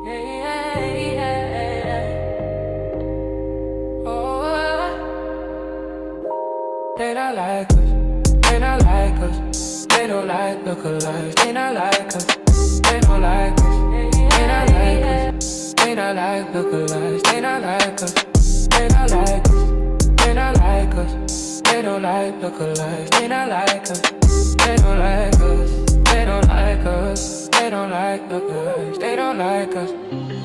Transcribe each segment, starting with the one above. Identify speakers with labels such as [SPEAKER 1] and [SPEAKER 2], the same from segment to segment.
[SPEAKER 1] They not like us, they not like us. They don't like lookalikes, they not like us. They don't like us, they not like us. They not like lookalikes, they not like us. They not like us, they not like us. They don't like lookalikes, they not like us. They don't like us, they don't like us. They don't like lookalikes, they don't like us.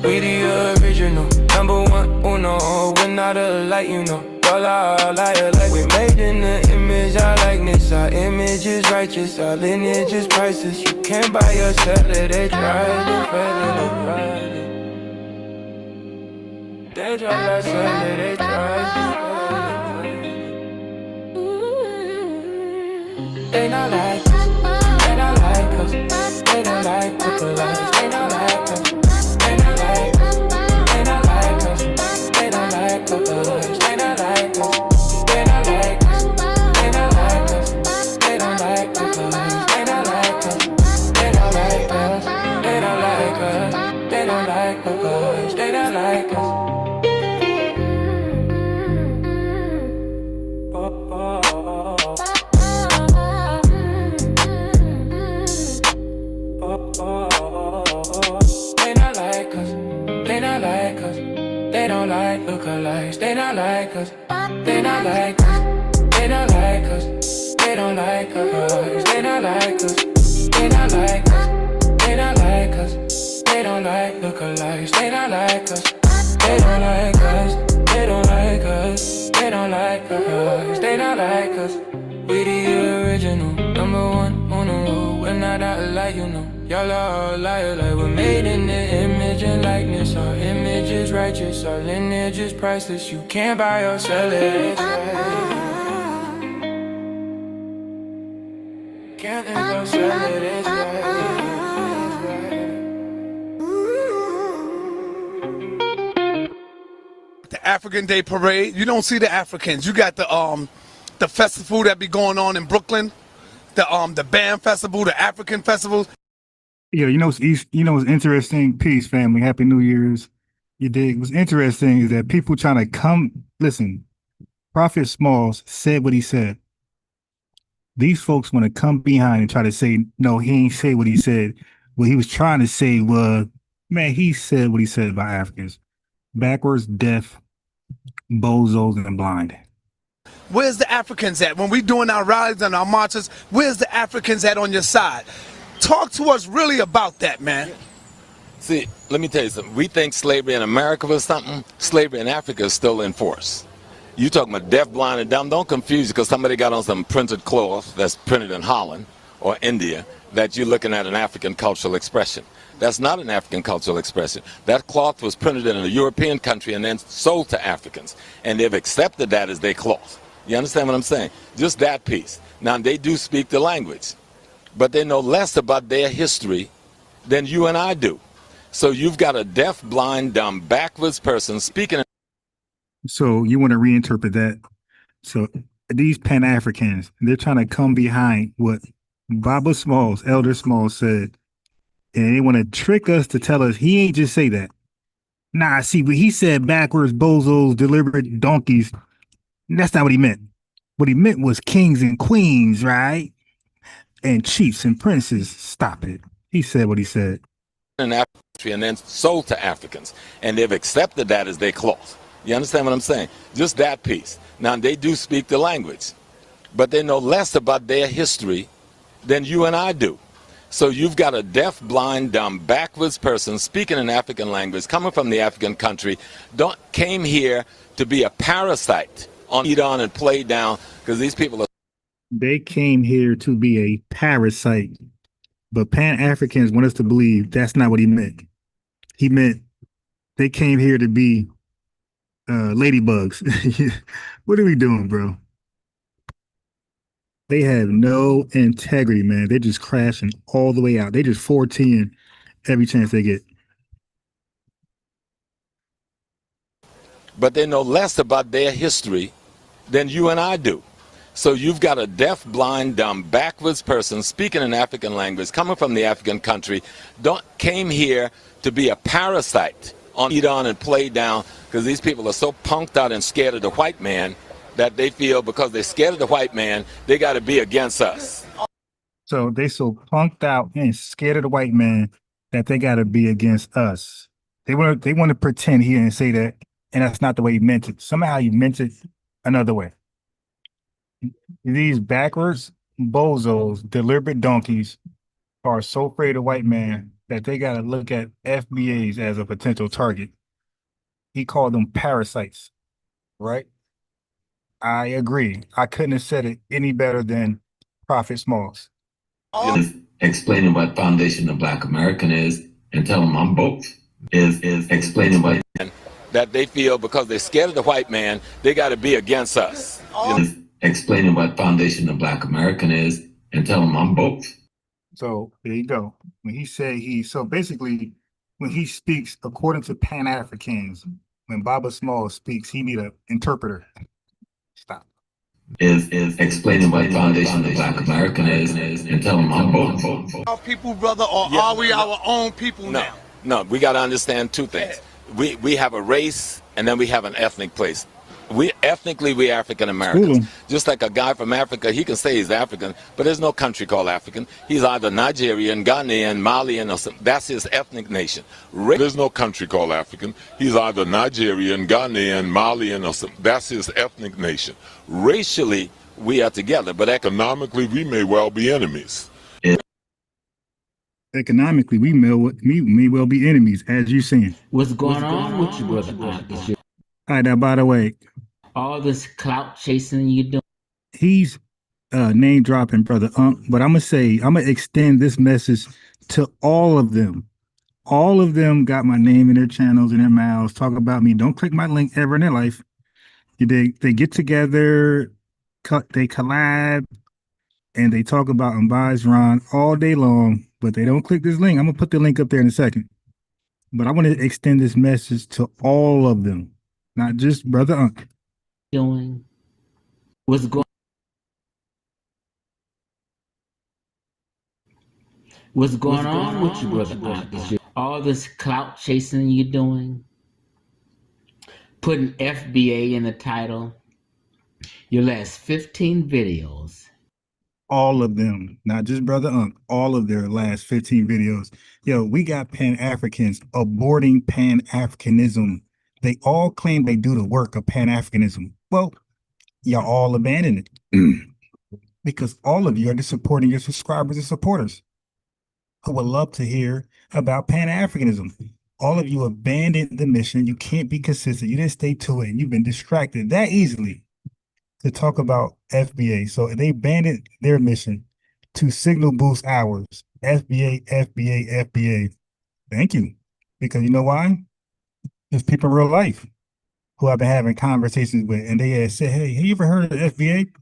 [SPEAKER 1] We the original, number one, uno. We're not alike, you know. Y'all are liar like we made in the image, our likeness. Our image is righteous, our lineage is priceless. You can't buy or sell it, they tried it, they tried to sell it, they tried it. They not like us, they not like us. They don't like lookalikes, they not like us. They not like us, they not like us. They don't like lookalikes, they not like us. They not like us, they not like us. They don't like lookalikes, they not like us. They don't like us, they don't like us. They don't like lookalikes, they not like us. They don't like lookalikes, they not like us. They not like us, they not like us. They don't like lookalikes, they not like us. They not like us, they not like us. They don't like lookalikes, they not like us. They don't like us, they don't like us. They don't like lookalikes, they not like us. We the original, number one on the road. We're not out like you know. Y'all are liar like we're made in the image and likeness. Our image is righteous, our lineage is priceless. You can't buy or sell it, it's right. Can't buy or sell it, it's right.
[SPEAKER 2] The African Day Parade, you don't see the Africans. You got the festival that be going on in Brooklyn, the band festival, the African festival.
[SPEAKER 3] Yeah, what's interesting? Peace, family. Happy New Year's. You dig? What's interesting is that people trying to come, listen, Prophet Smalls said what he said. These folks want to come behind and try to say, no, he ain't say what he said. What he was trying to say was, man, he said what he said about Africans. Backwards, deaf, bozos, and blind.
[SPEAKER 2] Where's the Africans at? When we doing our rallies and our marches, where's the Africans at on your side? Talk to us really about that, man.
[SPEAKER 4] See, let me tell you something. We think slavery in America was something. Slavery in Africa is still in force. You talking about deaf, blind, and dumb. Don't confuse you because somebody got on some printed cloth that's printed in Holland or India that you're looking at an African cultural expression. That's not an African cultural expression. That cloth was printed in a European country and then sold to Africans. And they've accepted that as their cloth. You understand what I'm saying? Just that piece. Now, they do speak the language, but they know less about their history than you and I do. So you've got a deaf, blind, dumb, backwards person speaking.
[SPEAKER 3] So you want to reinterpret that. So these Pan-Africans, they're trying to come behind what Baba Smalls, Elder Smalls said. And they want to trick us to tell us he ain't just say that. Nah, see, but he said backwards, bozos, deliberate donkeys. That's not what he meant. What he meant was kings and queens, right? And chiefs and princes. Stop it. He said what he said.
[SPEAKER 4] In Africa and then sold to Africans. And they've accepted that as their cloth. You understand what I'm saying? Just that piece. Now, they do speak the language, but they know less about their history than you and I do. So you've got a deaf, blind, dumb, backwards person speaking an African language, coming from the African country, came here to be a parasite, eat on and play down, because these people are...
[SPEAKER 3] They came here to be a parasite, but Pan-Africans want us to believe that's not what he meant. He meant they came here to be ladybugs. What are we doing, bro? They have no integrity, man. They're just crashing all the way out. They just 410 every chance they get.
[SPEAKER 4] But they know less about their history than you and I do. So you've got a deaf, blind, dumb, backwards person speaking an African language, coming from the African country, came here to be a parasite, eat on and play down, because these people are so punked out and scared of the white man that they feel because they're scared of the white man, they got to be against us.
[SPEAKER 3] So they so punked out and scared of the white man that they got to be against us. They want to pretend here and say that, and that's not the way he meant it. Somehow he meant it another way. These backwards bozos, deliberate donkeys, are so afraid of white man that they got to look at FBAs as a potential target. He called them parasites, right? I agree. I couldn't have said it any better than Prophet Smalls.
[SPEAKER 5] Explaining what foundation of Black American is and tell them I'm both. Is explaining what
[SPEAKER 4] that they feel because they're scared of the white man, they got to be against us.
[SPEAKER 5] Explaining what foundation of Black American is and tell them I'm both.
[SPEAKER 3] So there you go. When he said so basically, when he speaks according to Pan-Africans, when Baba Small speaks, he need an interpreter. Stop.
[SPEAKER 5] Is explaining what foundation of Black American is and tell them I'm both.
[SPEAKER 2] Our people, brother, or are we our own people now?
[SPEAKER 4] No, we got to understand two things. We have a race and then we have an ethnic place. Ethnically, we African Americans. Just like a guy from Africa, he can say he's African, but there's no country called African. He's either Nigerian, Ghanaian, Malian, or something. That's his ethnic nation.
[SPEAKER 6] There's no country called African. He's either Nigerian, Ghanaian, Malian, or something. That's his ethnic nation.
[SPEAKER 4] Racially, we are together, but
[SPEAKER 6] Economically, we may well be enemies.
[SPEAKER 3] Economically, we may well be enemies, as you saying.
[SPEAKER 7] What's going on with you, brother?
[SPEAKER 3] All right, now, by the way,
[SPEAKER 7] all this clout chasing you doing.
[SPEAKER 3] He's name dropping, brother. But I'm gonna extend this message to all of them. All of them got my name in their channels, in their mouths, talk about me. Don't click my link ever in their life. They get together, they collab, and they talk about Mbaz Ron all day long, but they don't click this link. I'm gonna put the link up there in a second. But I want to extend this message to all of them, not just brother Unc.
[SPEAKER 7] Doing what's going on with you, brother Unc? All this clout chasing you doing, putting FBA in the title, your last 15 videos.
[SPEAKER 3] All of them, not just brother Unc, all of their last 15 videos. Yo, we got Pan-Africans aborting Pan-Africanism. They all claim they do the work of Pan-Africanism. Well, y'all all abandoned it because all of you are just supporting your subscribers and supporters who would love to hear about Pan-Africanism. All of you abandoned the mission. You can't be consistent. You didn't stay to it. And you've been distracted that easily to talk about FBA. So they abandoned their mission to signal boost hours. FBA, FBA, FBA. Thank you. Because you know why? There's people in real life who I've been having conversations with, and they had said, hey, have you ever heard of the FBA?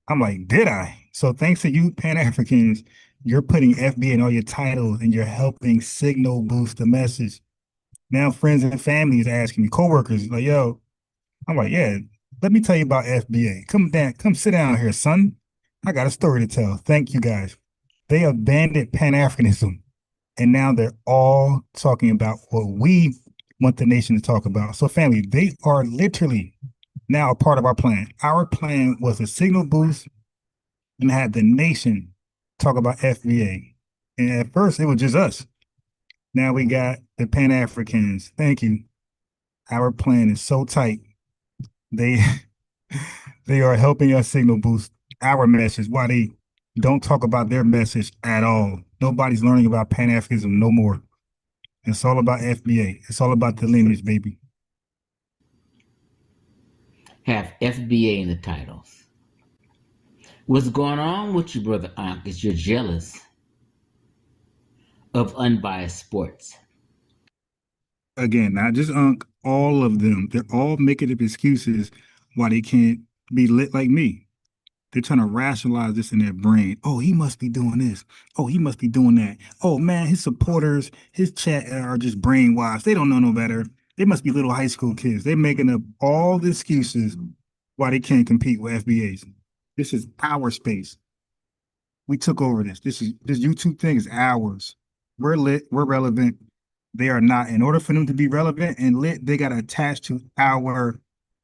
[SPEAKER 3] I'm like, did I? So thanks to you Pan-Africans, you're putting FBA in all your titles and you're helping signal boost the message. Now friends and family is asking me, coworkers, like, yo, I'm like, yeah, let me tell you about FBA. Come sit down here, son. I got a story to tell. Thank you guys. They abandoned Pan-Africanism, and now they're all talking about what we want the nation to talk about. So family, they are literally now a part of our plan. Our plan was a signal boost and have the nation talk about FBA. And at first it was just us. Now we got the Pan-Africans. Thank you. Our plan is so tight. They are helping us signal boost our message while they don't talk about their message at all. Nobody's learning about Pan-Africanism no more. It's all about FBA. It's all about the lineage, baby.
[SPEAKER 7] Have FBA in the titles. What's going on with you, brother Unc, is you're jealous of unbiased sports.
[SPEAKER 3] Again, not just Unc, all of them. They're all making up excuses why they can't be lit like me. They're trying to rationalize this in their brain. Oh, he must be doing this. Oh, he must be doing that. Oh, man, his supporters, his chat are just brainwashed. They don't know no better. They must be little high school kids. They're making up all the excuses why they can't compete with FBAs. This is our space. We took over this. This YouTube thing is ours. We're lit. We're relevant. They are not. In order for them to be relevant and lit, they got to attach to our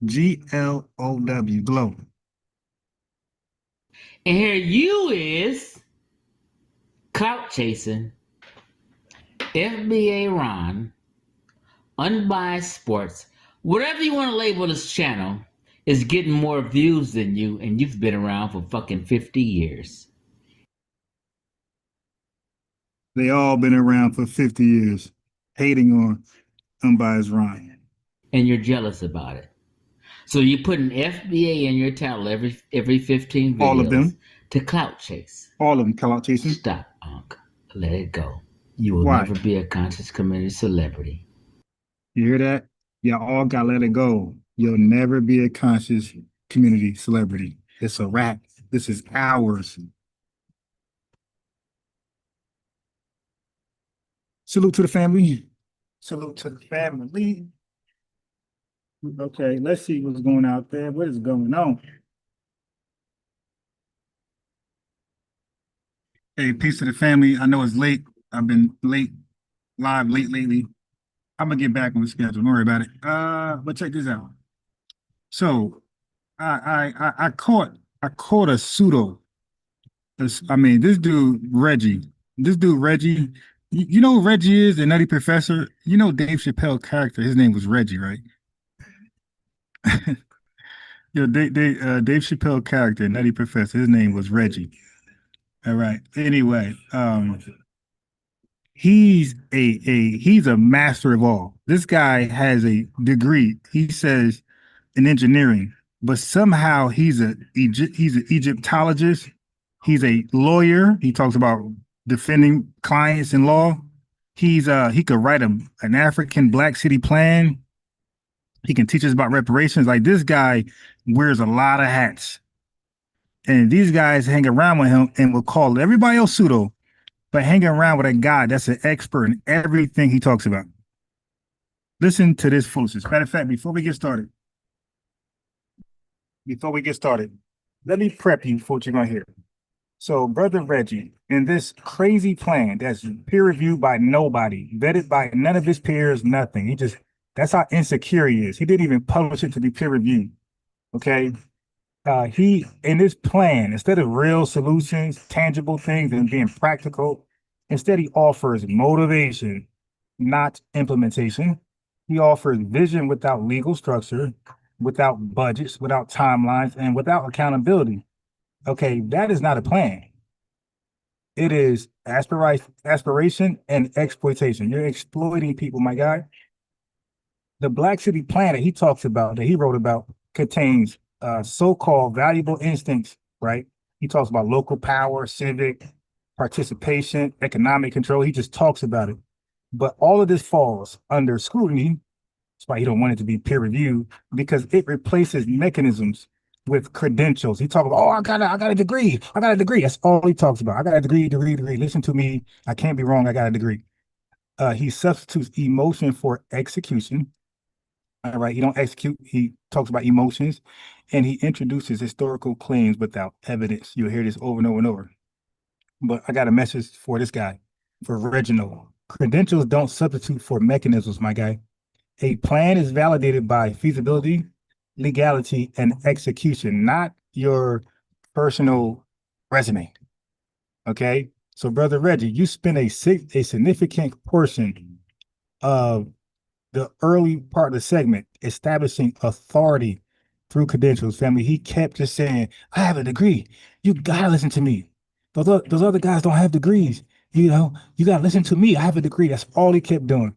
[SPEAKER 3] GLOW, glow.
[SPEAKER 7] And here you is clout chasing, FBA Ron, unbiased sports, whatever you want to label this channel, is getting more views than you, and you've been around for fucking 50 years.
[SPEAKER 3] They all been around for 50 years, hating on unbiased Ron.
[SPEAKER 7] And you're jealous about it. So you put an FBA in your title every 15 videos.
[SPEAKER 3] All of them.
[SPEAKER 7] To clout chase.
[SPEAKER 3] All of them clout chasing.
[SPEAKER 7] Stop, Unc. Let it go. You will
[SPEAKER 3] Why?
[SPEAKER 7] never be a conscious community celebrity.
[SPEAKER 3] You hear that? Y'all all got to let it go. You'll never be a conscious community celebrity. It's a wrap. This is ours. Salute to the family. Salute to the family. Okay, let's see what's going out there. What is going on? Hey, peace to the family. I know it's late. I've been late, live late lately. I'm gonna get back on the schedule. Don't worry about it. But check this out. So, I caught a pseudo. I mean, this dude Reggie. You know who Reggie is, the Nutty Professor. You know Dave Chappelle character. His name was Reggie, right? Dave Chappelle character, Nutty Professor. His name was Reggie. All right. Anyway, he's a master of all. This guy has a degree. He says in engineering, but somehow he's an Egyptologist. He's a lawyer. He talks about defending clients in law. He could write an African Black City plan. He can teach us about reparations. Like, this guy wears a lot of hats. And these guys hang around with him and will call everybody else pseudo, but hanging around with a guy that's an expert in everything he talks about. Listen to this foolishness. Matter of fact, before we get started, let me prep you for what you're going to hear. So, Brother Reggie, in this crazy plan that's peer-reviewed by nobody, vetted by none of his peers, nothing. That's how insecure he is. He didn't even publish it to be peer-reviewed, okay? He, in this plan, instead of real solutions, tangible things, and being practical, instead he offers motivation, not implementation. He offers vision without legal structure, without budgets, without timelines, and without accountability. Okay, that is not a plan. It is aspiration and exploitation. You're exploiting people, my guy. The Black City plan that he talks about, that he wrote about, contains so-called valuable instincts, right? He talks about local power, civic participation, economic control. He just talks about it. But all of this falls under scrutiny. That's why he don't want it to be peer reviewed, because it replaces mechanisms with credentials. He talks about, oh, I got a degree. That's all he talks about. I got a degree. Listen to me. I can't be wrong. I got a degree. He substitutes emotion for execution. All right. He don't execute. He talks about emotions, and he introduces historical claims without evidence. You'll hear this over and over and over. But I got a message for this guy, for Reginald. Credentials don't substitute for mechanisms, my guy. A plan is validated by feasibility, legality, and execution, not your personal resume. Okay? So, Brother Reggie, you spent a significant portion of the early part of the segment establishing authority through credentials, family. He kept just saying, I have a degree. You gotta listen to me. Those other guys don't have degrees. You know, you gotta listen to me. I have a degree. That's all he kept doing.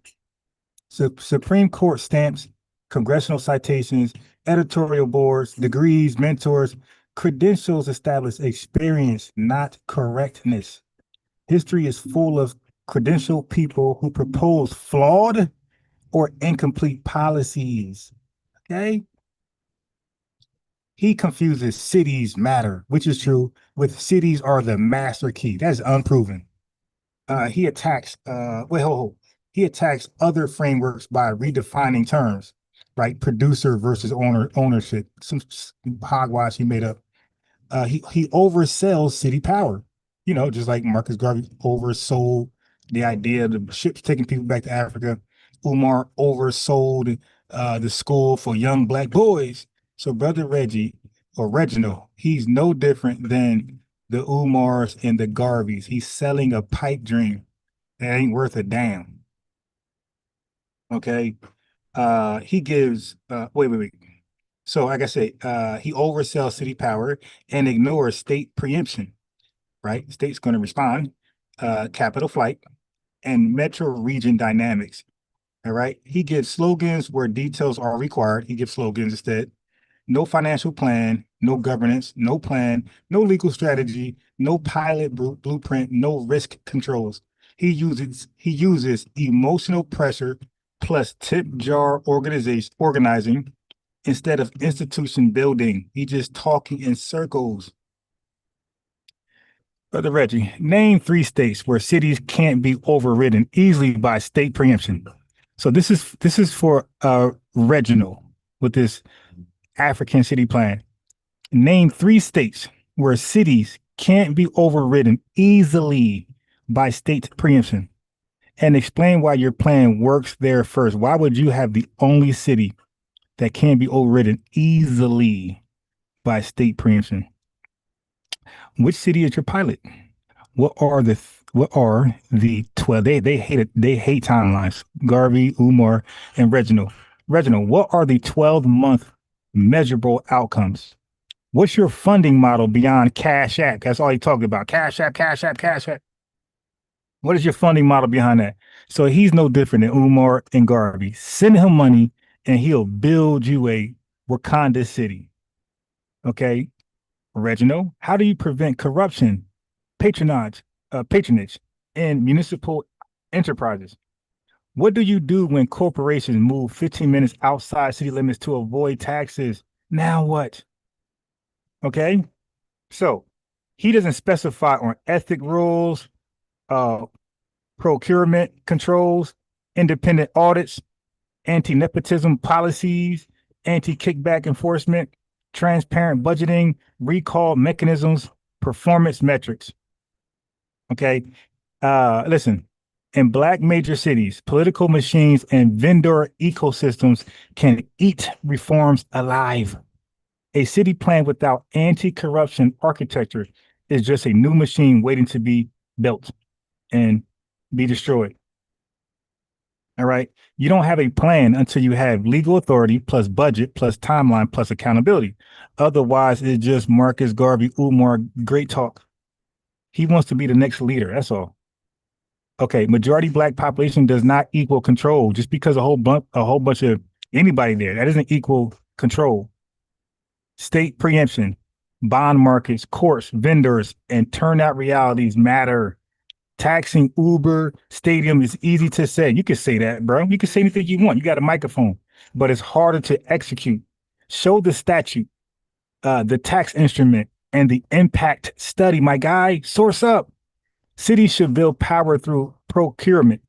[SPEAKER 3] So Supreme Court stamps, congressional citations, editorial boards, degrees, mentors, credentials establish experience, not correctness. History is full of credentialed people who propose flawed or incomplete policies. Okay? He confuses cities matter, which is true, with cities are the master key. That is unproven. He attacks, he attacks other frameworks by redefining terms, right? Producer versus ownership, some hogwash he made up. he oversells city power. You know, just like Marcus Garvey oversold the idea of the ships taking people back to Africa. Umar oversold the school for young black boys. So Brother Reggie or Reginald, he's no different than the Umars and the Garveys. He's selling a pipe dream that ain't worth a damn. Okay. He gives wait. So like I say, he oversells city power and ignores state preemption, right? State's going to respond, capital flight, and metro region dynamics. All right. He gives slogans where details are required. He gives slogans instead. No financial plan, no governance, no plan, no legal strategy, no pilot blueprint, no risk controls. He uses emotional pressure plus tip jar organizing instead of institution building. He just talking in circles. Brother Reggie, name 3 states where cities can't be overridden easily by state preemption. So this is for Reginald with this African city plan. Name 3 states where cities can't be overridden easily by state preemption, and explain why your plan works there first. Why would you have the only city that can't be overridden easily by state preemption? Which city is your pilot? What are the 12? They hate timelines. Garvey, Umar, and Reginald. Reginald, what are the 12-month measurable outcomes? What's your funding model beyond Cash App? That's all he talked about. Cash App, Cash App, Cash App. What is your funding model behind that? So he's no different than Umar and Garvey. Send him money and he'll build you a Wakanda city. Okay. Reginald, how do you prevent corruption, patronage in municipal enterprises? What do you do when corporations move 15 minutes outside city limits to avoid taxes? Now what? Okay. So he doesn't specify on ethic rules, procurement controls, independent audits, anti-nepotism policies, anti-kickback enforcement, transparent budgeting, recall mechanisms, performance metrics. Okay. Listen, in Black major cities, political machines and vendor ecosystems can eat reforms alive. A city plan without anti-corruption architecture is just a new machine waiting to be built and be destroyed. All right. You don't have a plan until you have legal authority plus budget plus timeline plus accountability. Otherwise, it's just Marcus Garvey, Umar, great talk. He wants to be the next leader. That's all. Okay. Majority Black population does not equal control. Just because a whole bunch of anybody there, that doesn't equal control. State preemption, bond markets, courts, vendors, and turnout realities matter. Taxing Uber Stadium is easy to say. You can say that, bro. You can say anything you want. You got a microphone, but it's harder to execute. Show the statute, the tax instrument, and the impact study. My guy, source up. Cities should build power through procurement.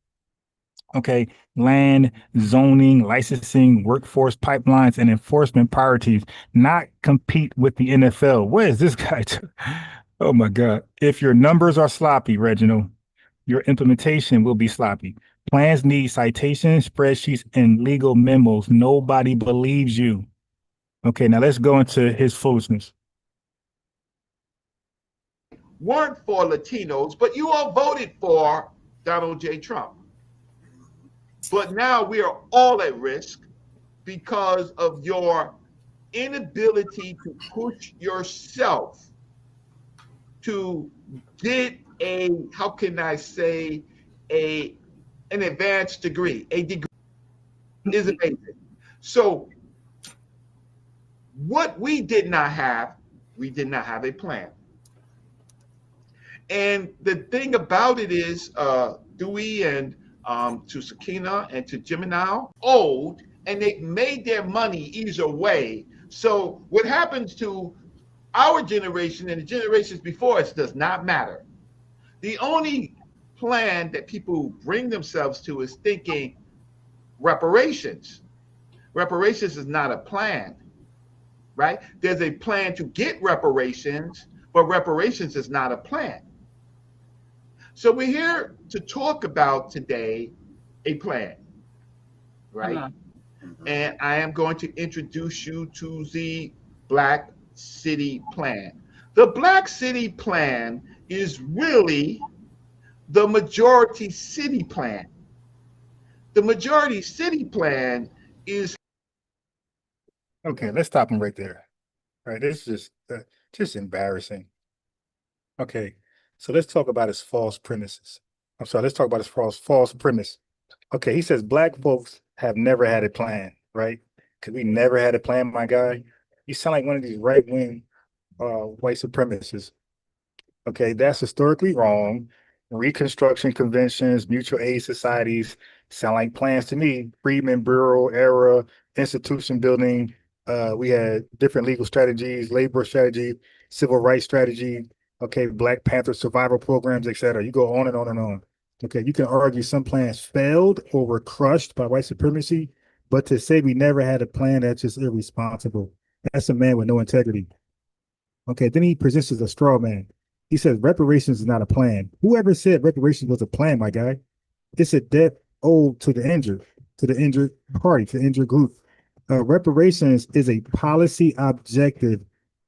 [SPEAKER 3] Okay. Land, zoning, licensing, workforce pipelines, and enforcement priorities, not compete with the NFL. What is this guy? Oh my God. If your numbers are sloppy, Reginald, your implementation will be sloppy. Plans need citations, spreadsheets, and legal memos. Nobody believes you. Okay, now let's go into his foolishness.
[SPEAKER 8] Weren't for Latinos, but you all voted for Donald J. Trump. But now we are all at risk because of your inability to push yourself to get a, how can I say, an advanced degree. A degree is amazing. So what we did not have a plan. And the thing about it is, Dewey and to Sakina and to Gemini owed, and they made their money either way. So what happens to our generation and the generations before us does not matter. The only plan that people bring themselves to is thinking reparations. Reparations is not a plan. right? There's a plan to get reparations, but reparations is not a plan. So we're here to talk about today a plan, right? And I am going to introduce you to the Black City Plan. The Black City Plan is really the majority city plan. The majority city plan is.
[SPEAKER 3] Okay, let's stop him right there. All right, this is just embarrassing. Okay, so let's talk about his false premises. I'm sorry, let's talk about his false premise. Okay, he says black folks have never had a plan, right? Because we never had a plan, my guy. You sound like one of these right-wing white supremacists. Okay, that's historically wrong. Reconstruction conventions, mutual aid societies sound like plans to me. Freedmen Bureau era, institution building. We had different legal strategies, labor strategy, civil rights strategy. Okay, Black Panther survival programs, etc. You go on and on and on. Okay, you can argue some plans failed or were crushed by white supremacy, but to say we never had a plan, that's just irresponsible. That's a man with no integrity. Okay, then he presents as a straw man. He says reparations is not a plan. Whoever said reparations was a plan, my guy? It's a debt owed to the injured party, to the injured group. Reparations is a policy objective,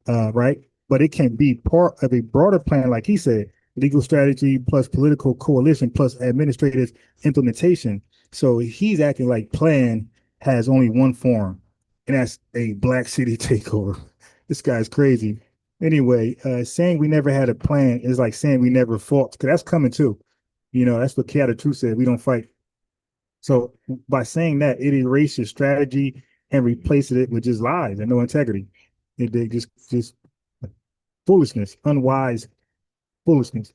[SPEAKER 3] right? But it can be part of a broader plan, like he said, legal strategy plus political coalition plus administrative implementation. So he's acting like plan has only one form, and that's a black city takeover. This guy's crazy. Anyway, saying we never had a plan is like saying we never fought, because that's coming too. You know, that's what Keada True said. We don't fight. So by saying that, it erases strategy and replaces it with just lies and no integrity. They just foolishness, unwise foolishness.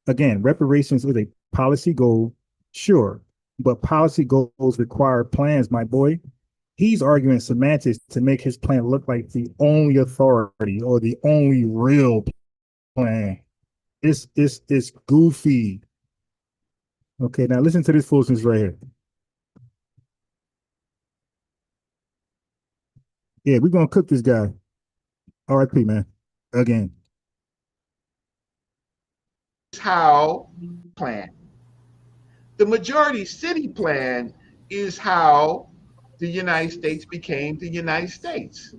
[SPEAKER 3] Again, reparations is a policy goal, sure, but policy goals require plans, my boy. He's arguing semantics to make his plan look like the only authority or the only real plan. It's goofy. Okay, now listen to this foolishness right here. Yeah, we're gonna cook this guy. RIP, man. Again.
[SPEAKER 8] How plan. The majority city plan is how the United States became the United States.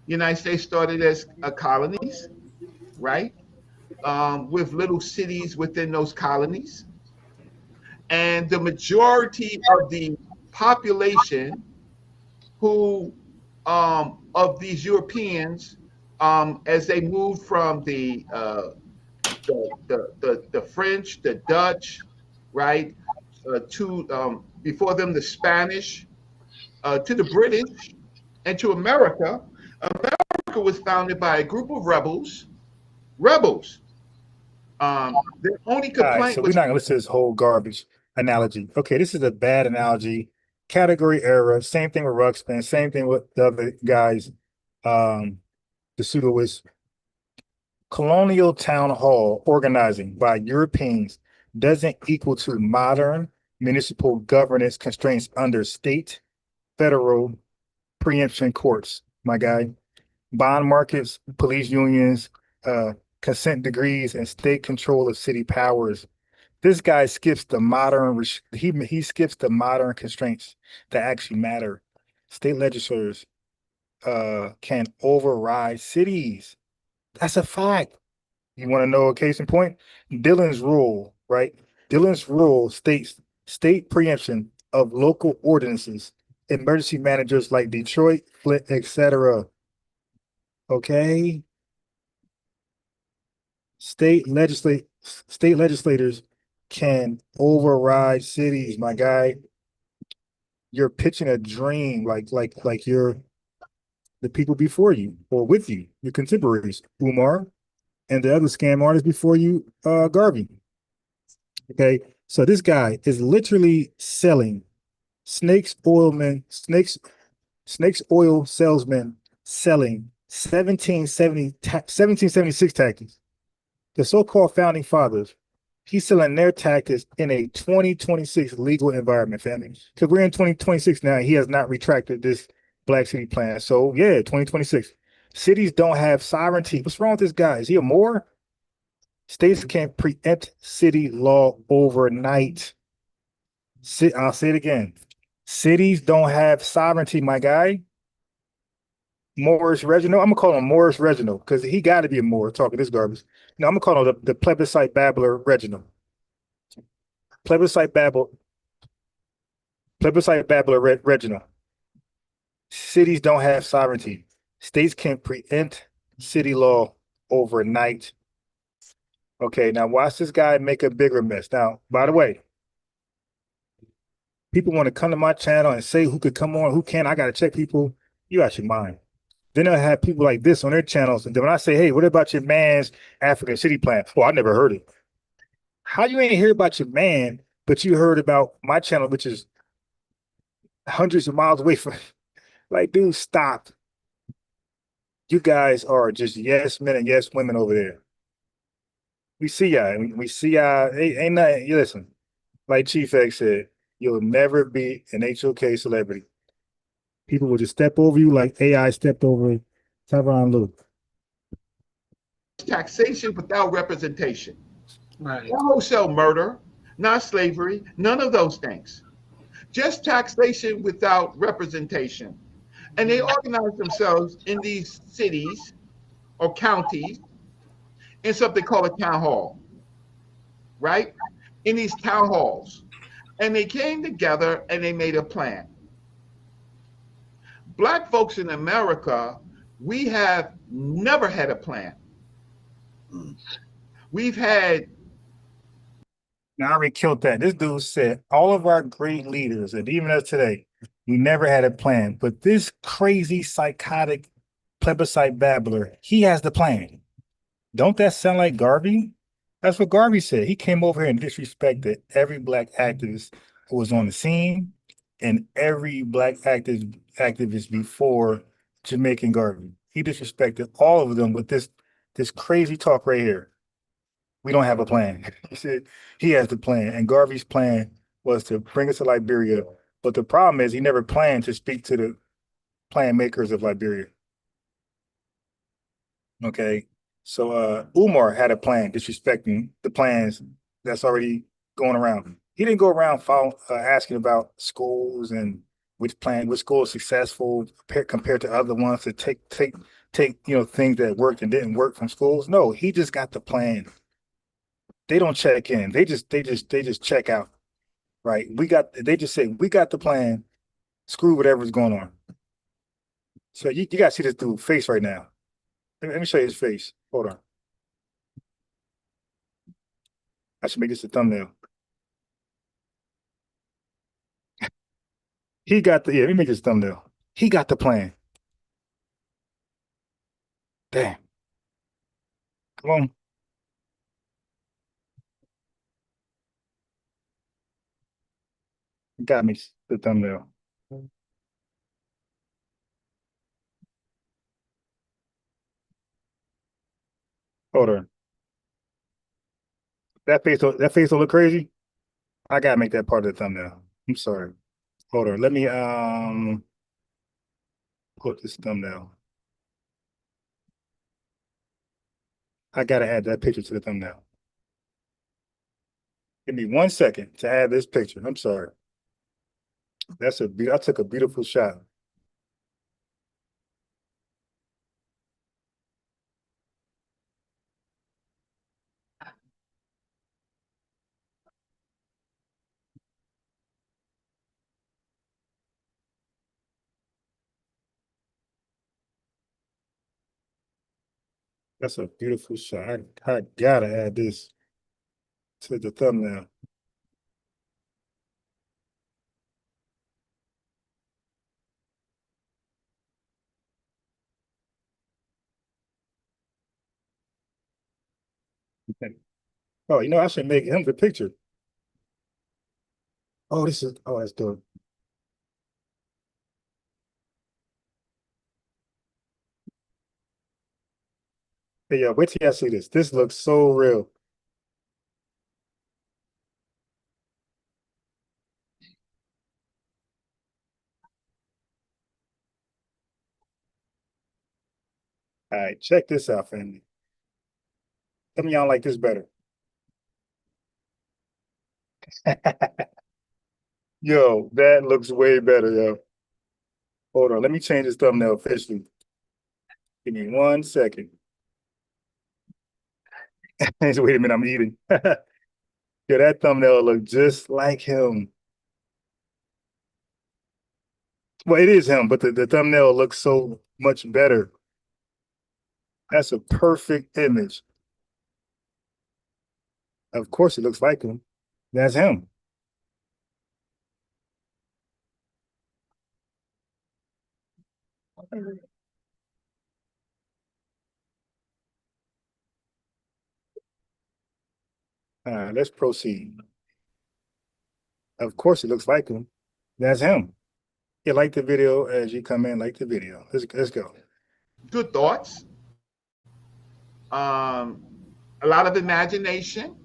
[SPEAKER 8] United States started as colonies, right? With little cities within those colonies. And the majority of the population who of these Europeans, as they moved from the French, the Dutch, right, to before them the Spanish, to the British, and to America. America was founded by a group of rebels. Their only complaint
[SPEAKER 3] Right, so
[SPEAKER 8] was.
[SPEAKER 3] we're not gonna listen to this whole garbage analogy. Okay, this is a bad analogy. Category error. Same thing with Ruxpin. Same thing with the other guys. The pseudoists. Colonial town hall organizing by Europeans doesn't equal to modern municipal governance constraints under state, federal preemption courts, my guy. Bond markets, police unions, consent degrees, and state control of city powers. This guy skips the modern, he skips the modern constraints that actually matter. State legislatures can override cities. That's a fact. You want to know a case in point? Dillon's rule, right? Dillon's rule states state preemption of local ordinances, emergency managers like Detroit, Flint, etc. Okay. State legislators can override cities, my guy. You're pitching a dream like you're the people before you or with you, your contemporaries, Umar, and the other scam artists before you, Garvey. Okay, so this guy is literally selling snakes oil salesmen selling 1776 tactics. The so-called founding fathers, he's selling their tactics in a 2026 legal environment, family. Because we're in 2026 now, he has not retracted this Black City Plan. So yeah, 2026. Cities don't have sovereignty. What's wrong with this guy? Is he a Moor? States can't preempt city law overnight. I'll say it again. Cities don't have sovereignty, my guy. Morris Reginald. I'm gonna call him Morris Reginald because he got to be a Moor talking this garbage. No, I'm gonna call him the plebiscite babbler Reginald. Plebiscite babble, plebiscite babbler Reginald. Cities don't have sovereignty. States can preempt city law overnight. Okay, now watch this guy make a bigger mess. Now, by the way, people want to come to my channel and say who could come on, who can. I gotta check people. You out your mind. Then they'll have people like this on their channels. And then when I say, hey, what about your man's African city plan? Oh, I never heard it. How you ain't hear about your man, but you heard about my channel, which is hundreds of miles away from like, dude, stop. You guys are just yes men and yes women over there. We see y'all. We see y'all. Ain't nothing. You listen, like Chief X said, you'll never be an HOK celebrity. People will just step over you like AI stepped over Tyronn Lue.
[SPEAKER 8] Taxation without representation.
[SPEAKER 2] Right.
[SPEAKER 8] Not wholesale murder, not slavery, none of those things. Just taxation without representation. And they organize themselves in these cities or counties in something called a town hall, right? In these town halls. And they came together and they made a plan. Black folks in America, we have never had a plan. We've had.
[SPEAKER 3] Now, I already killed that. This dude said all of our great leaders, and even us today, we never had a plan. But this crazy, psychotic plebiscite babbler, he has the plan. Don't that sound like Garvey? That's what Garvey said. He came over here and disrespected every black activist who was on the scene and every black activist before Jamaican Garvey. He disrespected all of them with this crazy talk right here. We don't have a plan. He said he has the plan, and Garvey's plan was to bring us to Liberia. But the problem is he never planned to speak to the plan makers of Liberia. Okay. So Umar had a plan disrespecting the plans that's already going around. He didn't go around asking about schools and which school is successful compared to other ones to take things that worked and didn't work from schools. No, he just got the plan. They don't check in. They just check out. Right. They just say, we got the plan. Screw whatever's going on. So you gotta see this dude's face right now. Let me show you his face. Hold on. I should make this a thumbnail. Let me make this a thumbnail. He got the plan. Damn. Come on. Got me the thumbnail. Hold on. That face don't look crazy. I gotta make that part of the thumbnail. I'm sorry. Hold on. Let me put this thumbnail. I gotta add that picture to the thumbnail. Give me 1 second to add this picture. I'm sorry. I took a beautiful shot. That's a beautiful shot. I gotta add this to the thumbnail. Okay. Oh, I should make him the picture. Oh, that's dope. Hey, yo, wait till y'all see this. This looks so real. All right, check this out, family. Tell me y'all like this better. Yo, that looks way better, yo. Hold on, let me change this thumbnail officially. Give me 1 second. Wait a minute, I'm eating. Yeah, that thumbnail look just like him. Well, it is him, but the thumbnail looks so much better. That's a perfect image. Of course, it looks like him. That's him. Let's proceed. Of course, it looks like him. That's him. Yeah, like the video as you come in, like the video. Let's go.
[SPEAKER 8] Good thoughts. A lot of imagination,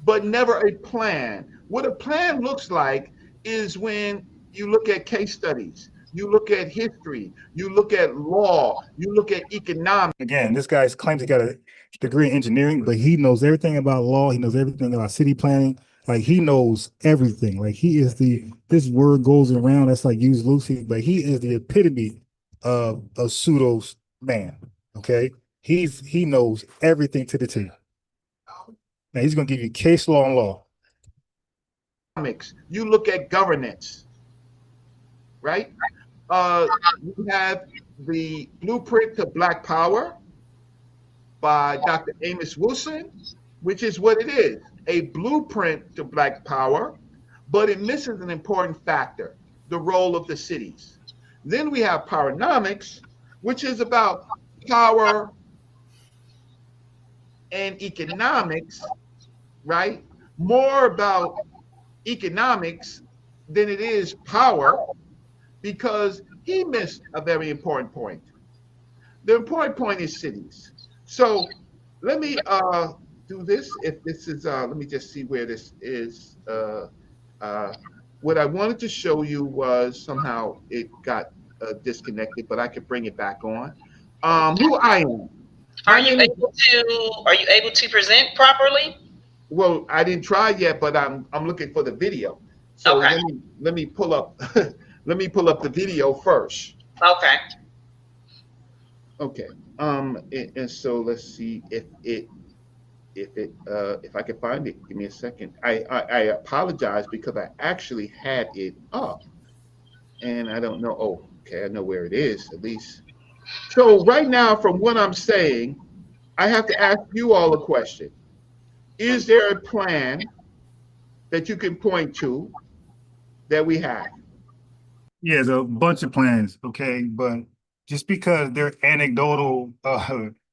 [SPEAKER 8] but never a plan. What a plan looks like is when you look at case studies, you look at history, you look at law, you look at economics.
[SPEAKER 3] Again, this guy claims he got a degree in engineering, but he knows everything about law. He knows everything about city planning. Like he knows everything. Like he is this word goes around that's like used loosely, but he is the epitome of a pseudo's man. Okay. He knows everything to the T. Now he's gonna give you case law and law.
[SPEAKER 8] You look at governance, right? You have the Blueprint to Black Power by Dr. Amos Wilson, which is what it is, a blueprint to Black power, but it misses an important factor, the role of the cities. Then we have Powernomics, which is about power and economics, right? More about economics than it is power, because he missed a very important point. The important point is cities. So let me do this. If this is, let me just see where this is. What I wanted to show you was somehow it got disconnected, but I could bring it back on. Who I am.
[SPEAKER 9] Are you able to present properly?
[SPEAKER 8] Well, I didn't try yet, but I'm looking for the video. So
[SPEAKER 9] okay.
[SPEAKER 8] let me pull up let me pull up the video first.
[SPEAKER 9] Okay.
[SPEAKER 8] Okay. And so let's see if I can find it. Give me a second. I apologize because I actually had it up, and I don't know. Oh, okay. I know where it is at least. So right now, from what I'm saying, I have to ask you all a question. Is there a plan that you can point to that we have?
[SPEAKER 3] Yeah, there's a bunch of plans, okay? But just because they're anecdotal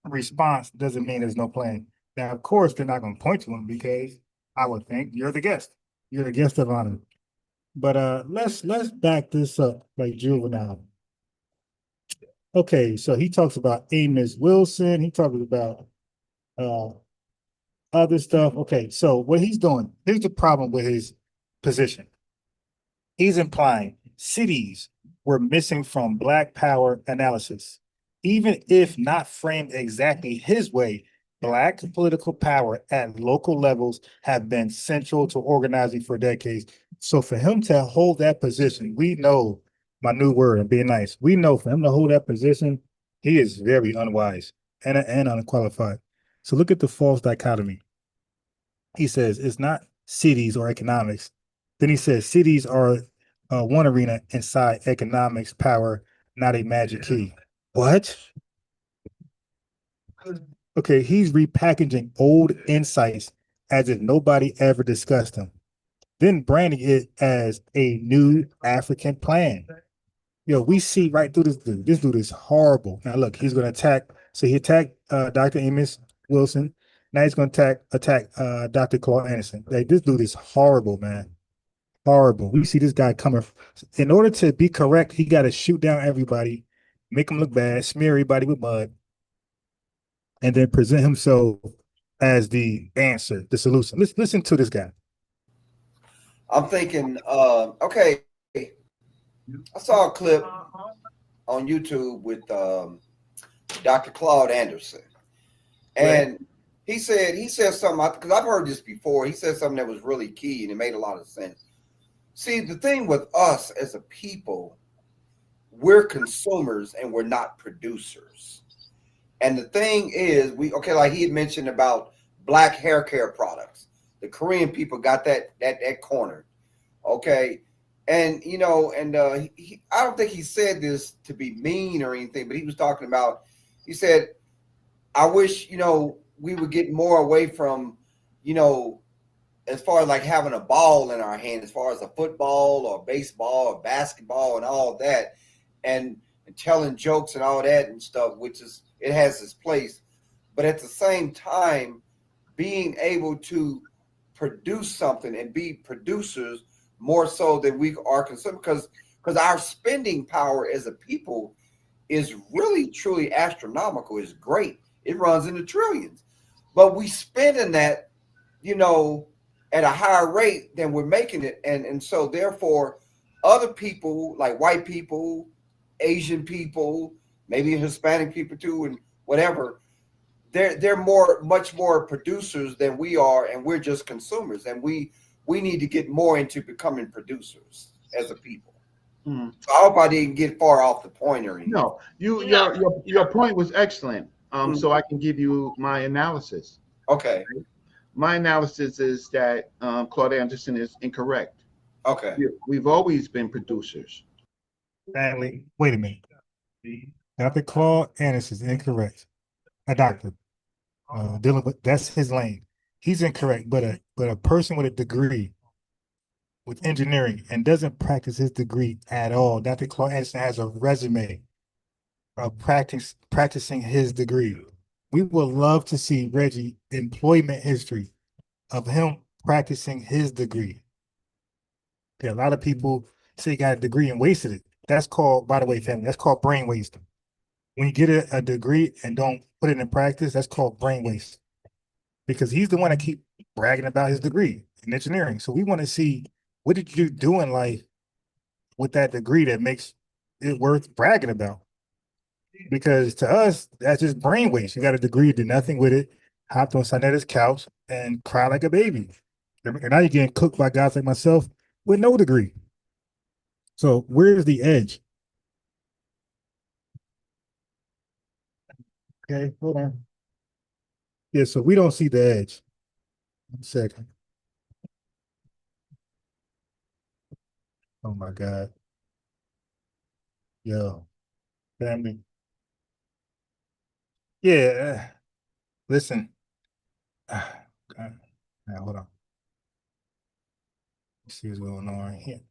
[SPEAKER 3] response doesn't mean there's no plan. Now, of course, they're not going to point to them because I would think you're the guest. You're the guest of honor. But let's back this up like Juvenile. Okay, so he talks about Amos Wilson. He talks about other stuff. Okay, so what he's doing, here's the problem with his position. He's implying cities were missing from Black power analysis. Even if not framed exactly his way, Black political power at local levels have been central to organizing for decades. So for him to hold that position, we know, my new word, I'm being nice, we know for him to hold that position, he is very unwise and unqualified. So look at the false dichotomy. He says it's not cities or economics. Then he says cities are one arena inside economics, power, not a magic key. What? Okay, he's repackaging old insights as if nobody ever discussed them, then branding it as a new African plan. Yo, we see right through this dude. This dude is horrible. Now look, he's gonna attack. So he attacked Dr. Amos Wilson. Now he's gonna attack Dr. Claude Anderson. Like, this dude is horrible, man. Horrible. We see this guy coming. In order to be correct, he got to shoot down everybody, make them look bad, smear everybody with mud, and then present himself as the answer, the solution. Let's listen to this guy.
[SPEAKER 10] I'm thinking, okay, I saw a clip on YouTube with Dr. Claude Anderson. And
[SPEAKER 8] Right.
[SPEAKER 10] he said something, because I've heard this before. He said something that was really key and it made a lot of sense. See, the thing with us as a people, we're consumers and we're not producers. And the thing is, like he had mentioned about black hair care products. The Korean people got that cornered. Okay. And, I don't think he said this to be mean or anything, but he was talking about, he said, I wish, we would get more away from, as far as like having a ball in our hand, as far as a football or baseball or basketball and all that, and telling jokes and all that and stuff, it has its place. But at the same time, being able to produce something and be producers more so than we are concerned, because our spending power as a people is really truly astronomical. It's great. It runs into trillions, but we spending that, at a higher rate than we're making it. And so therefore other people like white people, Asian people, maybe Hispanic people too, and whatever, they're much more producers than we are, and we're just consumers, and we need to get more into becoming producers as a people. So I hope I didn't get far off the point or anything.
[SPEAKER 8] No, your point was excellent. So I can give you my analysis.
[SPEAKER 10] Okay.
[SPEAKER 8] My analysis is that Claude Anderson is incorrect.
[SPEAKER 10] Okay.
[SPEAKER 8] We've always been producers.
[SPEAKER 3] Family, wait a minute. Dr. Claude Anderson is incorrect. A doctor. Dealing with, that's his lane. He's incorrect, but a person with a degree with engineering and doesn't practice his degree at all. Dr. Claude Anderson has a resume of practicing his degree. We would love to see Reggie employment history of him practicing his degree. Okay, a lot of people say he got a degree and wasted it. That's called, by the way, family, that's called brain waste. When you get a degree and don't put it in practice, that's called brain waste. Because he's the one that keep bragging about his degree in engineering. So we want to see, what did you do in life with that degree that makes it worth bragging about? Because to us, that's just brain waste. You got a degree, did nothing with it, hopped on Soneta's couch and cried like a baby. And now you're getting cooked by guys like myself with no degree. So where's the edge? Okay, hold on. Yeah, so we don't see the edge. 1 second. Oh my God. Yo, family. Yeah, listen. Okay. Now, hold on. Let's see what's going on here.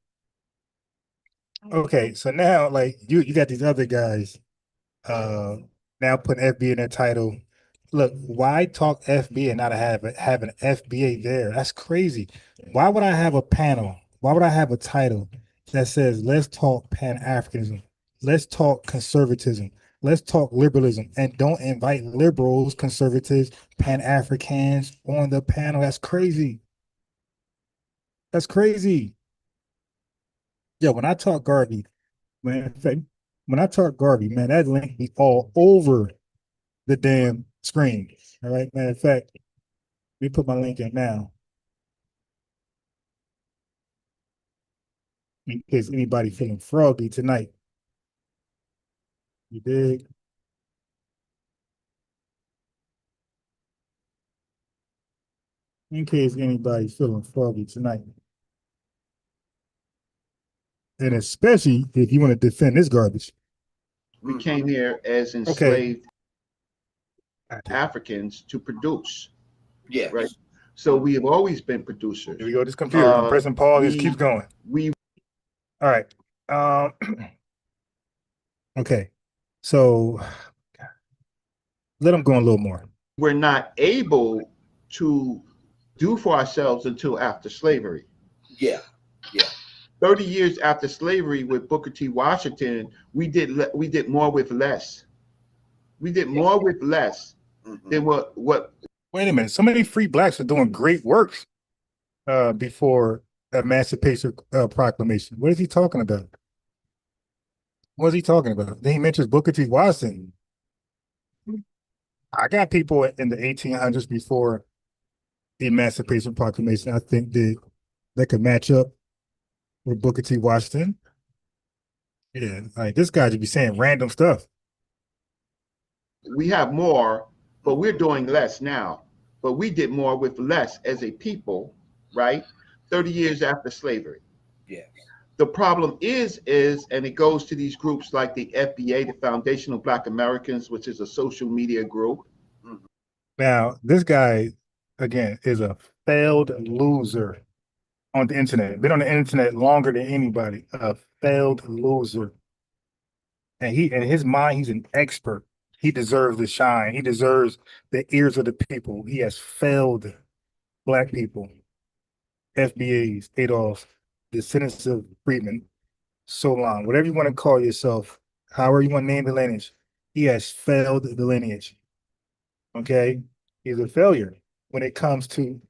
[SPEAKER 3] Okay, so now like you got these other guys now putting FBA in their title. Look, why talk FBA and not have an FBA there? That's crazy. Why would I have a panel? Why would I have a title that says let's talk Pan-Africanism, let's talk conservatism, let's talk liberalism, and don't invite liberals, conservatives, Pan-Africans on the panel? That's crazy. That's crazy. Yeah, when I talk Garvey, man, in fact, when I talk Garvey, man, that link be all over the damn screen. All right, matter of fact, let me put my link in now, in case anybody feeling froggy tonight. You dig? In case anybody's feeling froggy tonight. And especially if you want to defend this garbage.
[SPEAKER 8] We came here as enslaved Africans to produce.
[SPEAKER 10] Yeah.
[SPEAKER 8] Right. So we have always been producers.
[SPEAKER 3] Here we go. This computer. I'm pressing pause. Just keeps going. All right. Okay. So let them go a little more.
[SPEAKER 8] We're not able to do for ourselves until after slavery.
[SPEAKER 10] Yeah. Yeah.
[SPEAKER 8] 30 years after slavery with Booker T. Washington, we did more with less. We did more with less than what.
[SPEAKER 3] Wait a minute. So many free blacks are doing great works before Emancipation Proclamation. What is he talking about? What is he talking about? Then he mentions Booker T. Washington. I got people in the 1800s before the Emancipation Proclamation. I think they could match up with Booker T. Washington. Yeah, like this guy just be saying random stuff.
[SPEAKER 8] We have more, but we're doing less now. But we did more with less as a people, right? 30 years after slavery.
[SPEAKER 10] Yes.
[SPEAKER 8] The problem is, and it goes to these groups like the FBA, the Foundation of Black Americans, which is a social media group.
[SPEAKER 3] Now, this guy, again, is a failed loser on the internet. Been on the internet longer than anybody. A failed loser. And in his mind, he's an expert. He deserves the shine. He deserves the ears of the people. He has failed Black people, FBAs, Adolf, descendants of freedmen, so long. Whatever you want to call yourself, however you want to name the lineage, he has failed the lineage. Okay? He's a failure when it comes to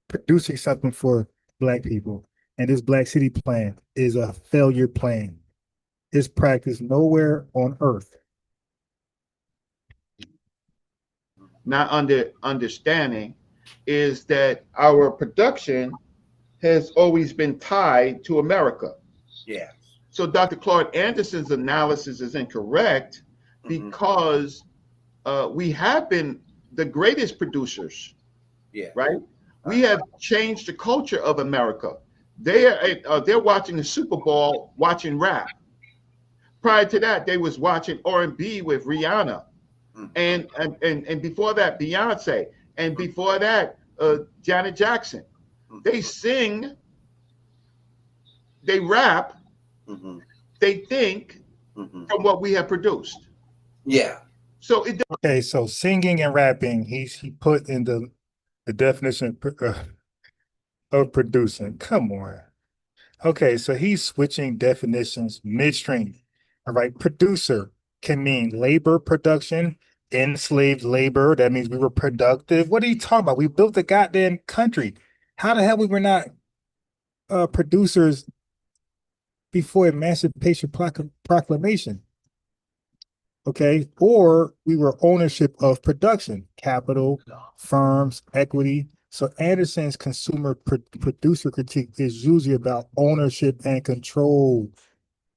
[SPEAKER 3] producing something for Black people. And this Black City plan is a failure plan. It's practiced nowhere on earth.
[SPEAKER 8] Not understanding is that our production has always been tied to America.
[SPEAKER 10] Yeah.
[SPEAKER 8] So Dr. Claude Anderson's analysis is incorrect because we have been the greatest producers.
[SPEAKER 10] Yeah.
[SPEAKER 8] Right. We have changed the culture of America. They're watching the Super Bowl, watching rap. Prior to that, they was watching R&B with Rihanna, and before that, Beyonce, and before that, Janet Jackson. They sing, they rap, they think from what we have produced.
[SPEAKER 10] Yeah.
[SPEAKER 8] So
[SPEAKER 3] okay, so singing and rapping, he put in the definition of producing. Come on. Okay, so he's switching definitions midstream. All right, producer can mean labor production, enslaved labor. That means we were productive. What are you talking about? We built the goddamn country. How the hell we were not producers before Emancipation Proclamation? Okay, or we were ownership of production, capital, firms, equity. So Anderson's consumer producer critique is usually about ownership and control.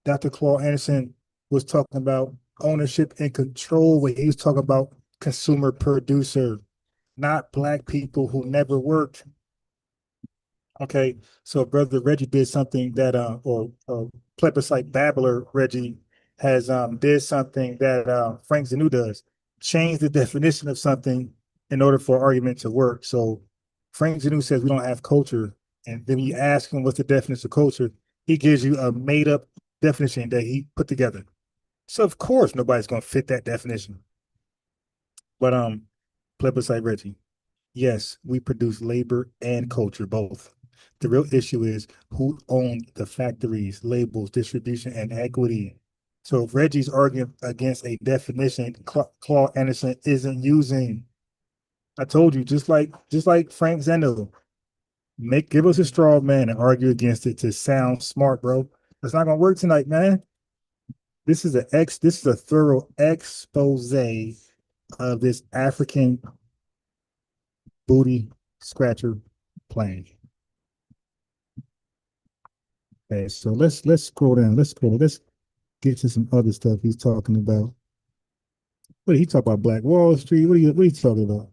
[SPEAKER 3] Dr. Claude Anderson was talking about ownership and control when he was talking about consumer producer, not Black people who never worked. Okay, so Brother Reggie did something that, or plebiscite babbler Reggie has did something that Frank Zanu does, change the definition of something in order for argument to work. So Frank Zanu says we don't have culture, and then you ask him what's the definition of culture, he gives you a made up definition that he put together. So of course nobody's gonna fit that definition. But plebiscite Reggie, yes, we produce labor and culture, both. The real issue is who owned the factories, labels, distribution, and equity. So if Reggie's arguing against a definition Claude Anderson isn't using, I told you, just like Frank Zeno, give us a straw man and argue against it to sound smart, bro. That's not gonna work tonight, man. This is a thorough expose of this African booty scratcher plan. Okay, so let's scroll down. Let's get to some other stuff he's talking about. What did he talk about? Black Wall Street? What are you talking about?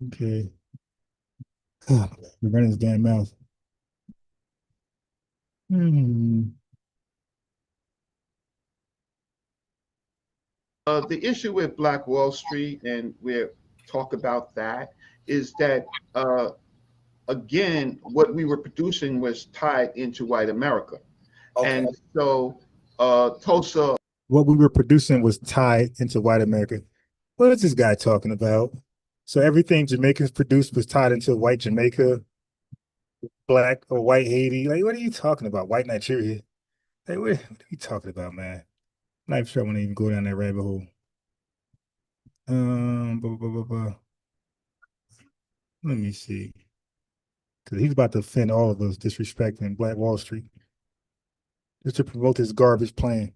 [SPEAKER 3] Okay. We're running his damn mouth.
[SPEAKER 8] The issue with Black Wall Street, and we'll talk about that, is that again, what we were producing was tied into white America. Okay. And so Tulsa.
[SPEAKER 3] What we were producing was tied into white America. What is this guy talking about? So everything Jamaicans produced was tied into white Jamaica, Black or white Haiti. Like, what are you talking about? White Nigeria. Hey, what are you talking about, man? I'm not sure I want to even go down that rabbit hole. Let me see. Because he's about to offend all of us disrespecting Black Wall Street. Just to promote this garbage plan.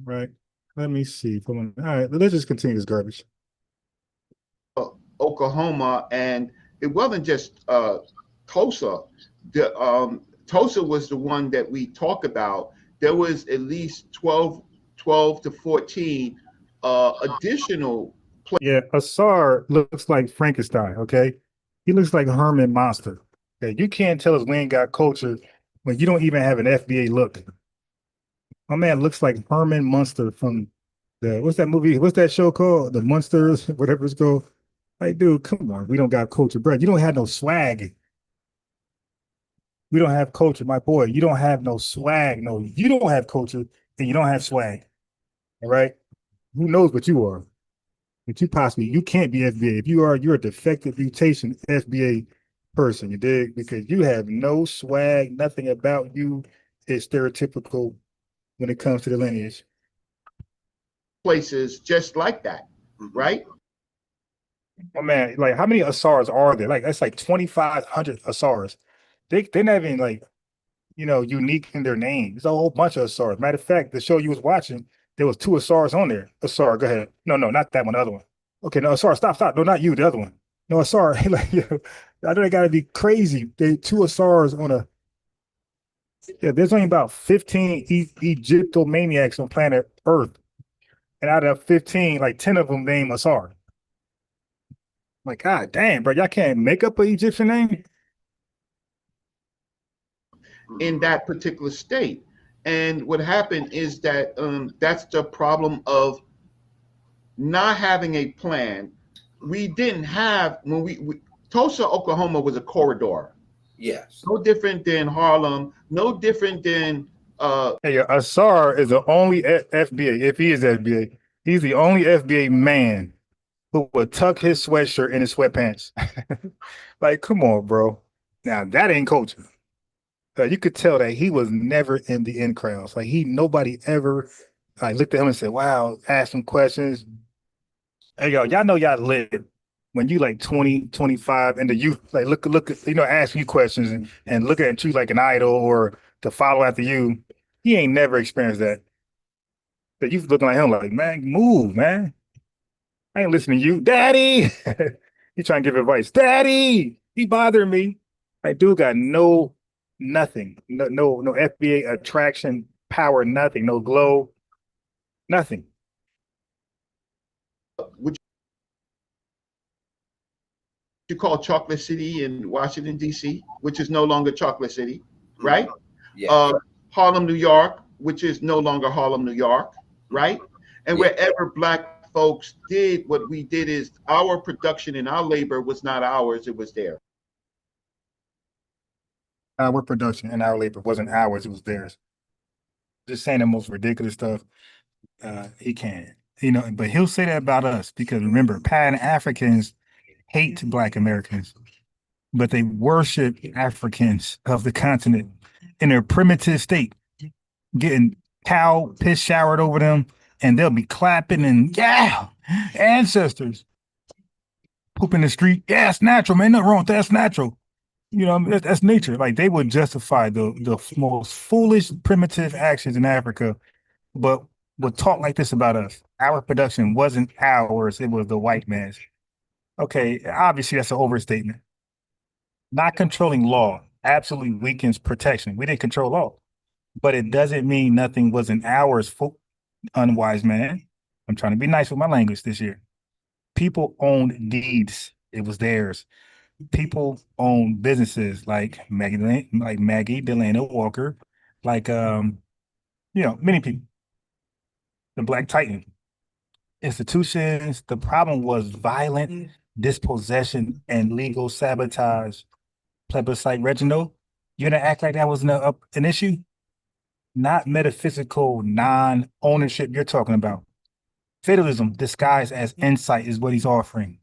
[SPEAKER 3] Right. Let me see. All right, let's just continue this garbage.
[SPEAKER 8] Oklahoma, and it wasn't just Tulsa. Tulsa was the one that we talk about. There was at least 12 to 14 additional places.
[SPEAKER 3] Yeah, Asar looks like Frankenstein, okay? He looks like Herman Monster. Okay, you can't tell us we ain't got culture when you don't even have an FBA look. My man looks like Herman Munster from what's that movie? What's that show called? The Munsters, whatever it's called. Like, dude, come on. We don't got culture, bro. You don't have no swag. We don't have culture, my boy. You don't have no swag. No, you don't have culture and you don't have swag. All right. Who knows what you are? But you can't be FBA. If you are, you're a defective mutation FBA person, you dig? Because you have no swag, nothing about you is stereotypical when it comes to the lineage.
[SPEAKER 8] Places just like that, right?
[SPEAKER 3] Oh man, like how many Asars are there? Like that's like 2,500 Asars. They're not even like, unique in their name. There's a whole bunch of Asars. Matter of fact, the show you was watching, there was 2 Asars on there. Asar, go ahead. No, not that one, the other one. Okay, no, Asar, stop. No, not you, the other one. No, Asar, like, I know they gotta be crazy. They 2 Asars on there's only about 15 Egyptomaniacs on planet Earth. And out of 15, like 10 of them name Asar. Like, God damn, bro, y'all can't make up an Egyptian name?
[SPEAKER 8] In that particular state. And what happened is that that's the problem of not having a plan. We didn't have, when Tulsa, Oklahoma was a corridor.
[SPEAKER 10] Yes.
[SPEAKER 8] No different than Harlem, no different than
[SPEAKER 3] Hey, Asar is the only FBA, if he is FBA, he's the only FBA man who would tuck his sweatshirt in his sweatpants. Like, come on, bro. Now that ain't culture. You could tell that he was never in the in crowds. Like nobody ever like looked at him and said, "Wow," asked him questions. Hey, y'all know y'all lit when you like 20, 25, and the youth like look, ask you questions and look at you like an idol or to follow after you. He ain't never experienced that. But you looking like him like, man, move, man. I ain't listening to you, Daddy. He trying to give advice, Daddy. He bothering me. Like, dude got nothing, no FBA attraction, power, nothing, no glow, nothing.
[SPEAKER 8] what you call Chocolate City in Washington, D.C., which is no longer Chocolate City, right?
[SPEAKER 10] Yeah.
[SPEAKER 8] Harlem, New York, which is no longer Harlem, New York, right? And wherever Black folks did, what we did is our production and our labor was not ours, it was theirs.
[SPEAKER 3] Our production and our labor wasn't ours, it was theirs. Just saying the most ridiculous stuff. He can, but he'll say that about us because remember, Pan-Africans hate Black Americans, but they worship Africans of the continent in their primitive state, getting cow piss showered over them, and they'll be clapping and ancestors poop in the street. Yeah, it's natural, man. Nothing wrong with that. That's natural. That's nature. Like they would justify the most foolish, primitive actions in Africa, but would talk like this about us. Our production wasn't ours; it was the white man's. Okay, obviously that's an overstatement. Not controlling law absolutely weakens protection. We didn't control law, but it doesn't mean nothing wasn't ours. Unwise man. I'm trying to be nice with my language this year. People owned deeds; it was theirs. People own businesses like Maggie Delano Walker, like many people. The Black Titan institutions. The problem was violent dispossession and legal sabotage. Plebiscite Reginald, you gonna act like that was an issue? Not metaphysical non-ownership you're talking about. Fatalism disguised as insight is what he's offering.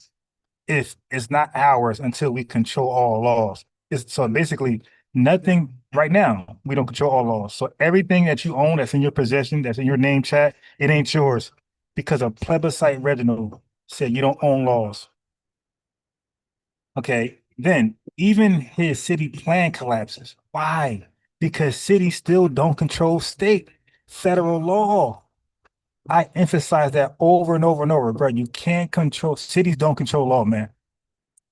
[SPEAKER 3] If it's not ours until we control all laws. So basically, nothing right now, we don't control all laws. So everything that you own that's in your possession, that's in your name chat, it ain't yours because a plebiscite Reginald said you don't own laws. Okay, then Even his city plan collapses. Why? Because cities still don't control state, federal law. I emphasize that over and over and over, bro. You can't control, cities don't control law, man.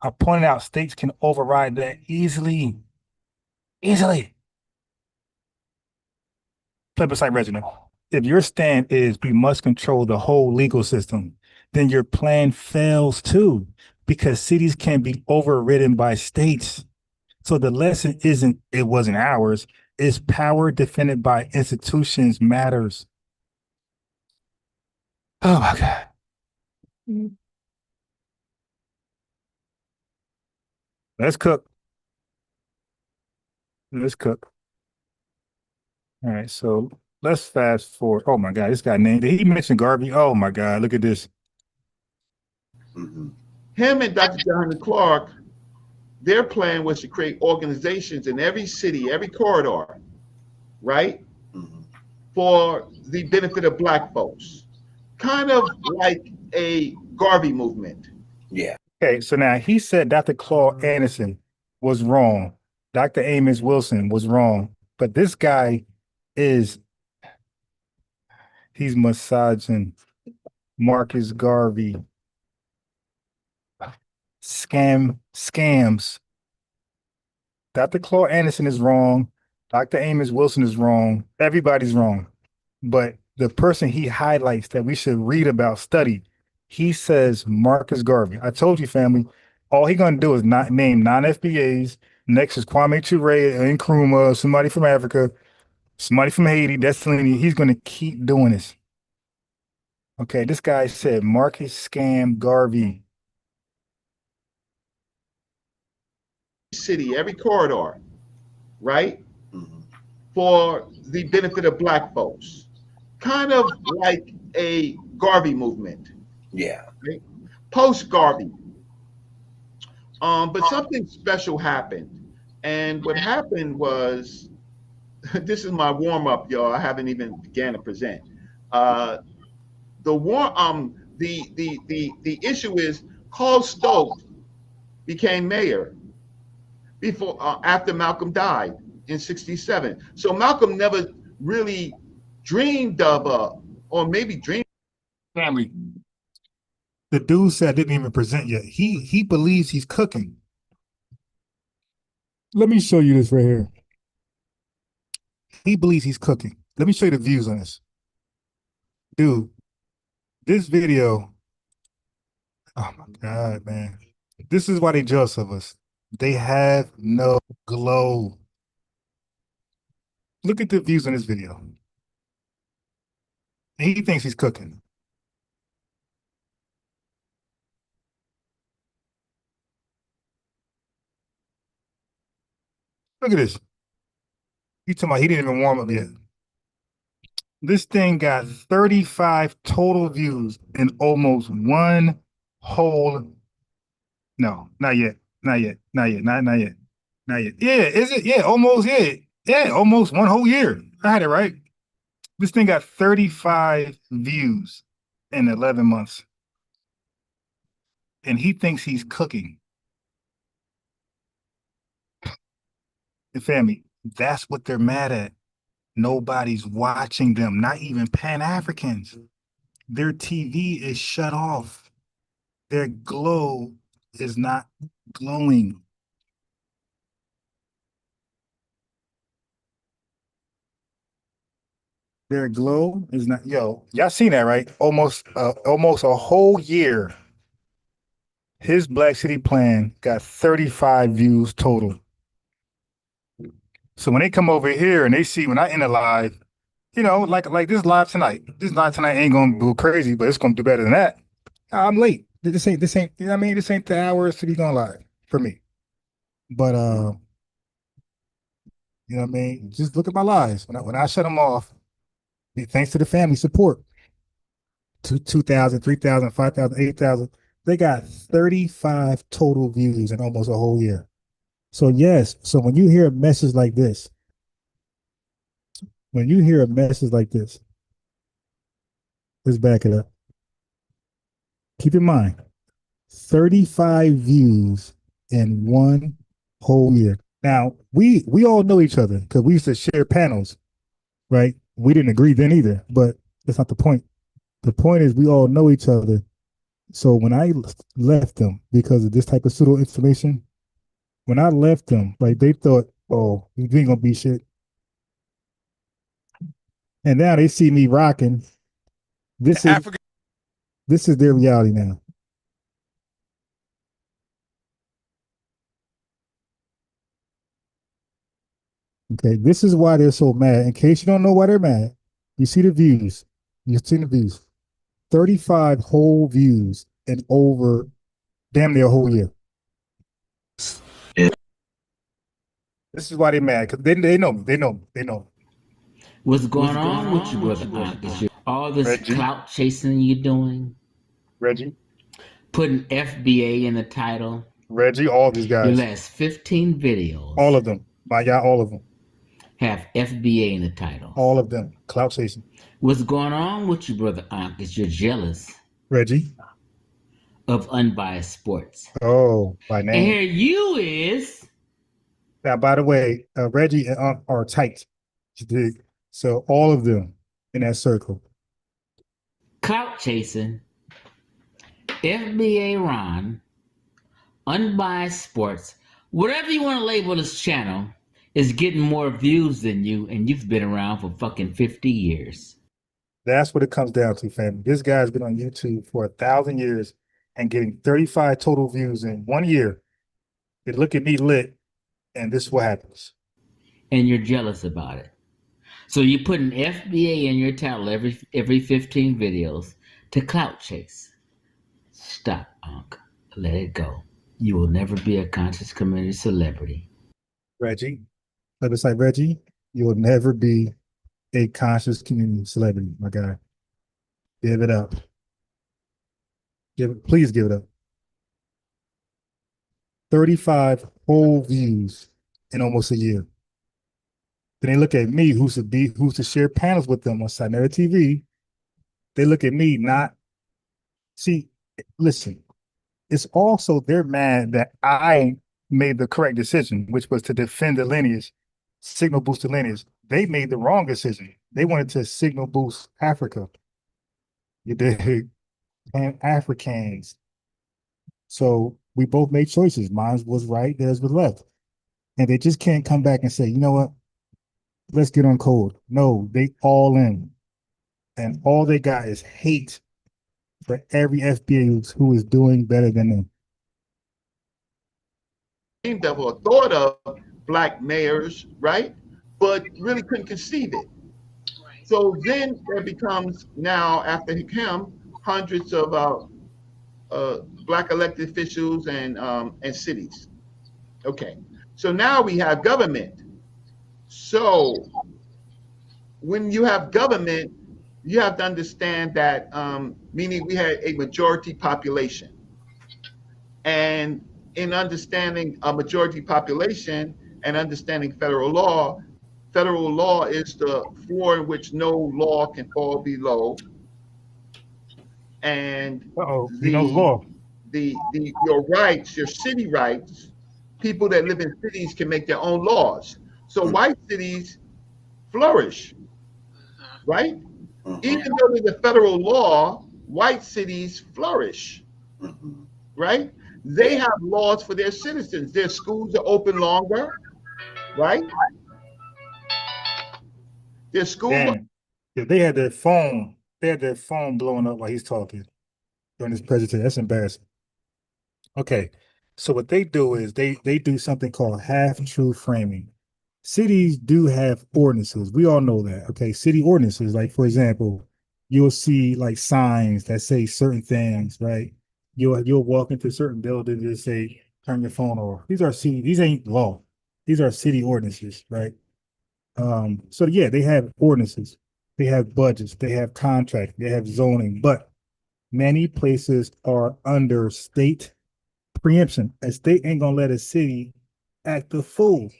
[SPEAKER 3] I pointed out states can override that easily. Easily. Plebiscite Reginald. If your stand is we must control the whole legal system, then your plan fails too, because cities can be overridden by states. So the lesson isn't it wasn't ours, it's power defended by institutions matters. Oh my God. Let's cook. Let's cook. All right, so let's fast forward. Oh my God, this guy named. Did he mention Garvey? Oh my God, look at this.
[SPEAKER 8] Him and Dr. John Clark, their plan was to create organizations in every city, every corridor, right, for the benefit of Black folks, kind of like a Garvey movement.
[SPEAKER 10] Yeah.
[SPEAKER 3] Okay, so now he said Dr. Claude Anderson was wrong. Dr. Amos Wilson was wrong. But this guy he's massaging Marcus Garvey. Scams. Dr. Claude Anderson is wrong. Dr. Amos Wilson is wrong. Everybody's wrong. But the person he highlights that we should read about, study, he says Marcus Garvey. I told you, family, all he's going to do is not name non-FBAs. Next is Kwame Ture and Nkrumah, somebody from Africa, somebody from Haiti. That's Selene. He's going to keep doing this. Okay, this guy said Marcus Scam Garvey.
[SPEAKER 8] City, every corridor, right, for the benefit of Black folks, kind of like a Garvey movement.
[SPEAKER 10] Yeah.
[SPEAKER 8] Right? Post Garvey. But something special happened. And what happened was, this is my warm up, y'all. I haven't even began to present. The issue is Carl Stokes became mayor before after Malcolm died in '67. So Malcolm never really dreamed of or maybe dreamed.
[SPEAKER 3] Family. The dude said I didn't even present yet. He believes he's cooking. Let me show you this right here. He believes he's cooking. Let me show you the views on this. Dude, this video, oh my God, man. This is why they jealous of us. They have no glow. Look at the views on this video. He thinks he's cooking. Look at this. You talking about he didn't even warm up yet. This thing got 35 total views in almost one whole. No, not yet. Not yet. Not yet. Not yet. Not yet. Yeah, is it? Yeah, almost. Yeah. Yeah, almost one whole year. I had it right. This thing got 35 views in 11 months. And he thinks he's cooking. The family, that's what they're mad at. Nobody's watching them, not even Pan-Africans. Their TV is shut off. Their glow is not glowing. Their glow is not, yo, y'all seen that, right? Almost a whole year. His Black City plan got 35 views total. So when they come over here and they see when I end a live, you know, like this live tonight. This live tonight ain't gonna go crazy, but it's gonna do better than that. I'm late. This ain't, you know what I mean? This ain't the hours to be going live for me. But you know what I mean? Just look at my lives. When I shut them off, thanks to the family support. 2,000, 3,000, 5,000, 8,000. They got 35 total views in almost a whole year. So yes, so when you hear a message like this, let's back it up. Keep in mind, 35 views in one whole year. Now we all know each other because we used to share panels, right? We didn't agree then either, but that's not the point. The point is we all know each other. So when I left them because of this type of pseudo information, when I left them, like they thought, oh, you ain't gonna be shit. And now they see me rocking. This is their reality now. Okay, this is why they're so mad. In case you don't know why they're mad, you see the views. You've seen the views. 35 whole views in over damn near a whole year. This is why they're mad, because they know me. They know me. They know me.
[SPEAKER 7] What's going on with you, brother? All this
[SPEAKER 3] Reggie?
[SPEAKER 7] clout chasing you doing,
[SPEAKER 3] Reggie,
[SPEAKER 7] putting FBA in the title,
[SPEAKER 3] Reggie, all these
[SPEAKER 7] your
[SPEAKER 3] guys,
[SPEAKER 7] last 15 videos,
[SPEAKER 3] all of them. My guy, all of them.
[SPEAKER 7] have FBA in the title.
[SPEAKER 3] All of them. Clout chasing.
[SPEAKER 7] What's going on with you, brother Ankh, is you're jealous
[SPEAKER 3] Reggie.
[SPEAKER 7] of unbiased sports.
[SPEAKER 3] Oh, by name.
[SPEAKER 7] And here you is.
[SPEAKER 3] Now, by the way, Reggie and Unc are tight. You dig? So all of them in that circle.
[SPEAKER 7] Clout chasing, FBA Ron, unbiased sports, whatever you want to label this channel, is getting more views than you, and you've been around for fucking 50 years.
[SPEAKER 3] That's what it comes down to, family. This guy's been on YouTube for 1,000 years and getting 35 total views in 1 year. They look at me lit, and this is what happens.
[SPEAKER 7] And you're jealous about it. So you're putting FBA in your title every 15 videos to clout chase. Stop, Unc. Let it go. You will never be a conscious community celebrity.
[SPEAKER 3] Reggie, let me say, Reggie, you will never be a conscious community celebrity, my guy. Give it up. Please give it up. 35 whole views in almost a year. Then they look at me, who's to share panels with them on Sinera TV. They look at me, listen, it's also they're mad that I made the correct decision, which was to defend the lineage, signal boost the lineage. They made the wrong decision. They wanted to signal boost Africa. You did, Pan-Africans. So we both made choices. Mine was right, theirs was left. And they just can't come back and say, you know what? Let's get on code. No, they all in. And all they got is hate for every FBA who is doing better than them.
[SPEAKER 8] Dreamed of or thought of black mayors, right? But really couldn't conceive it. So then there becomes now, after him, hundreds of black elected officials and cities. Okay, so now we have government. So when you have government, you have to understand that, meaning we had a majority population. And in understanding a majority population and understanding federal law is the floor in which no law can fall below. And your rights, your city rights, people that live in cities can make their own laws. So white cities flourish, right? Even though there's a federal law, white cities flourish, right? They have laws for their citizens. Their schools are open longer, right? Their schools.
[SPEAKER 3] If they had their phone blowing up while he's talking during this presentation. That's embarrassing. Okay, so what they do is they do something called half-truth framing. Cities do have ordinances. We all know that. Okay, city ordinances. Like, for example, you'll see like signs that say certain things, right? You'll walk into certain buildings and say, turn your phone off. These ain't law. These are city ordinances, right? So yeah, they have ordinances, they have budgets, they have contracts, they have zoning, but many places are under state preemption. A state ain't gonna let a city act the fool.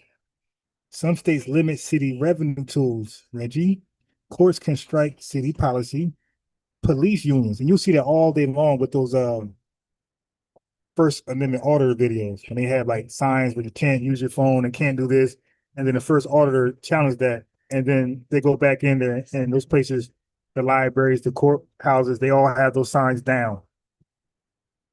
[SPEAKER 3] Some states limit city revenue tools, Reggie. Courts can strike city policy, police unions, and you'll see that all day long with those First Amendment auditor videos, and they have like signs where you can't use your phone and can't do this. And then the first auditor challenged that. And then they go back in there, and those places, the libraries, the courthouses, they all have those signs down.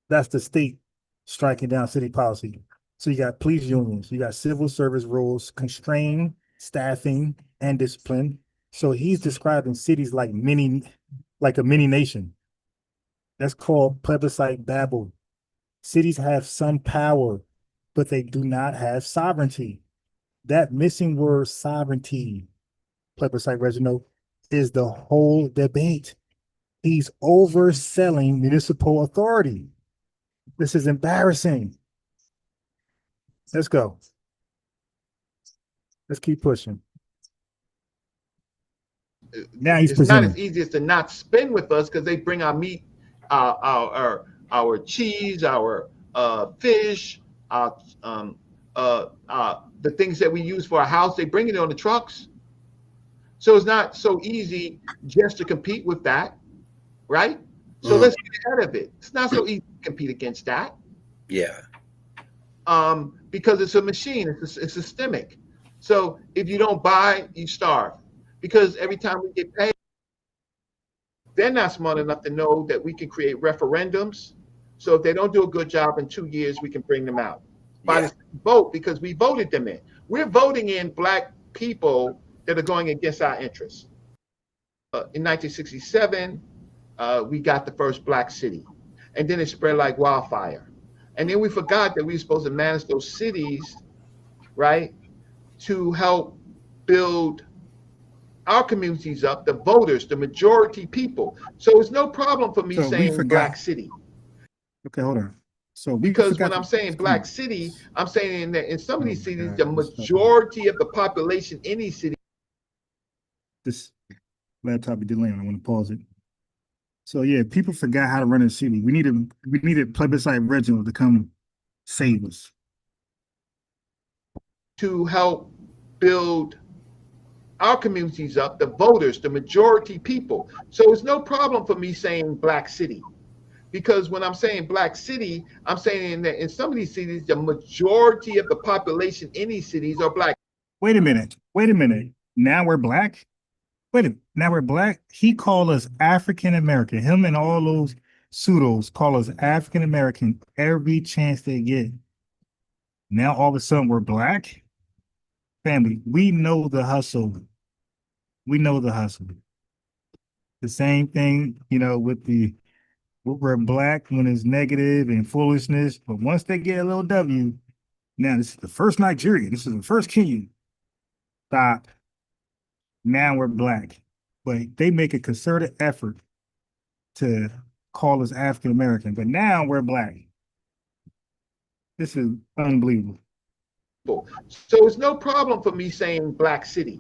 [SPEAKER 3] That's the state striking down city policy. So you got police unions, you got civil service rules, constrain staffing and discipline. So he's describing cities like a mini nation. That's called plebiscite Babel. Cities have some power, but they do not have sovereignty. That missing word sovereignty, plebiscite Reginald, is the whole debate. He's overselling municipal authority. This is embarrassing. Let's go. Let's keep pushing. Now he's
[SPEAKER 8] It's not as
[SPEAKER 3] presenting.
[SPEAKER 8] easy as to not spend with us because they bring our meat, our cheese, our fish, the things that we use for our house. They bring it on the trucks. So it's not so easy just to compete with that, right? So let's get ahead of it. It's not so easy to compete against that.
[SPEAKER 10] Yeah.
[SPEAKER 8] Because it's a machine, it's systemic. So if you don't buy, you starve. Because every time we get paid, they're not smart enough to know that we can create referendums. So if they don't do a good job in 2 years, we can bring them out by the vote because we voted them in. We're voting in Black people that are going against our interests. In 1967, we got the first Black city, and then it spread like wildfire. And then we forgot that we were supposed to manage those cities, right, to help build our communities up, the voters, the majority people. So it's no problem for me saying Black city.
[SPEAKER 3] Okay, hold on. So
[SPEAKER 8] because when I'm saying Black city, I'm saying that in some of these cities, the majority of the population in these cities.
[SPEAKER 3] This laptop be delaying. I want to pause it. So yeah, people forgot how to run a city. We needed plebiscite Reginald to come save us.
[SPEAKER 8] To help build our communities up, the voters, the majority people. So it's no problem for me saying Black city. Because when I'm saying Black city, I'm saying that in some of these cities, the majority of the population in these cities are Black.
[SPEAKER 3] Wait a minute. Now we're Black? Now we're Black? He called us African American. Him and all those pseudos call us African American every chance they get. Now all of a sudden we're Black? Family, we know the hustle. We know the hustle. The same thing, with we're Black when it's negative and foolishness, but once they get a little W, now this is the first Nigeria, this is the first Kenyan. Stop. Now we're Black, but they make a concerted effort to call us African American, but now we're Black. This is unbelievable.
[SPEAKER 8] So it's no problem for me saying Black city.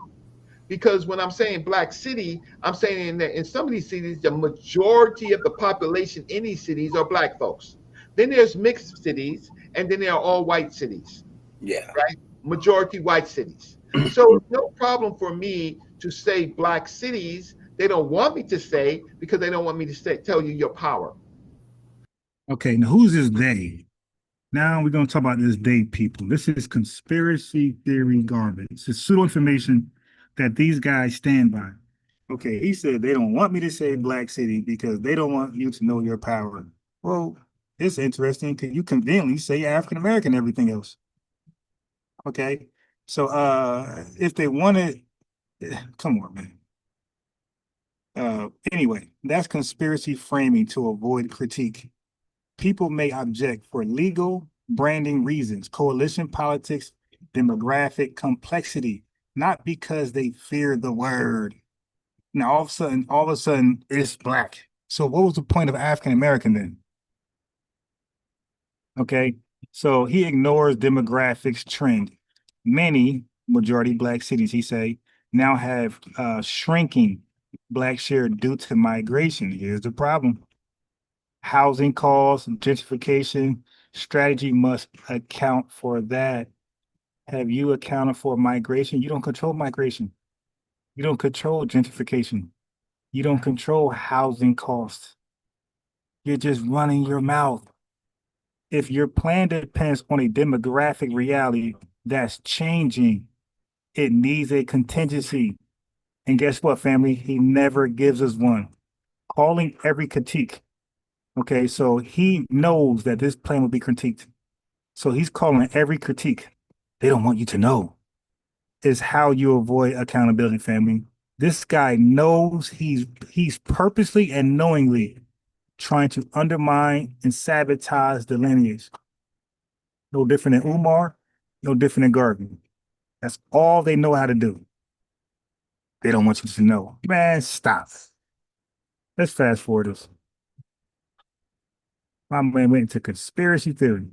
[SPEAKER 8] Because when I'm saying Black city, I'm saying that in some of these cities, the majority of the population in these cities are Black folks. Then there's mixed cities, and then there are all white cities.
[SPEAKER 10] Yeah.
[SPEAKER 8] Right? Majority white cities. So it's no problem for me to say Black cities. They don't want me to say because they don't want me to tell you your power.
[SPEAKER 3] Okay, now who's this they? Now we're going to talk about this they people. This is conspiracy theory garbage. It's pseudo information that these guys stand by. Okay, he said they don't want me to say Black city because they don't want you to know your power. Well, it's interesting because you conveniently say African American everything else. Okay, so if they wanted, come on, man. Anyway, that's conspiracy framing to avoid critique. People may object for legal branding reasons, coalition politics, demographic complexity, not because they fear the word. Now, all of a sudden, it's Black. So what was the point of African American then? Okay, so he ignores demographics trend. Many majority Black cities, he say, now have shrinking Black share due to migration. Here's the problem. Housing costs, gentrification strategy must account for that. Have you accounted for migration? You don't control migration. You don't control gentrification. You don't control housing costs. You're just running your mouth. if your plan depends on a demographic reality that's changing, it needs a contingency. And guess what, family? He never gives us one. Calling every critique. Okay, so he knows that this plan will be critiqued. So he's calling every critique. They don't want you to know. Is how you avoid accountability, family. This guy knows he's purposely and knowingly trying to undermine and sabotage the lineage. No different than Umar, no different than Garvey. That's all they know how to do. They don't want you to know. Man, stop. Let's fast forward this. My man went into conspiracy theory.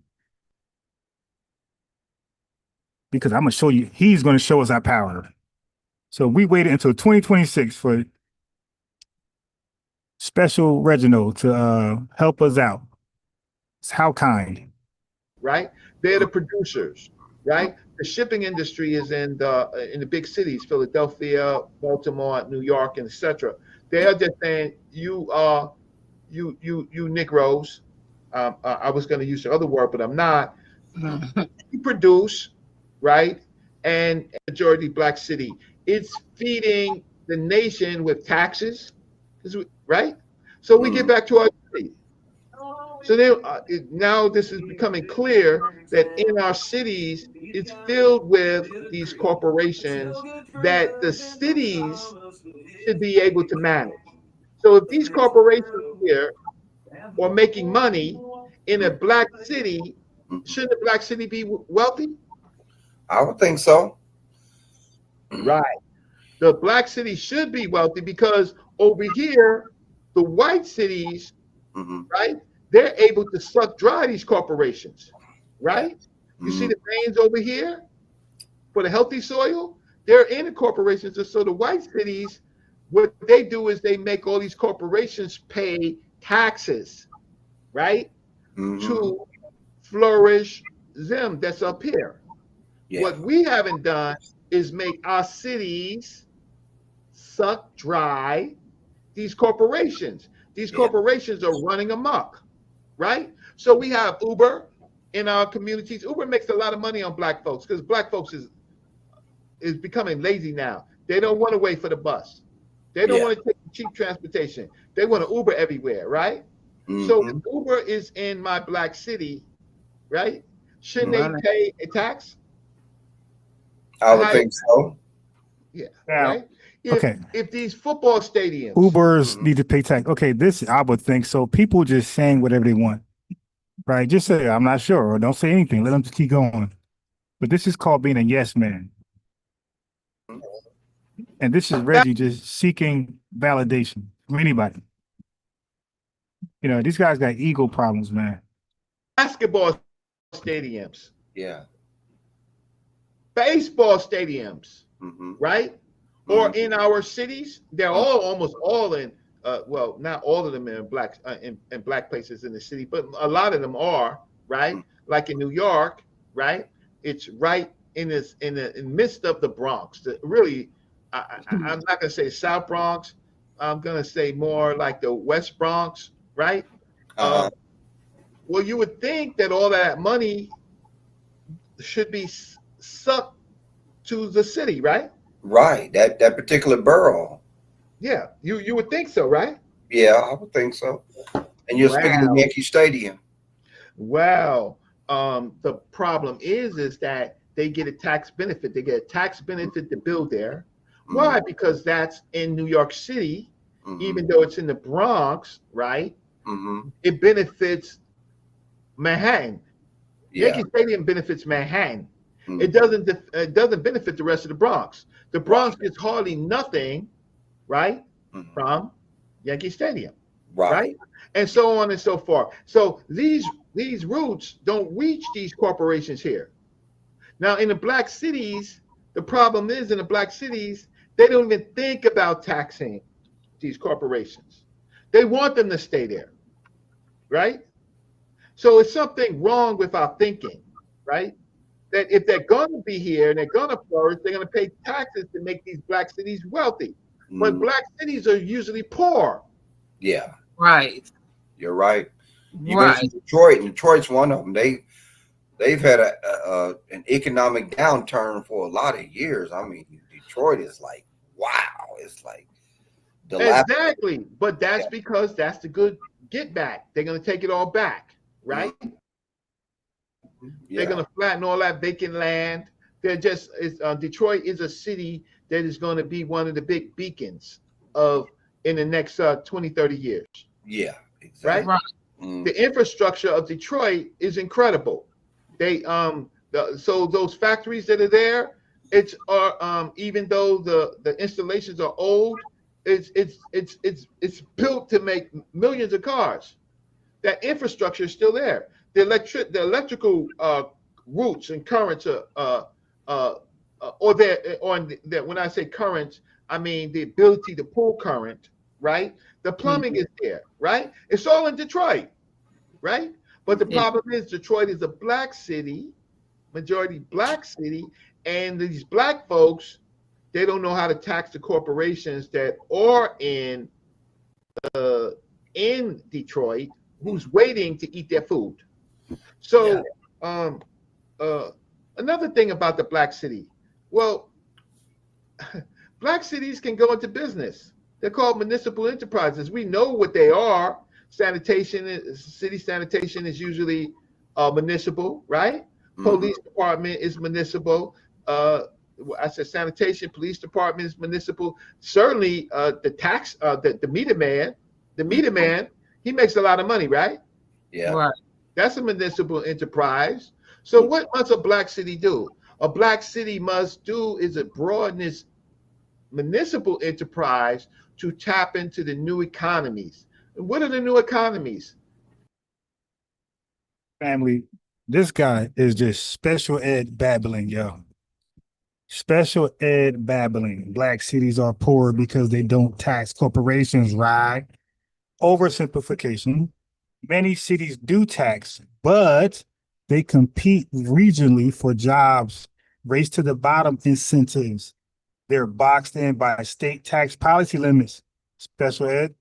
[SPEAKER 3] Because I'm going to show you, he's going to show us our power. So we waited until 2026 for Special Reginald to help us out. It's how kind.
[SPEAKER 8] Right? They're the producers, right? The shipping industry is in the big cities, Philadelphia, Baltimore, New York, and etc. They are just saying, you Negroes. I was going to use the other word, but I'm not. You produce, right? And majority black city. It's feeding the nation with taxes, right? So we get back to our city. So now this is becoming clear that in our cities, it's filled with these corporations that the cities should be able to manage. So if these corporations here are making money in a black city, shouldn't a black city be wealthy?
[SPEAKER 10] I would think so.
[SPEAKER 8] Right. The black city should be wealthy because over here, the white cities, right, they're able to suck dry these corporations, right? You see the veins over here for the healthy soil? They're in the corporations. So the white cities, what they do is they make all these corporations pay taxes, right, to flourish them that's up here. Yeah. What we haven't done is make our cities suck dry these corporations. These corporations are running amok, right? So we have Uber in our communities. Uber makes a lot of money on black folks because black folks is becoming lazy now. They don't want to wait for the bus. They don't want to take cheap transportation. They want to Uber everywhere, right? So if Uber is in my black city, right? Shouldn't they pay a tax?
[SPEAKER 10] I would think so.
[SPEAKER 8] Yeah. Right? If these football stadiums,
[SPEAKER 3] Ubers need to pay tax. Okay, this I would think so. People just saying whatever they want, right? Just say I'm not sure or don't say anything. Let them just keep going. But this is called being a yes man, and this is Reggie just seeking validation from anybody. You know, these guys got ego problems, man.
[SPEAKER 8] Basketball stadiums,
[SPEAKER 10] yeah,
[SPEAKER 8] baseball stadiums, right? Or in our cities, they're almost all in. Well, not all of them in black places in the city, but a lot of them are, right? Like in New York, right? It's right in the midst of the Bronx. Really, I'm not gonna say South Bronx. I'm gonna say more like the West Bronx, right? Well, you would think that all that money should be sucked to the city, right?
[SPEAKER 10] Right, that particular borough.
[SPEAKER 8] Yeah, you would think so, right?
[SPEAKER 10] Yeah, I would think so. And you're speaking of Yankee Stadium.
[SPEAKER 8] Wow. The problem is that they get a tax benefit. They get a tax benefit to build there. Why? Because that's in New York City, even though it's in the Bronx, right? It benefits Manhattan. Yankee Stadium benefits Manhattan. It doesn't benefit the rest of the Bronx. The Bronx gets hardly nothing, right, from Yankee Stadium, right? And so on and so forth. So these roots don't reach these corporations here. Now in the black cities, the problem is in the black cities, they don't even think about taxing these corporations. They want them to stay there, right? So it's something wrong with our thinking, right? That if they're going to be here and they're going to flourish, they're going to pay taxes to make these black cities wealthy. But black cities are usually poor.
[SPEAKER 10] Yeah.
[SPEAKER 11] Right.
[SPEAKER 10] You're right. You mentioned Detroit, and Detroit's one of them. They've had an economic downturn for a lot of years. I mean, Detroit is like, wow, it's like
[SPEAKER 8] exactly. But that's because that's the good get back. They're gonna take it all back, right? They're gonna flatten all that vacant land. They're just Detroit is a city that is going to be one of the big beacons of in the next 20, 30 years.
[SPEAKER 10] Yeah, exactly.
[SPEAKER 8] Right. The infrastructure of Detroit is incredible. They so those factories that are there, it's even though the installations are old, it's built to make millions of cars. That infrastructure is still there. The electrical routes and currents when I say currents, I mean the ability to pull current, right? The plumbing is there, right? It's all in Detroit, right? But the problem is Detroit is a black city, majority black city, and these black folks, they don't know how to tax the corporations that are in Detroit, who's waiting to eat their food. So another thing about the black city, well, black cities can go into business. They're called municipal enterprises. We know what they are. City sanitation is usually municipal, right? Police department is municipal. I said sanitation, police department is municipal. Certainly, the meter man, he makes a lot of money, right?
[SPEAKER 10] Yeah. Right.
[SPEAKER 8] That's a municipal enterprise. So what must a black city do? A black city must do is broaden its municipal enterprise to tap into the new economies. And what are the new economies?
[SPEAKER 3] Family, this guy is just special ed babbling, yo. Special ed babbling. Black cities are poor because they don't tax corporations, right? Oversimplification. Many cities do tax, but they compete regionally for jobs, race to the bottom incentives. They're boxed in by state tax policy limits. Special ed.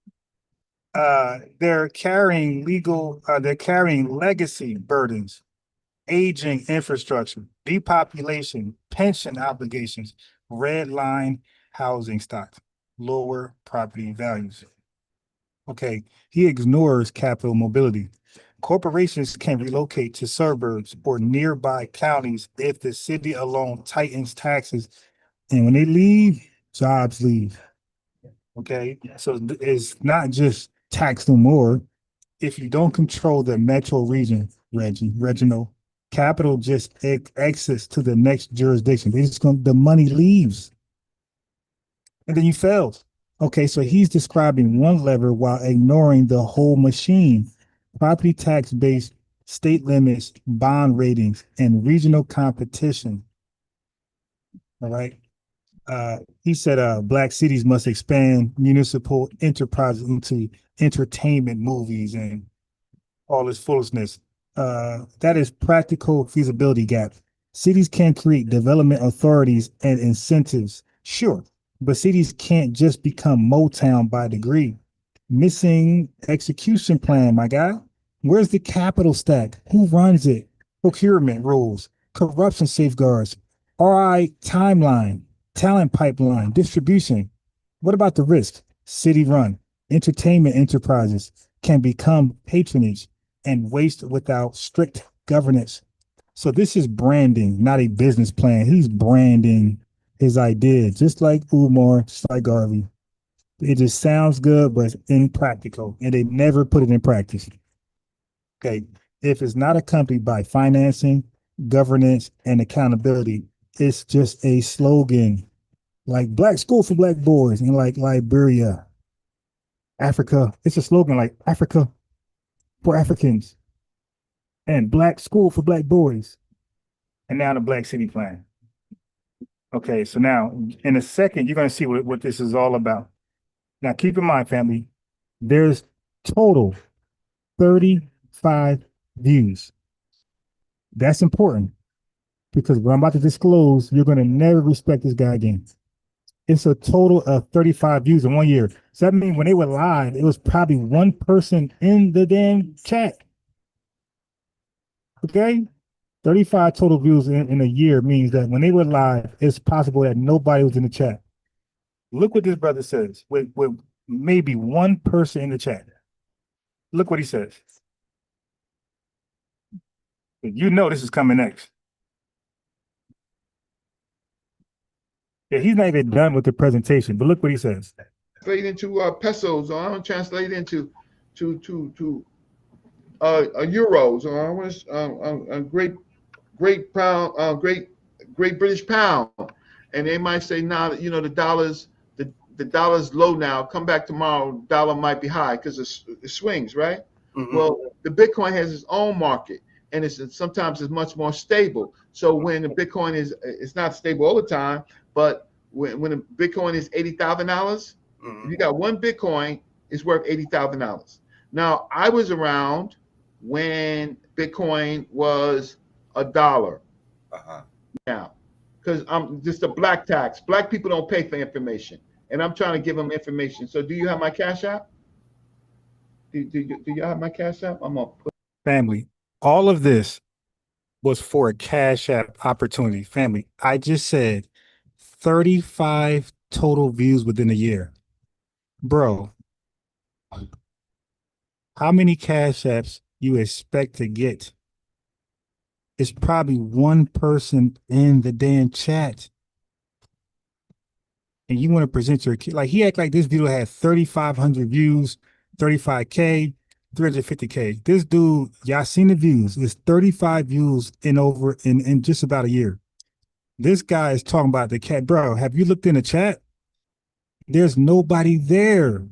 [SPEAKER 3] They're carrying legacy burdens, aging infrastructure, depopulation, pension obligations, red line housing stock, lower property values. Okay, he ignores capital mobility. Corporations can relocate to suburbs or nearby counties if the city alone tightens taxes. And when they leave, jobs leave. Okay, so it's not just tax them more. If you don't control the metro region, Reginald, capital just exits to the next jurisdiction. The money leaves. And then you failed. Okay, so he's describing one lever while ignoring the whole machine. Property tax based state limits, bond ratings, and regional competition. All right. He said black cities must expand municipal enterprises into entertainment movies and all this foolishness. That is practical feasibility gap. Cities can create development authorities and incentives, sure, but cities can't just become Motown by degree. Missing execution plan, my guy. Where's the capital stack? Who runs it? Procurement rules, corruption safeguards, RI timeline, talent pipeline, distribution. What about the risk? City run, entertainment enterprises can become patronage and waste without strict governance. So this is branding, not a business plan. He's branding his idea, just like Umar, just like Garvey. It just sounds good, but it's impractical, and they never put it in practice. Okay, if it's not accompanied by financing, governance, and accountability, it's just a slogan, like Black School for Black Boys in like Liberia, Africa. It's a slogan like Africa for Africans and Black School for Black Boys, and now the Black City Plan. Okay, so now in a second, you're going to see what this is all about. Now, keep in mind, family, there's total 35 views. That's important because what I'm about to disclose, you're going to never respect this guy again. It's a total of 35 views in 1 year. So that means when they were live, it was probably one person in the damn chat. Okay? 35 total views in a year means that when they were live, it's possible that nobody was in the chat. Look what this brother says with maybe one person in the chat. Look what he says. You know this is coming next. Yeah, he's not even done with the presentation, but look what he says.
[SPEAKER 8] Translate into pesos, or I don't translate into euros, or I want a great pound, great British pound, and they might say, nah, you know, the dollar's low now. Come back tomorrow, dollar might be high because it swings, right? Mm-hmm. Well, the Bitcoin has its own market, and sometimes it's much more stable. So when the Bitcoin it's not stable all the time, but when the Bitcoin is $80,000, mm-hmm. if you got one Bitcoin, it's worth $80,000. Now, I was around when Bitcoin was $1. Now, because I'm just a black tax. Black people don't pay for information, and I'm trying to give them information. So, do you have my Cash App? Do you have my Cash App? I'm gonna put
[SPEAKER 3] family. All of this was for a Cash App opportunity. Family, I just said 35 total views within a year. Bro, how many Cash Apps you expect to get? It's probably one person in the damn chat. And you want to present your kid. Like, he act like this video had 3,500 views, 35K, 350K. This dude, y'all seen the views. It's 35 views in just about a year. This guy is talking about the cat. Bro, have you looked in the chat? There's nobody there.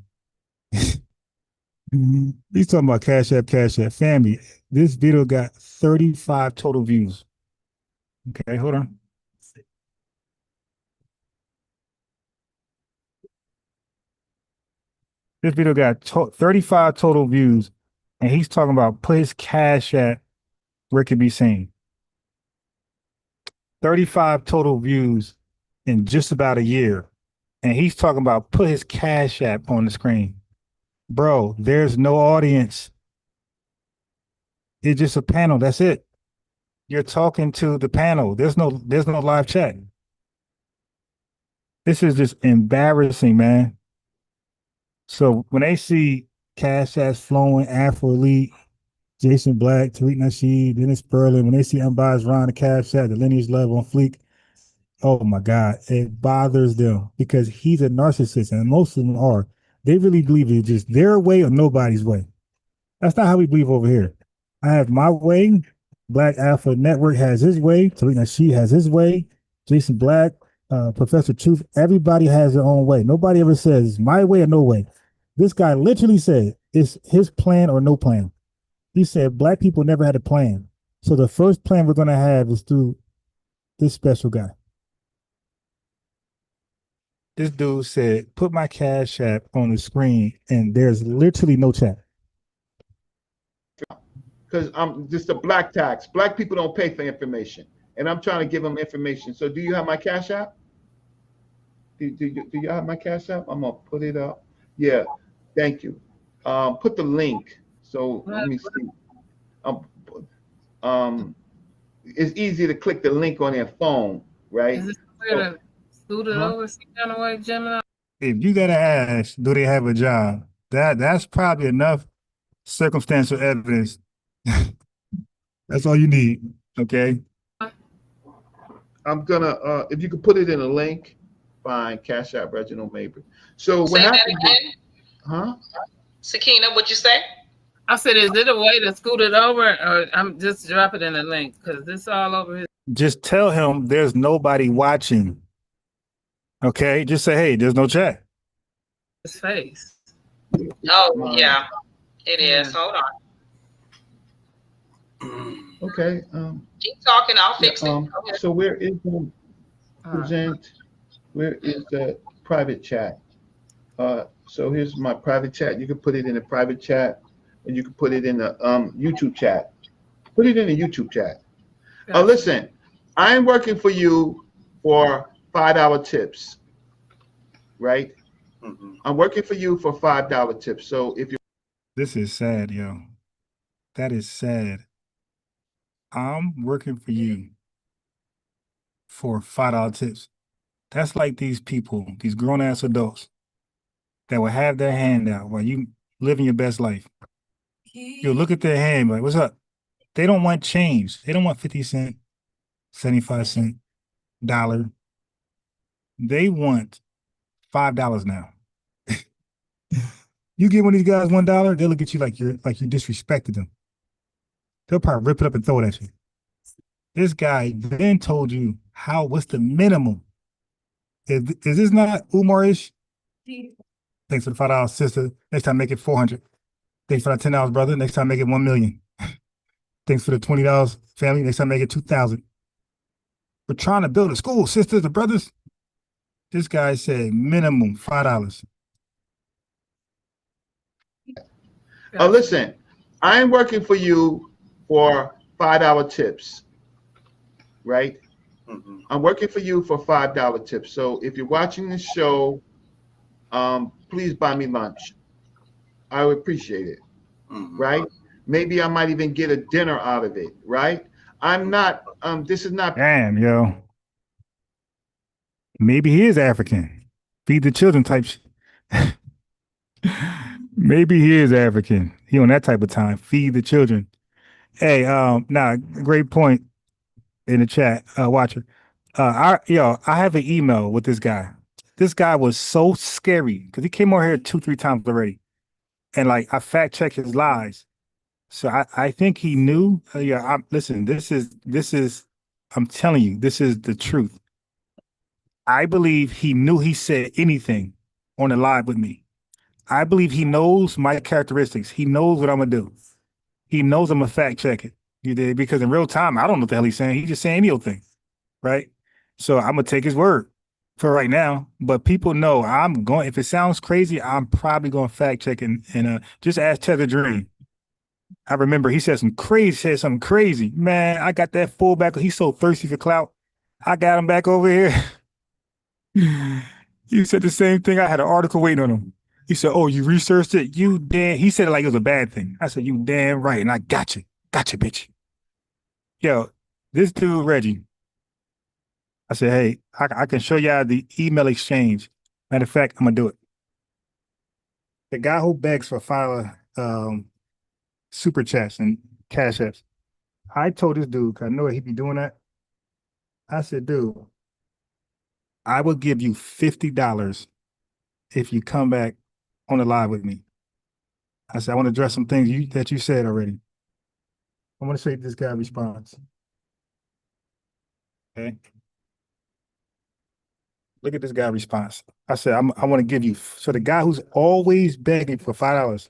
[SPEAKER 3] He's talking about Cash App family. This video got 35 total views. Okay, hold on. This video got 35 total views, and he's talking about put his Cash App where it can be seen. 35 total views in just about a year, and he's talking about put his Cash App on the screen. Bro, there's no audience. It's just a panel. That's it. You're talking to the panel. There's no live chat. This is just embarrassing, man. So when they see Cash Apps flowing, Afro-Elite, Jason Black, Tariq Nasheed, Dennis Berlin, when they see unbiased Ron, the Cash App, the lineage level on fleek, oh my God, it bothers them because he's a narcissist, and most of them are. They really believe it's just their way or nobody's way. That's not how we believe over here. I have my way. Black Alpha Network has his way. Tariq Nasheed has his way. Jason Black, Professor Truth, everybody has their own way. Nobody ever says my way or no way. This guy literally said it's his plan or no plan. He said black people never had a plan. So the first plan we're going to have is through this special guy. This dude said, put my Cash App on the screen, and there's literally no chat.
[SPEAKER 8] Because I'm just a black tax. Black people don't pay for information, and I'm trying to give them information. So do you have my Cash App? Do you have my Cash App? I'm going to put it up. Yeah, thank you. Put the link. So let me see. It's easy to click the link on their phone, right?
[SPEAKER 11] Is this weird to scoot it over some kind of way, Gemini?
[SPEAKER 3] If you gotta ask, do they have a job? That's probably enough circumstantial evidence. That's all you need. Okay.
[SPEAKER 8] I'm gonna if you could put it in a link, fine. Cash App Reginald Mabry. So what happened? Huh?
[SPEAKER 9] Sakina, what'd you say?
[SPEAKER 11] I said, is it a way to scoot it over, or I'm just drop it in a link because this all over his.
[SPEAKER 3] Just tell him there's nobody watching. Okay, just say, hey, there's no chat.
[SPEAKER 11] His face.
[SPEAKER 9] Oh yeah, it is. Hold on.
[SPEAKER 8] Okay.
[SPEAKER 9] Keep talking. I'll fix it.
[SPEAKER 8] So where is the present? Where is the private chat? So here's my private chat. You can put it in a private chat, and you can put it in the YouTube chat. Put it in the YouTube chat. Listen, I'm working for you for $5 tips. right? I'm working for you for $5 tips. So if you
[SPEAKER 3] This is sad, yo. That is sad. I'm working for you for $5 tips. That's like these people, these grown ass adults that will have their hand out while you living your best life. You'll look at their hand like, what's up? They don't want change. They don't want 50 cent, 75 cent, dollar. They want $5 now. You give one of these guys $1, they'll look at you like you disrespected them. They'll probably rip it up and throw it at you. This guy then told you what's the minimum? Is this not Umar-ish? Thanks for the $5, sister. Next time make it 400. Thanks for that $10, brother. Next time make it 1,000,000. Thanks for the $20, family. Next time make it 2,000. We're trying to build a school, sisters and brothers. This guy said minimum $5.
[SPEAKER 8] listen, I'm working for you for $5 tips, right? I'm working for you for $5 tips. So if you're watching this show, please buy me lunch. I would appreciate it, right? Maybe I might even get a dinner out of it, right? I'm not, this is not.
[SPEAKER 3] Damn, yo. Maybe he is African. Feed the children type shit. Maybe he is African. He on that type of time. Feed the children. Hey, great point in the chat, watcher. I have an email with this guy. This guy was so scary because he came over here 2-3 times already. And like I fact checked his lies. So I think he knew. Listen, this is I'm telling you, this is the truth. I believe he knew he said anything on the live with me. I believe he knows my characteristics. He knows what I'm gonna do. He knows I'm a fact check it. You did, because in real time, I don't know what the hell he's saying. He's just saying any old thing, right? So I'm gonna take his word for right now. But people know I'm going. If it sounds crazy, I'm probably going to fact check and just ask Tether Dream. I remember he said something crazy. Man, I got that fullback. He's so thirsty for clout. I got him back over here. He said the same thing. I had an article waiting on him. He said, "Oh, you researched it? You damn." He said it like it was a bad thing. I said, "You damn right." And I got you, bitch. Yo, this dude, Reggie. I said, "Hey, I can show y'all the email exchange. Matter of fact, I'm gonna do it." The guy who begs for super chats and cash apps. I told this dude, 'cause I know he'd be doing that. I said, "Dude, I will give you $50 if you come back on the live with me." I said, "I want to address some things that you said already." I want to see if this guy responds. Okay. Look at this guy response. I said, I want to give you, so the guy who's always begging for $5,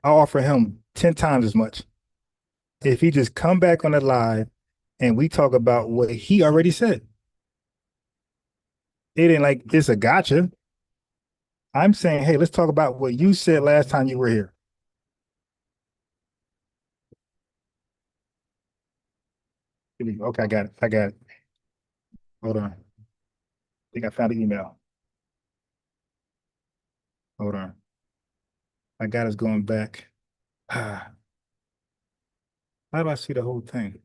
[SPEAKER 3] I'll offer him 10 times as much if he just come back on the live and we talk about what he already said. It ain't like it's a gotcha. I'm saying, hey, let's talk about what you said last time you were here. Okay, I got it. Hold on. I think I found the email. Hold on. I got us going back. How do I see the whole thing?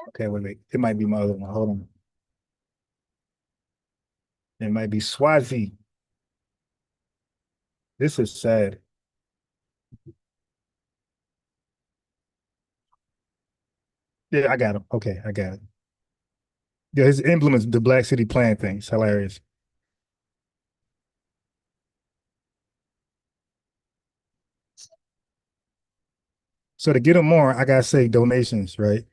[SPEAKER 3] Okay, wait. It might be my other one. Hold on. It might be Swazi. This is sad. Yeah, I got him. Okay, I got it. Yeah, his emblem is the Black City Plan thing. It's hilarious. So to get him more, I gotta say donations, right?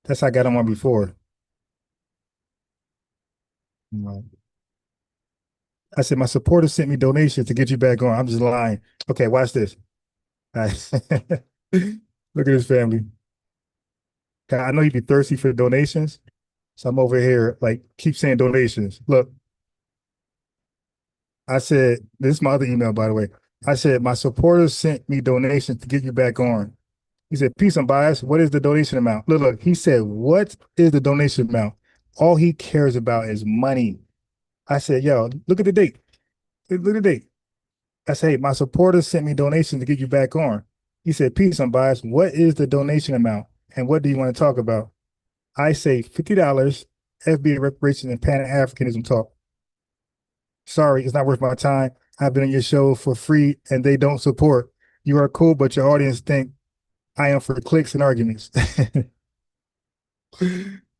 [SPEAKER 3] That's how I got him on before. Right. I said my supporters sent me donations to get you back on. I'm just lying. Okay, watch this. All right. Look at this family. I know you'd be thirsty for donations. So I'm over here, like, keep saying donations. Look, I said, this is my other email, by the way. I said, my supporters sent me donations to get you back on. He said, peace unbiased. What is the donation amount? Look, he said, what is the donation amount? All he cares about is money. I said, yo, look at the date. Look at the date. I said, hey, my supporters sent me donations to get you back on. He said, peace unbiased. What is the donation amount? And what do you want to talk about? I say $50, FBA reparations and Pan-Africanism talk. Sorry, it's not worth my time. I've been on your show for free and they don't support. You are cool, but your audience think I am for clicks and arguments.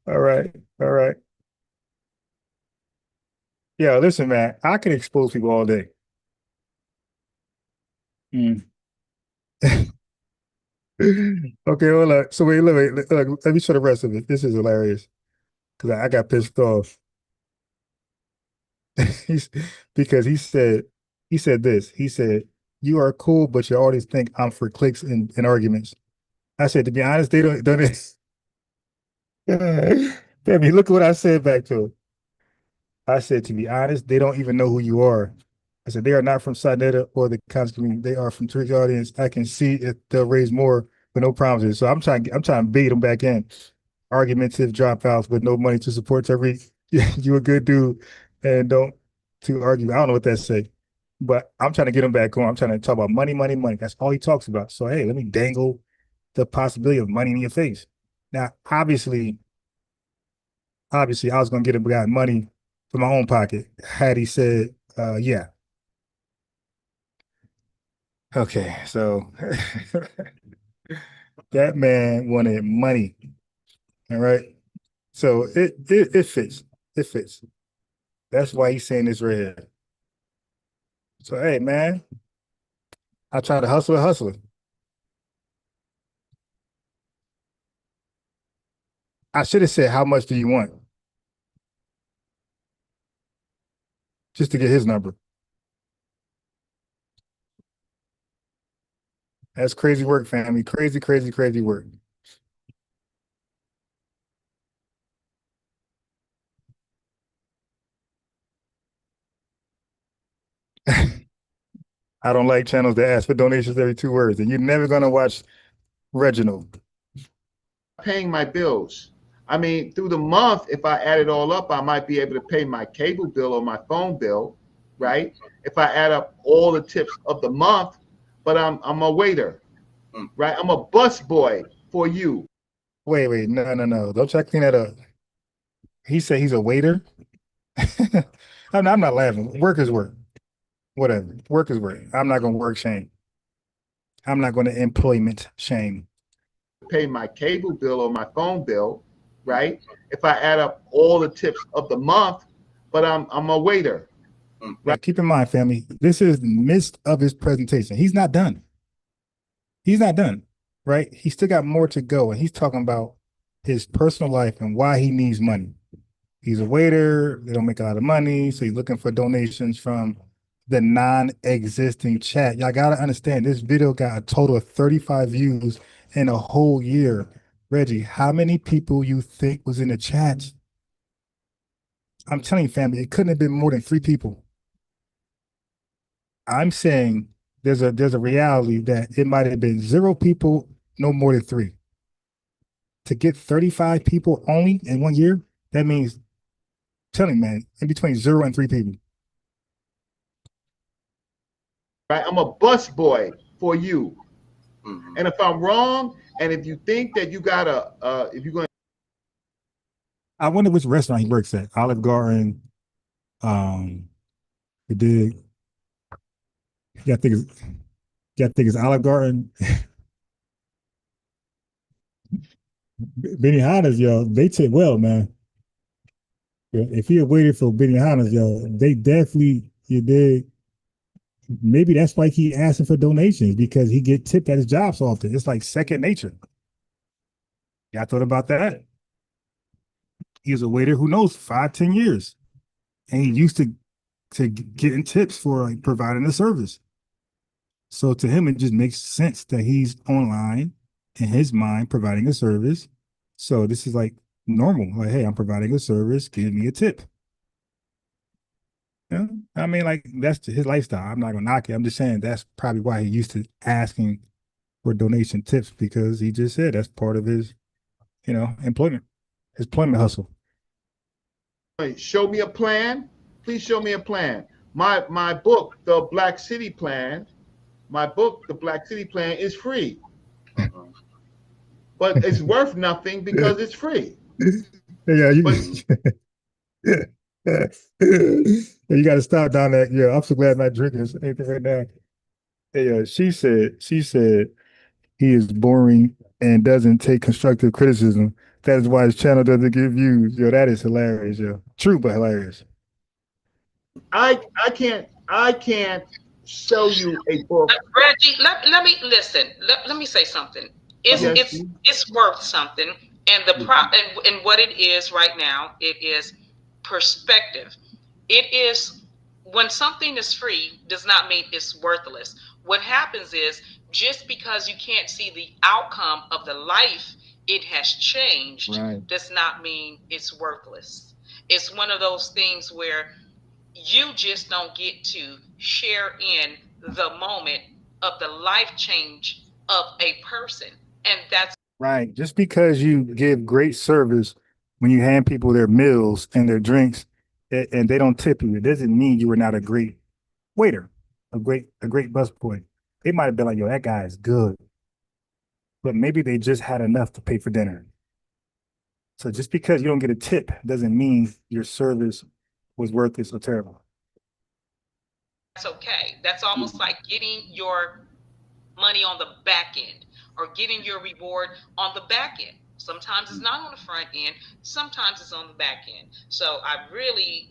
[SPEAKER 3] All right. All right. Yeah, listen, man, I can expose people all day. Mm. Okay, hold on. So wait, let me show the rest of it. This is hilarious because I got pissed off. He's because he said this. He said, "You are cool, but you always think I'm for clicks and arguments." I said, to be honest, they don't. Baby, look at what I said back to him. I said, to be honest, they don't even know who you are. I said, they are not from Sinetta or the conscious community. They are from Turkey audience. I can see if they'll raise more, but no promises. So I'm trying to bait them back in. Argumentative dropouts with no money to support Tariq. You a good dude and don't to argue. I don't know what that say, but I'm trying to get him back on. I'm trying to talk about money, money, money. That's all he talks about. So hey, let me dangle the possibility of money in your face. Now, obviously, I was gonna get him got money from my own pocket had he said, yeah. Okay, so that man wanted money. All right. So it fits. It fits. That's why he's saying this right here. So hey man, I try to hustle a hustler. I should have said, how much do you want? Just to get his number. That's crazy work, family. Crazy, crazy, crazy work. I don't like channels that ask for donations every 2 words, and you're never gonna watch Reginald.
[SPEAKER 8] Paying my bills. I mean, through the month, if I add it all up, I might be able to pay my cable bill or my phone bill, right? If I add up all the tips of the month, but I'm a waiter, right? I'm a bus boy for you.
[SPEAKER 3] Wait, no. Don't try to clean that up. He said he's a waiter. I'm not laughing. Work is work. Whatever. Work is work. I'm not gonna work shame. I'm not gonna employment shame.
[SPEAKER 8] Pay my cable bill or my phone bill, right? If I add up all the tips of the month, but I'm a waiter.
[SPEAKER 3] Right. Now, keep in mind, family, this is the midst of his presentation. He's not done. He's not done, right? He's still got more to go, and he's talking about his personal life and why he needs money. He's a waiter. They don't make a lot of money, so he's looking for donations from the non-existing chat. Y'all gotta understand, this video got a total of 35 views in a whole year. Reggie, how many people you think was in the chat? I'm telling you, family, it couldn't have been more than 3 people. I'm saying there's a reality that it might have been 0 people, no more than 3. To get 35 people only in 1 year, that means, telling man, in between 0 and 3 people.
[SPEAKER 8] Right? I'm a bus boy for you. And if I'm wrong, and if you think that you gotta, if you're going,
[SPEAKER 3] I wonder which restaurant he works at. Olive Garden. He did. You gotta think it's Olive Garden. Benihana's, yo, they tip well, man. If you're waiting for Benihana's, yo, they definitely, you did. Maybe that's why he asking for donations, because he get tipped at his job so often. It's like second nature. Y'all thought about that? He's a waiter who knows 5-10 years, and he used to getting tips for like providing the service. So to him, it just makes sense that he's online in his mind providing a service. So this is like normal. Like, hey, I'm providing a service. Give me a tip. Yeah, I mean, like, that's his lifestyle. I'm not gonna knock it. I'm just saying that's probably why he used to asking for donation tips because he just said that's part of his, employment hustle.
[SPEAKER 8] Hey, show me a plan. Please show me a plan. My book, The Black City Plan, is free. But it's worth nothing because it's free.
[SPEAKER 3] Yeah, you you got to stop down that. Yeah, I'm so glad I'm not drinking anything right now. Hey, she said he is boring and doesn't take constructive criticism. That is why his channel doesn't give views. Yo, that is hilarious. Yo, true but hilarious.
[SPEAKER 8] I can't sell you a book.
[SPEAKER 9] Reggie, let me listen. Let me say something. It's worth something, and and what it is right now, it is perspective. It is when something is free does not mean it's worthless. What happens is just because you can't see the outcome of the life it has changed does not mean it's worthless. It's one of those things where you just don't get to share in the moment of the life change of a person. And that's
[SPEAKER 3] right. Just because you give great service when you hand people their meals and their drinks and they don't tip you, it doesn't mean you were not a great waiter, a great busboy. They might have been like, yo, that guy is good. But maybe they just had enough to pay for dinner. So just because you don't get a tip doesn't mean your service was worthless or terrible.
[SPEAKER 9] That's okay. That's almost like getting your money on the back end or getting your reward on the back end. Sometimes it's not on the front end. Sometimes it's on the back end. So I really,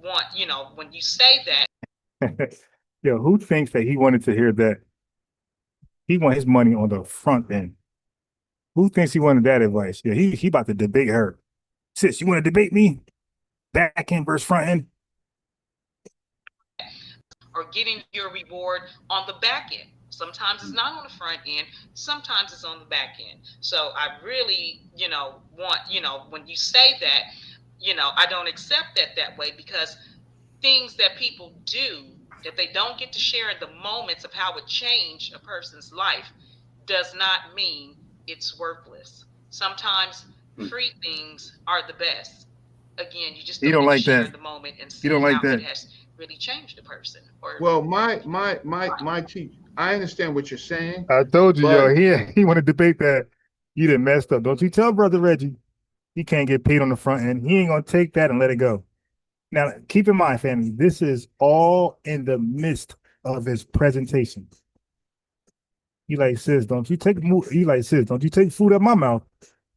[SPEAKER 9] want, when you say that.
[SPEAKER 3] Yo, who thinks that he wanted to hear that? He want his money on the front end. Who thinks he wanted that advice? Yeah, he about to debate her. Sis, you want to debate me? Back end versus front end?
[SPEAKER 9] Or getting your reward on the back end. Sometimes it's not on the front end. Sometimes it's on the back end. So I really, want, when you say that, I don't accept that way because things that people do that they don't get to share in the moments of how it changed a person's life does not mean it's worthless. Sometimes free things are the best. Again, you just don't get to share in the moment and see how it has really changed a person.
[SPEAKER 8] Well, my teacher, I understand what you're saying.
[SPEAKER 3] I told you, yo, he want to debate that. You done messed up. Don't you tell Brother Reggie he can't get paid on the front end. He ain't gonna take that and let it go. Now, keep in mind, family, this is all in the midst of his presentation. He like, sis, don't you take food out of my mouth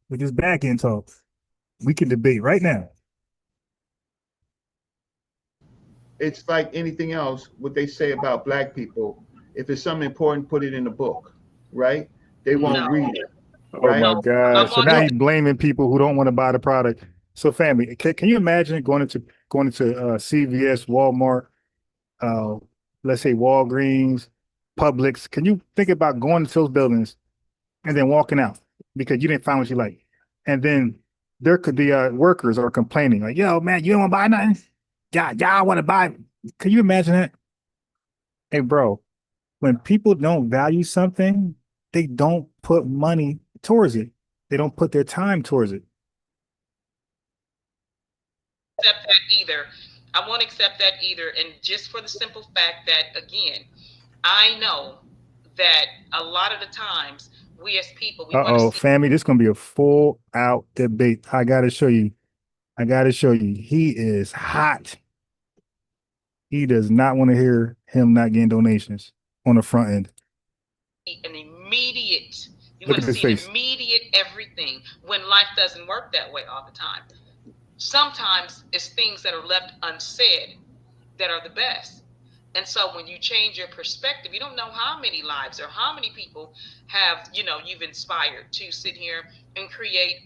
[SPEAKER 3] with this back end talk. We can debate right now.
[SPEAKER 8] It's like anything else, what they say about Black people. If it's something important, put it in a book, right? They won't read it. Right?
[SPEAKER 3] Oh my God. So now he's blaming people who don't want to buy the product. So family, can you imagine going into CVS, Walmart, let's say Walgreens, Publix? Can you think about going to those buildings and then walking out because you didn't find what you like? And then there could be workers are complaining like, yo, man, you don't want to buy nothing? Y'all want to buy. Can you imagine that? Hey, bro, when people don't value something, they don't put money towards it. They don't put their time towards it.
[SPEAKER 9] Accept that either. I won't accept that either. And just for the simple fact that, again, I know that a lot of the times we as people,
[SPEAKER 3] family, this is going to be a full out debate. I got to show you. He is hot. He does not want to hear him not getting donations on the front end.
[SPEAKER 9] An immediate, you want to see an immediate everything when life doesn't work that way all the time. Sometimes it's things that are left unsaid that are the best. And so when you change your perspective, you don't know how many lives or how many people have, you've inspired to sit here and create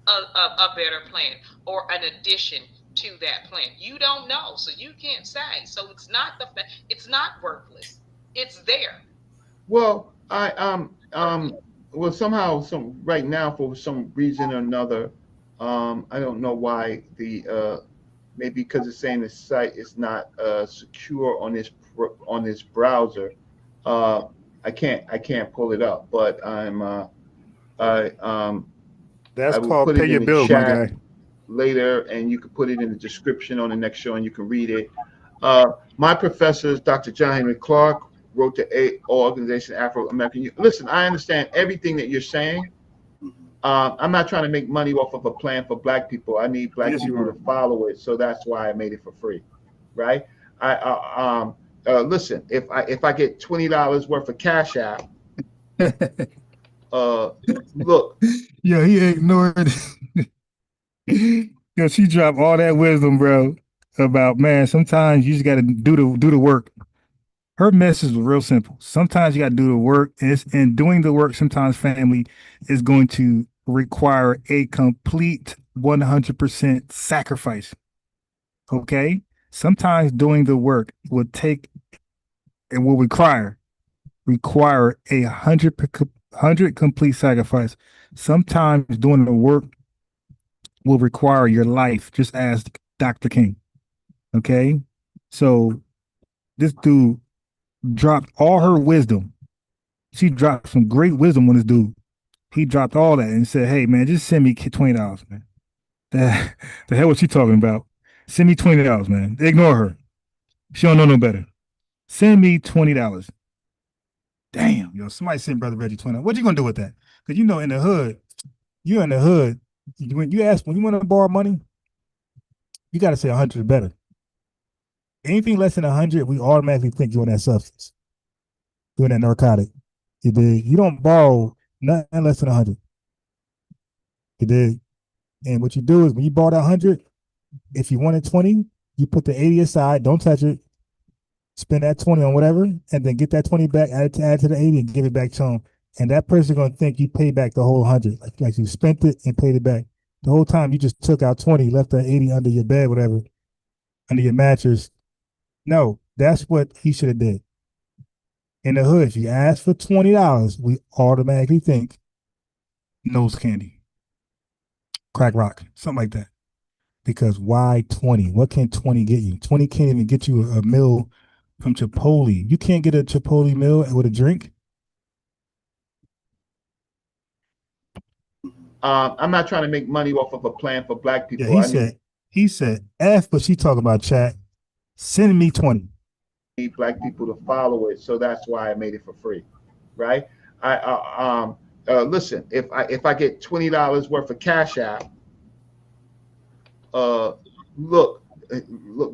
[SPEAKER 9] a better plan or an addition to that plan. You don't know, so you can't say. So it's not worthless. It's there.
[SPEAKER 8] Well, somehow right now for some reason or another, I don't know why maybe because it's saying the site is not secure on this browser. I can't pull it up, but
[SPEAKER 3] That's
[SPEAKER 8] I will
[SPEAKER 3] called
[SPEAKER 8] put
[SPEAKER 3] pay
[SPEAKER 8] it
[SPEAKER 3] your
[SPEAKER 8] in the
[SPEAKER 3] bills, my
[SPEAKER 8] chat
[SPEAKER 3] guy.
[SPEAKER 8] later, and you can put it in the description on the next show, and you can read it. My professors, Dr. John Henry Clark, wrote the organization Afro-American. Listen, I understand everything that you're saying. I'm not trying to make money off of a plan for Black people. I need Black
[SPEAKER 3] Yes, you
[SPEAKER 8] people
[SPEAKER 3] are.
[SPEAKER 8] to follow it, so that's why I made it for free, right? Listen, if I get $20 worth of Cash App, look.
[SPEAKER 3] Yeah, he ignored. Yo, she dropped all that wisdom, bro, about, man, sometimes you just got to do the work. Her message was real simple. Sometimes you got to do the work, and doing the work, sometimes, family, is going to require a complete 100% sacrifice. Okay? Sometimes doing the work will take and will require a 100 complete sacrifice. Sometimes doing the work will require your life, just as Dr. King. Okay? So this dude dropped all her wisdom. She dropped some great wisdom on this dude. He dropped all that and said, hey, man, just send me $20, man. The hell was she talking about? Send me $20, man. Ignore her. She don't know no better. Send me $20. Damn, yo, somebody send Brother Reggie $20. What you gonna do with that? Because you know, in the hood, you're in the hood. When you want to borrow money, you got to say 100 is better. Anything less than 100, we automatically think you're on that substance. You're on that narcotic. You dig? You don't borrow nothing less than 100. You dig? And what you do is when you borrow that 100, if you wanted 20, you put the 80 aside, don't touch it, spend that 20 on whatever, and then get that 20 back, add to the 80 and give it back to them. And that person's going to think you paid back the whole 100. Like you spent it and paid it back. The whole time you just took out 20, left that 80 under your bed, whatever, under your mattress. No, that's what he should have did. In the hood, if you ask for $20, we automatically think nose candy, crack rock, something like that. Because why 20? What can 20 get you? 20 can't even get you a meal from Chipotle. You can't get a Chipotle meal with a drink.
[SPEAKER 8] I'm not trying to make money off of a plan for Black people.
[SPEAKER 3] Yeah, he said F, but she talking about chat. Send me 20.
[SPEAKER 8] Need Black people to follow it, so that's why I made it for free, right? Listen, if I get $20 worth of Cash App, look,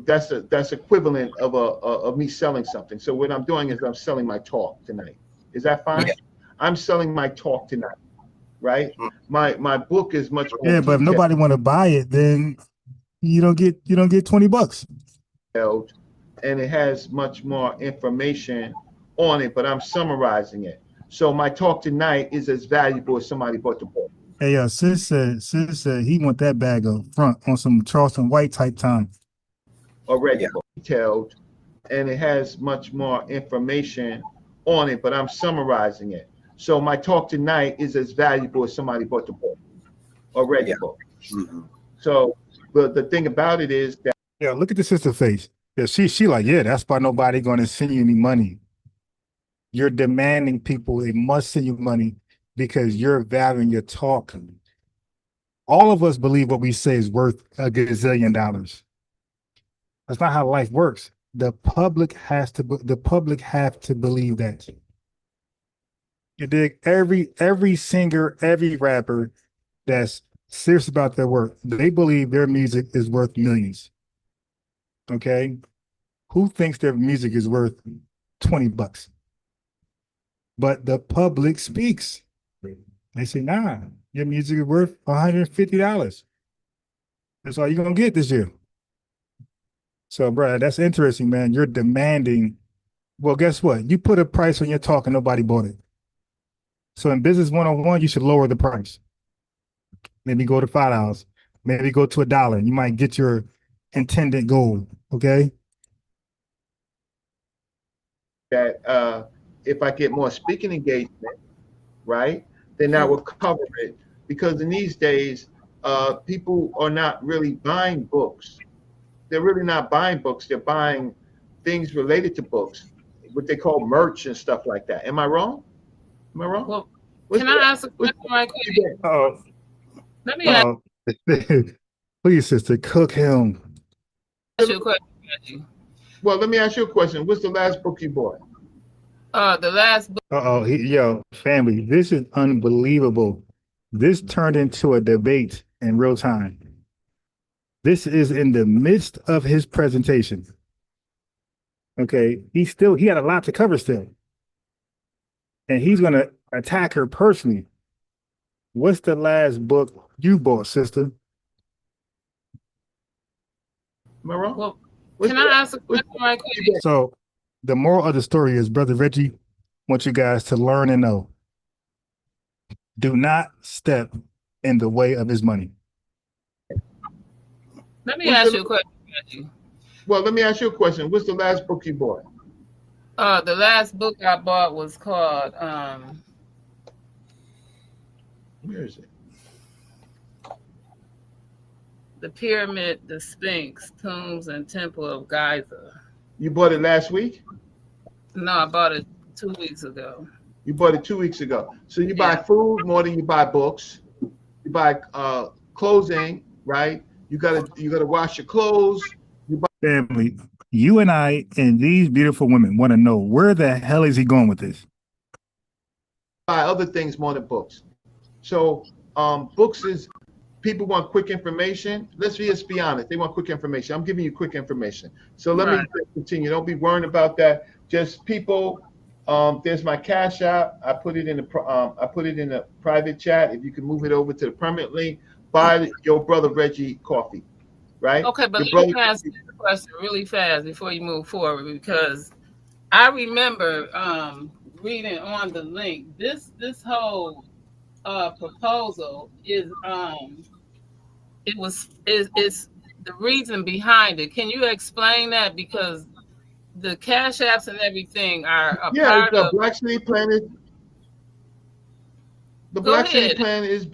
[SPEAKER 8] that's equivalent of me selling something. So what I'm doing is I'm selling my talk tonight. Is that fine? Yeah. I'm selling my talk tonight, right? My book is much more
[SPEAKER 3] but if nobody want to buy it, then you don't get $20.
[SPEAKER 8] And it has much more information on it, but I'm summarizing it. So my talk tonight is as valuable as somebody bought the book.
[SPEAKER 3] Hey, sis said he want that bag up front on some Charleston White type time.
[SPEAKER 8] Already detailed, and it has much more information on it, but I'm summarizing it. So my talk tonight is as valuable as somebody bought the book. Already book. So the thing about it is that
[SPEAKER 3] look at the sister face. Yeah, she like, yeah, that's why nobody gonna send you any money. You're demanding people they must send you money because you're valuing your talk. All of us believe what we say is worth a gazillion dollars. That's not how life works. The public have to believe that. You dig? Every singer, every rapper that's serious about their work, they believe their music is worth millions. Okay? Who thinks their music is worth $20? But the public speaks. They say, nah, your music is worth $150. That's all you're gonna get this year. So, bro, that's interesting, man. You're demanding. Well, guess what? You put a price on your talk and nobody bought it. So in business 101, you should lower the price. Maybe go to $5. Maybe go to $1. You might get your intended goal. Okay.
[SPEAKER 8] That if I get more speaking engagement, right, then that will cover it. Because in these days, people are not really buying books. They're really not buying books. They're buying things related to books. what they call merch and stuff like that. Am I wrong? Am I wrong?
[SPEAKER 11] Well, can I ask a question right quick?
[SPEAKER 3] Oh,
[SPEAKER 11] Let me ask
[SPEAKER 3] please, sister, cook him.
[SPEAKER 11] you a question, Reggie.
[SPEAKER 8] Well, let me ask you a question. What's the last book you bought?
[SPEAKER 11] The last book.
[SPEAKER 3] Yo, family, this is unbelievable. This turned into a debate in real time. This is in the midst of his presentation. Okay, he had a lot to cover still. And he's gonna attack her personally. What's the last book you bought, sister?
[SPEAKER 8] Am I wrong?
[SPEAKER 11] Well, can I ask a question right quick?
[SPEAKER 3] So the moral of the story is, Brother Reggie, want you guys to learn and know. Do not step in the way of his money.
[SPEAKER 11] Let me ask you a question, Reggie.
[SPEAKER 8] Well, let me ask you a question. What's the last book you bought?
[SPEAKER 11] The last book I bought was called
[SPEAKER 8] where is it?
[SPEAKER 11] The Pyramid, the Sphinx, Tombs, and Temple of Giza.
[SPEAKER 8] You bought it last week?
[SPEAKER 11] No, I bought it 2 weeks ago.
[SPEAKER 8] You bought it 2 weeks ago. So you buy food more than you buy books. You buy clothing, right? You gotta wash your clothes. You buy
[SPEAKER 3] Family, you and I and these beautiful women want to know, where the hell is he going with this?
[SPEAKER 8] buy other things more than books. So books is, people want quick information. Let's just be honest. They want quick information. I'm giving you quick information. So let me continue. Don't be worrying about that. Just people. There's my Cash App. I put it in the private chat. If you can move it over to the permanent link, buy your brother Reggie coffee, right?
[SPEAKER 11] Okay, but let me ask you a question really fast before you move forward, because I remember reading on the link. This whole proposal is it's the reason behind it. Can you explain that? Because the Cash Apps and everything are a part of
[SPEAKER 8] Black City Plan is the Black City Plan is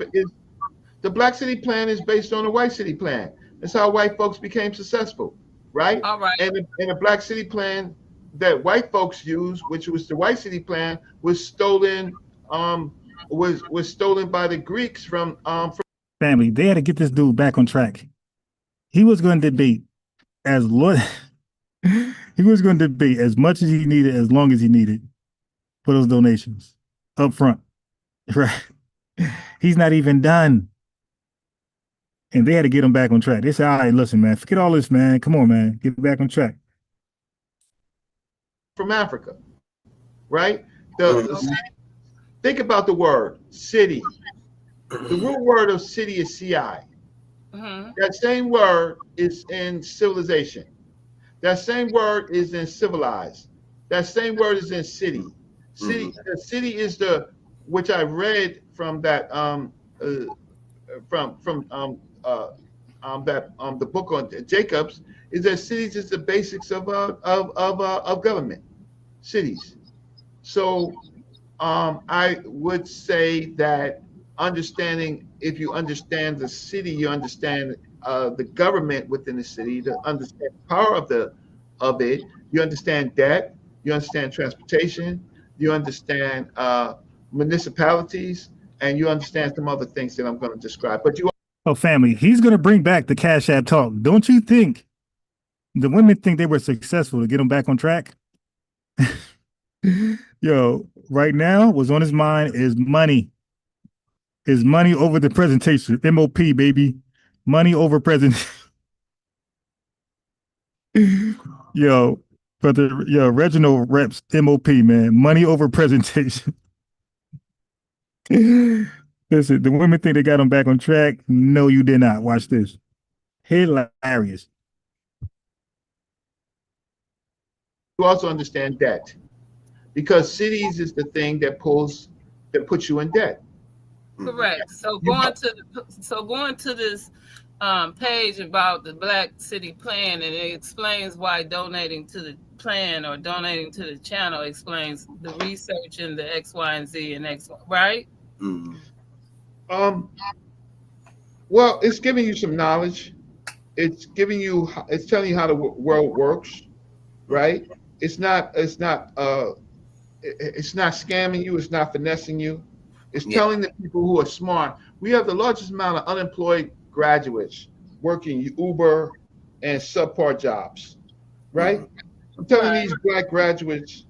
[SPEAKER 8] the Black City Plan is based on the White City Plan. That's how white folks became successful, right?
[SPEAKER 11] All right.
[SPEAKER 8] And the Black City Plan that white folks used, which was the White City Plan, was stolen was stolen by the Greeks from
[SPEAKER 3] Family. They had to get this dude back on track. He was going to debate as he was going to debate as much as he needed, as long as he needed, for those donations up front. Right? He's not even done. And they had to get him back on track. They said, all right, listen, man, forget all this, man. Come on, man. Get back on track.
[SPEAKER 8] From Africa, right? Think about the word city. The root word of city is CI. That same word is in civilization. That same word is in civilized. That same word is in city. City. The city is the, which I read from that the book on Jacobs, is that cities is the basics of government. Cities. So I would say that understanding, if you understand the city, you understand the government within the city, to understand the power of it, you understand debt, you understand transportation, you understand municipalities, and you understand some other things that I'm going to describe. But you
[SPEAKER 3] family, he's going to bring back the Cash App talk. Don't you think the women think they were successful to get him back on track? Yo, right now, what's on his mind is money. Is money over the presentation. MOP, baby. Money over presentation. Yo, Reginald reps MOP, man. Money over presentation. Listen, the women think they got him back on track. No, you did not. Watch this. Hilarious.
[SPEAKER 8] You also understand debt, because cities is the thing that puts you in debt.
[SPEAKER 11] Correct. So going to this page about the Black City Plan, and it explains why donating to the plan or donating to the channel explains the research and the X, Y, and Z and X, right?
[SPEAKER 8] Well, it's giving you some knowledge. It's telling you how the world works, right? It's not scamming you. It's not finessing you. It's telling the people who are smart. We have the largest amount of unemployed graduates working Uber and subpar jobs, right? I'm telling these black graduates,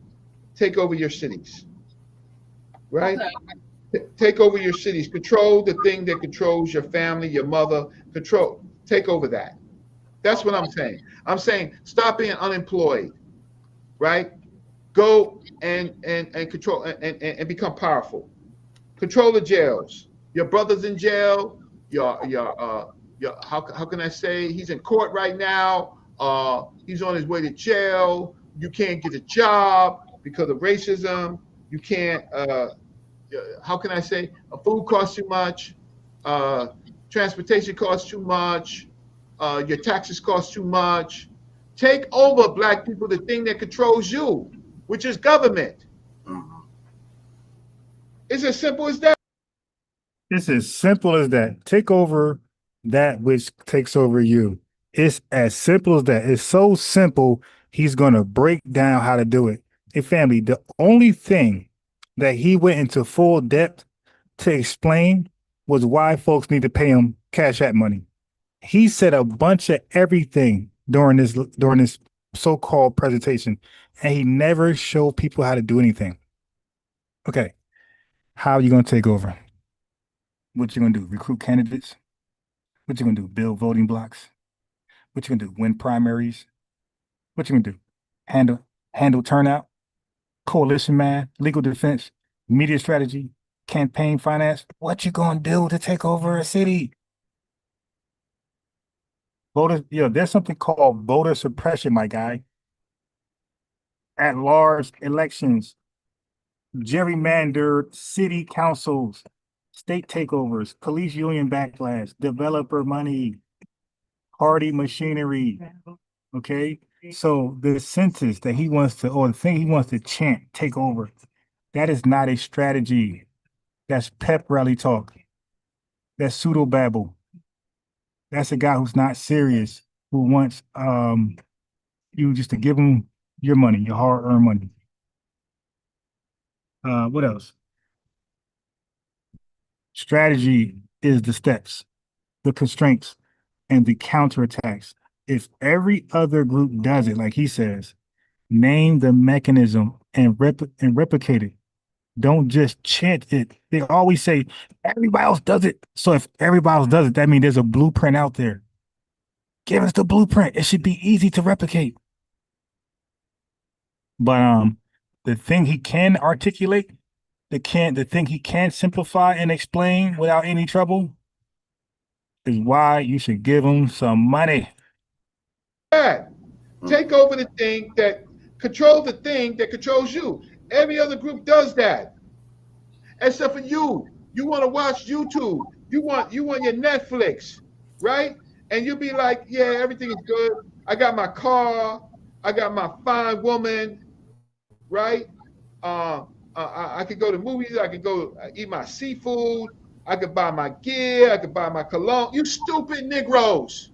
[SPEAKER 8] take over your cities, right? Take over your cities. Control the thing that controls your family, your mother. Take over that. That's what I'm saying. I'm saying stop being unemployed, right? Go and control and become powerful. Control the jails. Your brother's in jail. Your how can I say, he's in court right now. He's on his way to jail. You can't get a job because of racism. You can't. How can I say? Food costs too much. Transportation costs too much. Your taxes cost too much. Take over, black people, the thing that controls you, which is government. It's as simple as that.
[SPEAKER 3] It's as simple as that. Take over that which takes over you. It's as simple as that. It's so simple, he's going to break down how to do it. Hey, family, the only thing that he went into full depth to explain was why folks need to pay him Cash App money. He said a bunch of everything during this so-called presentation, and he never showed people how to do anything. Okay, how are you going to take over? What you going to do? Recruit candidates? What you going to do? Build voting blocks? What you going to do? Win primaries? What you going to do? Handle turnout? Coalition man? Legal defense? Media strategy? Campaign finance? What you going to do to take over a city? Voter, there's something called voter suppression, my guy. At large elections, gerrymandered city councils, state takeovers, police union backlash, developer money, party machinery. Okay. So the census that he wants to, or the thing he wants to chant, take over, that is not a strategy. That's pep rally talk. That's pseudo babble. That's a guy who's not serious, who wants you just to give him your money, your hard-earned money. What else? Strategy is the steps, the constraints, and the counterattacks. If every other group does it, like he says, name the mechanism and replicate it. Don't just chant it. They always say everybody else does it. So if everybody else does it, that means there's a blueprint out there. Give us the blueprint. It should be easy to replicate. But the thing he can articulate, the thing he can simplify and explain without any trouble is why you should give him some money.
[SPEAKER 8] Take over the thing that controls you. Every other group does that, except for you. You want to watch YouTube. You want your Netflix, right? And you'll be like, yeah, everything is good. I got my car. I got my fine woman, right? I could go to movies. I could go eat my seafood. I could buy my gear. I could buy my cologne. You stupid Negroes.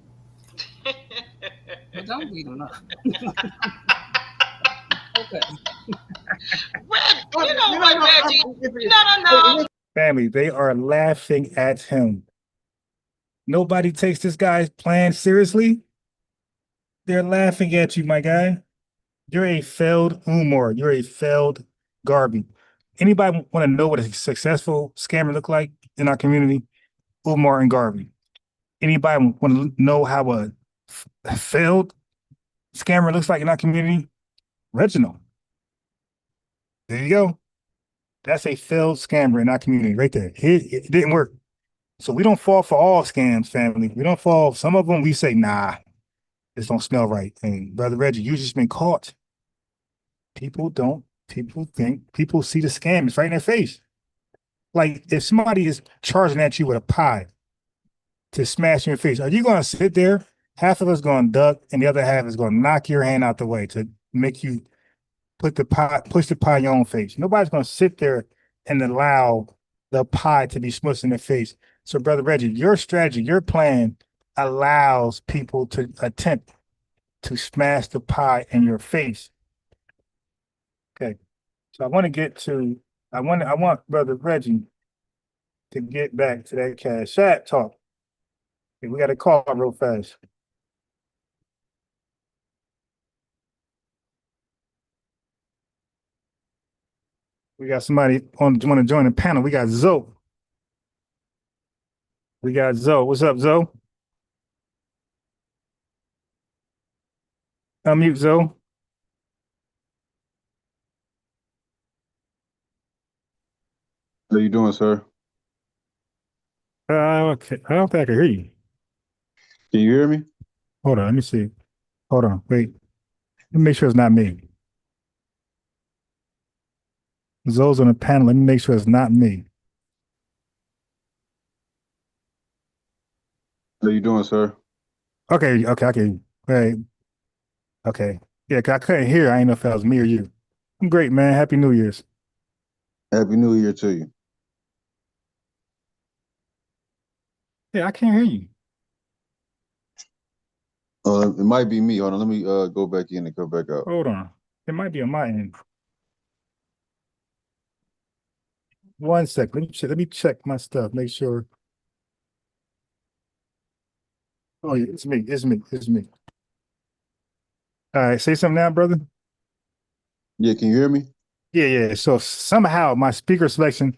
[SPEAKER 11] Don't beat them up. Okay.
[SPEAKER 9] You know what, Reggie? No.
[SPEAKER 3] Family, they are laughing at him. Nobody takes this guy's plan seriously. They're laughing at you, my guy. You're a failed Umar. You're a failed Garvey. Anybody want to know what a successful scammer look like in our community? Umar and Garvey. Anybody want to know how a failed scammer looks like in our community? Reginald. There you go. That's a failed scammer in our community right there. It didn't work. So we don't fall for all scams, family. We don't fall. Some of them we say, nah, this don't smell right. And Brother Reggie, you just been caught. People see the scam. It's right in their face. Like if somebody is charging at you with a pie to smash in your face, are you going to sit there? Half of us going to duck and the other half is going to knock your hand out the way to make you push the pie in your own face. Nobody's going to sit there and allow the pie to be smushed in their face. So, Brother Reggie, your strategy, your plan allows people to attempt to smash the pie in your face. Okay. So I want to get to, I want Brother Reggie to get back to that Cash App talk. Okay, we got to call real fast. We got somebody want to join the panel. We got Zoe. What's up, Zoe? Unmute, Zoe.
[SPEAKER 12] How you doing, sir?
[SPEAKER 3] Okay. I don't think I can hear you.
[SPEAKER 12] Can you hear me?
[SPEAKER 3] Hold on. Let me see. Hold on. Wait. Let me make sure it's not me. Zoe's on the panel. Let me make sure it's not me.
[SPEAKER 12] How you doing, sir?
[SPEAKER 3] Okay. Okay. Wait. Okay. Yeah, 'cause I couldn't hear. I didn't know if that was me or you. I'm great, man. Happy New Year's.
[SPEAKER 12] Happy New Year to you.
[SPEAKER 3] Yeah, I can't hear you.
[SPEAKER 12] It might be me. Hold on, let me go back in and come back out.
[SPEAKER 3] Hold on. It might be on my end. 1 sec. Let me check my stuff. Make sure. Oh, yeah, it's me. It's me. All right, say something now, brother.
[SPEAKER 12] Yeah, can you hear me?
[SPEAKER 3] Yeah. So somehow my speaker selection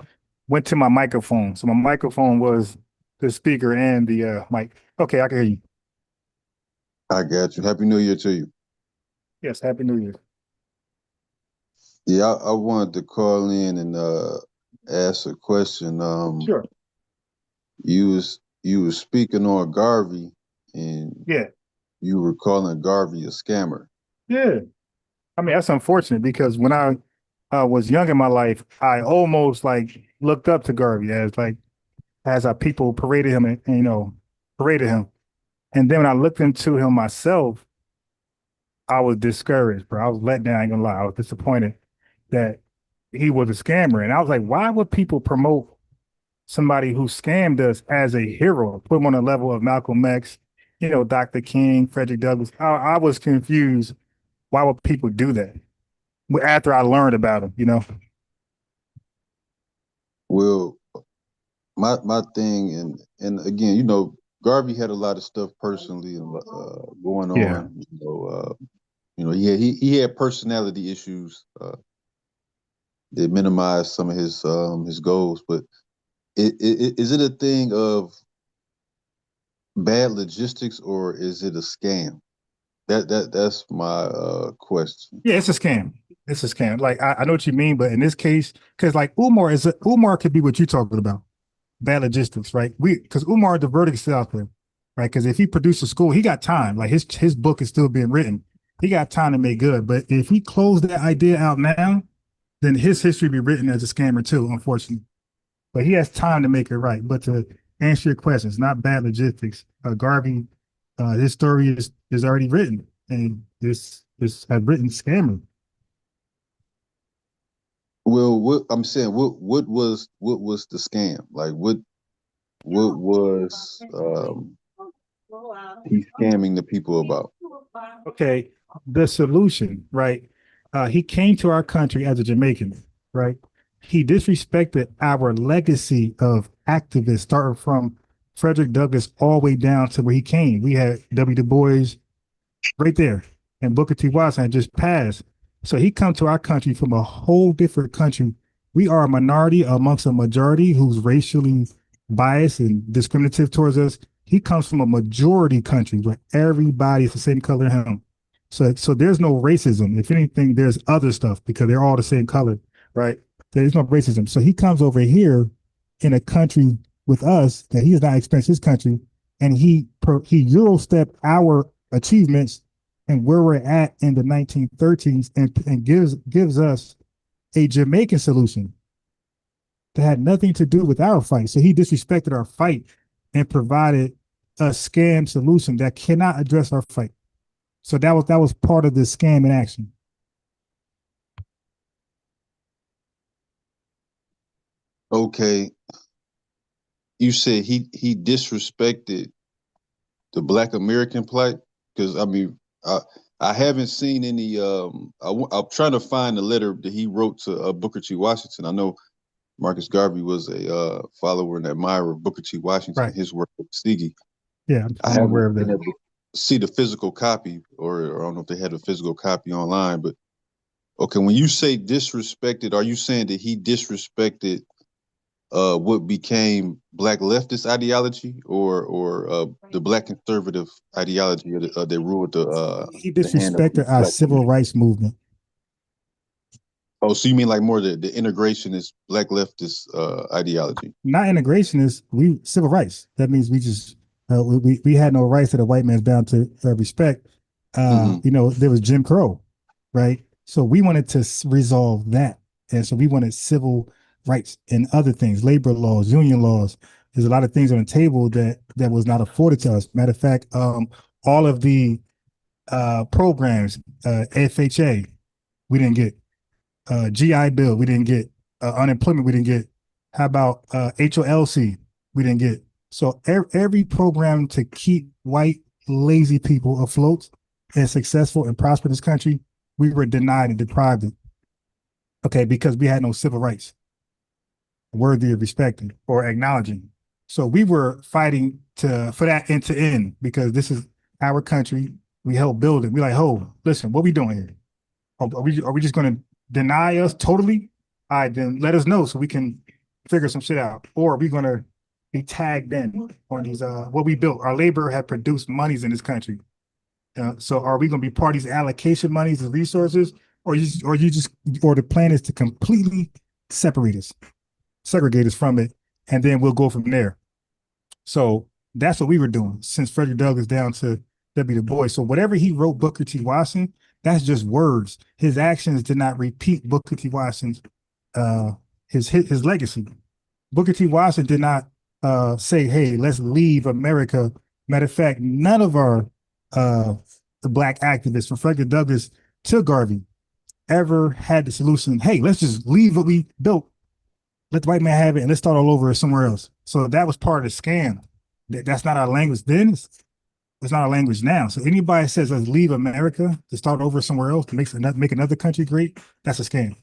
[SPEAKER 3] went to my microphone. So my microphone was the speaker and the mic. Okay, I can hear you.
[SPEAKER 12] I got you. Happy New Year to you.
[SPEAKER 3] Yes, Happy New Year.
[SPEAKER 12] Yeah, I wanted to call in and ask a question.
[SPEAKER 3] Sure.
[SPEAKER 12] You was speaking on Garvey, and
[SPEAKER 3] Yeah.
[SPEAKER 12] you were calling Garvey a scammer.
[SPEAKER 3] Yeah. I mean, that's unfortunate because when I was young in my life, I almost like looked up to Garvey as our people paraded him and paraded him. And then when I looked into him myself, I was discouraged, bro. I was let down. I ain't gonna lie. I was disappointed that he was a scammer. And I was like, why would people promote somebody who scammed us as a hero, put him on the level of Malcolm X, Dr. King, Frederick Douglass? I was confused. Why would people do that? After I learned about him.
[SPEAKER 12] Well, my thing, and again, Garvey had a lot of stuff personally going
[SPEAKER 3] Yeah.
[SPEAKER 12] on. He had personality issues that minimized some of his goals. But is it a thing of bad logistics, or is it a scam? That's my question.
[SPEAKER 3] Yeah, it's a scam. It's a scam. Like I know what you mean, but in this case, because like Umar could be what you're talking about. Bad logistics, right? Because Umar diverted himself there, right? Because if he produced a school, he got time. Like his book is still being written. He got time to make good. But if he closed that idea out now, then his history be written as a scammer too, unfortunately. But he has time to make it right. But to answer your questions, not bad logistics. Garvey, his story is already written, and this has written scammer.
[SPEAKER 12] Well, what I'm saying, what was the scam? Like what was he scamming the people about?
[SPEAKER 3] Okay, the solution, right? He came to our country as a Jamaican, right? He disrespected our legacy of activists, starting from Frederick Douglass all the way down to where he came. We had W. Du Bois right there, and Booker T. Washington had just passed. So he come to our country from a whole different country. We are a minority amongst a majority who's racially biased and discriminative towards us. He comes from a majority country where everybody is the same color as him. So there's no racism. If anything, there's other stuff because they're all the same color, right? There's no racism. So he comes over here in a country with us that he has not experienced his country, and he Eurostep our achievements and where we're at in the 1930s and gives us a Jamaican solution that had nothing to do with our fight. So he disrespected our fight and provided a scam solution that cannot address our fight. So that was part of the scam in action.
[SPEAKER 12] Okay, you said he disrespected the Black American plight, because I mean, I haven't seen any. I'm trying to find the letter that he wrote to Booker T. Washington. I know Marcus Garvey was a follower and admirer of Booker T. Washington,
[SPEAKER 3] Right.
[SPEAKER 12] his work with Tuskegee.
[SPEAKER 3] Yeah,
[SPEAKER 12] I
[SPEAKER 3] I'm aware
[SPEAKER 12] haven't
[SPEAKER 3] of
[SPEAKER 12] been
[SPEAKER 3] that.
[SPEAKER 12] able to see the physical copy, or I don't know if they had a physical copy online. But okay, when you say disrespected, are you saying that he disrespected what became Black leftist ideology, or the Black conservative ideology that ruled
[SPEAKER 3] He
[SPEAKER 12] the hand of
[SPEAKER 3] disrespected our
[SPEAKER 12] Black
[SPEAKER 3] civil
[SPEAKER 12] people?
[SPEAKER 3] rights movement.
[SPEAKER 12] Oh, so you mean like more the integrationist Black leftist ideology?
[SPEAKER 3] Not integrationists, we civil rights. That means we just we had no rights that a white man's bound to respect.
[SPEAKER 12] Mm-hmm.
[SPEAKER 3] You know, there was Jim Crow, right? So we wanted to resolve that, and so we wanted civil rights and other things, labor laws, union laws. There's a lot of things on the table that was not afforded to us. Matter of fact, all of the programs, FHA, we didn't get. GI Bill, we didn't get. Unemployment, we didn't get. How about HOLC? We didn't get. So every program to keep white lazy people afloat and successful and prosper in this country, we were denied and deprived of. Okay, because we had no civil rights worthy of respecting or acknowledging. So we were fighting for that end to end, because this is our country. We helped build it. We like, oh, listen, what we doing here? Are we just going to deny us totally? All right, then let us know so we can figure some shit out. Or are we going to be tagged in on these what we built? Our labor had produced monies in this country. So are we going to be part of these allocation monies and resources, or the plan is to completely separate us, segregate us from it, and then we'll go from there. So that's what we were doing since Frederick Douglass down to W. Du Bois. So whatever he wrote, Booker T. Washington, that's just words. His actions did not repeat Booker T. Washington's his legacy. Booker T. Washington did not say, "Hey, let's leave America." Matter of fact, none of our the Black activists from Frederick Douglass to Garvey ever had the solution. Hey, let's just leave what we built, let the white man have it, and let's start all over somewhere else. So that was part of the scam. That's not our language then. It's not our language now. So anybody says let's leave America to start over somewhere else to make another country great, that's a scam.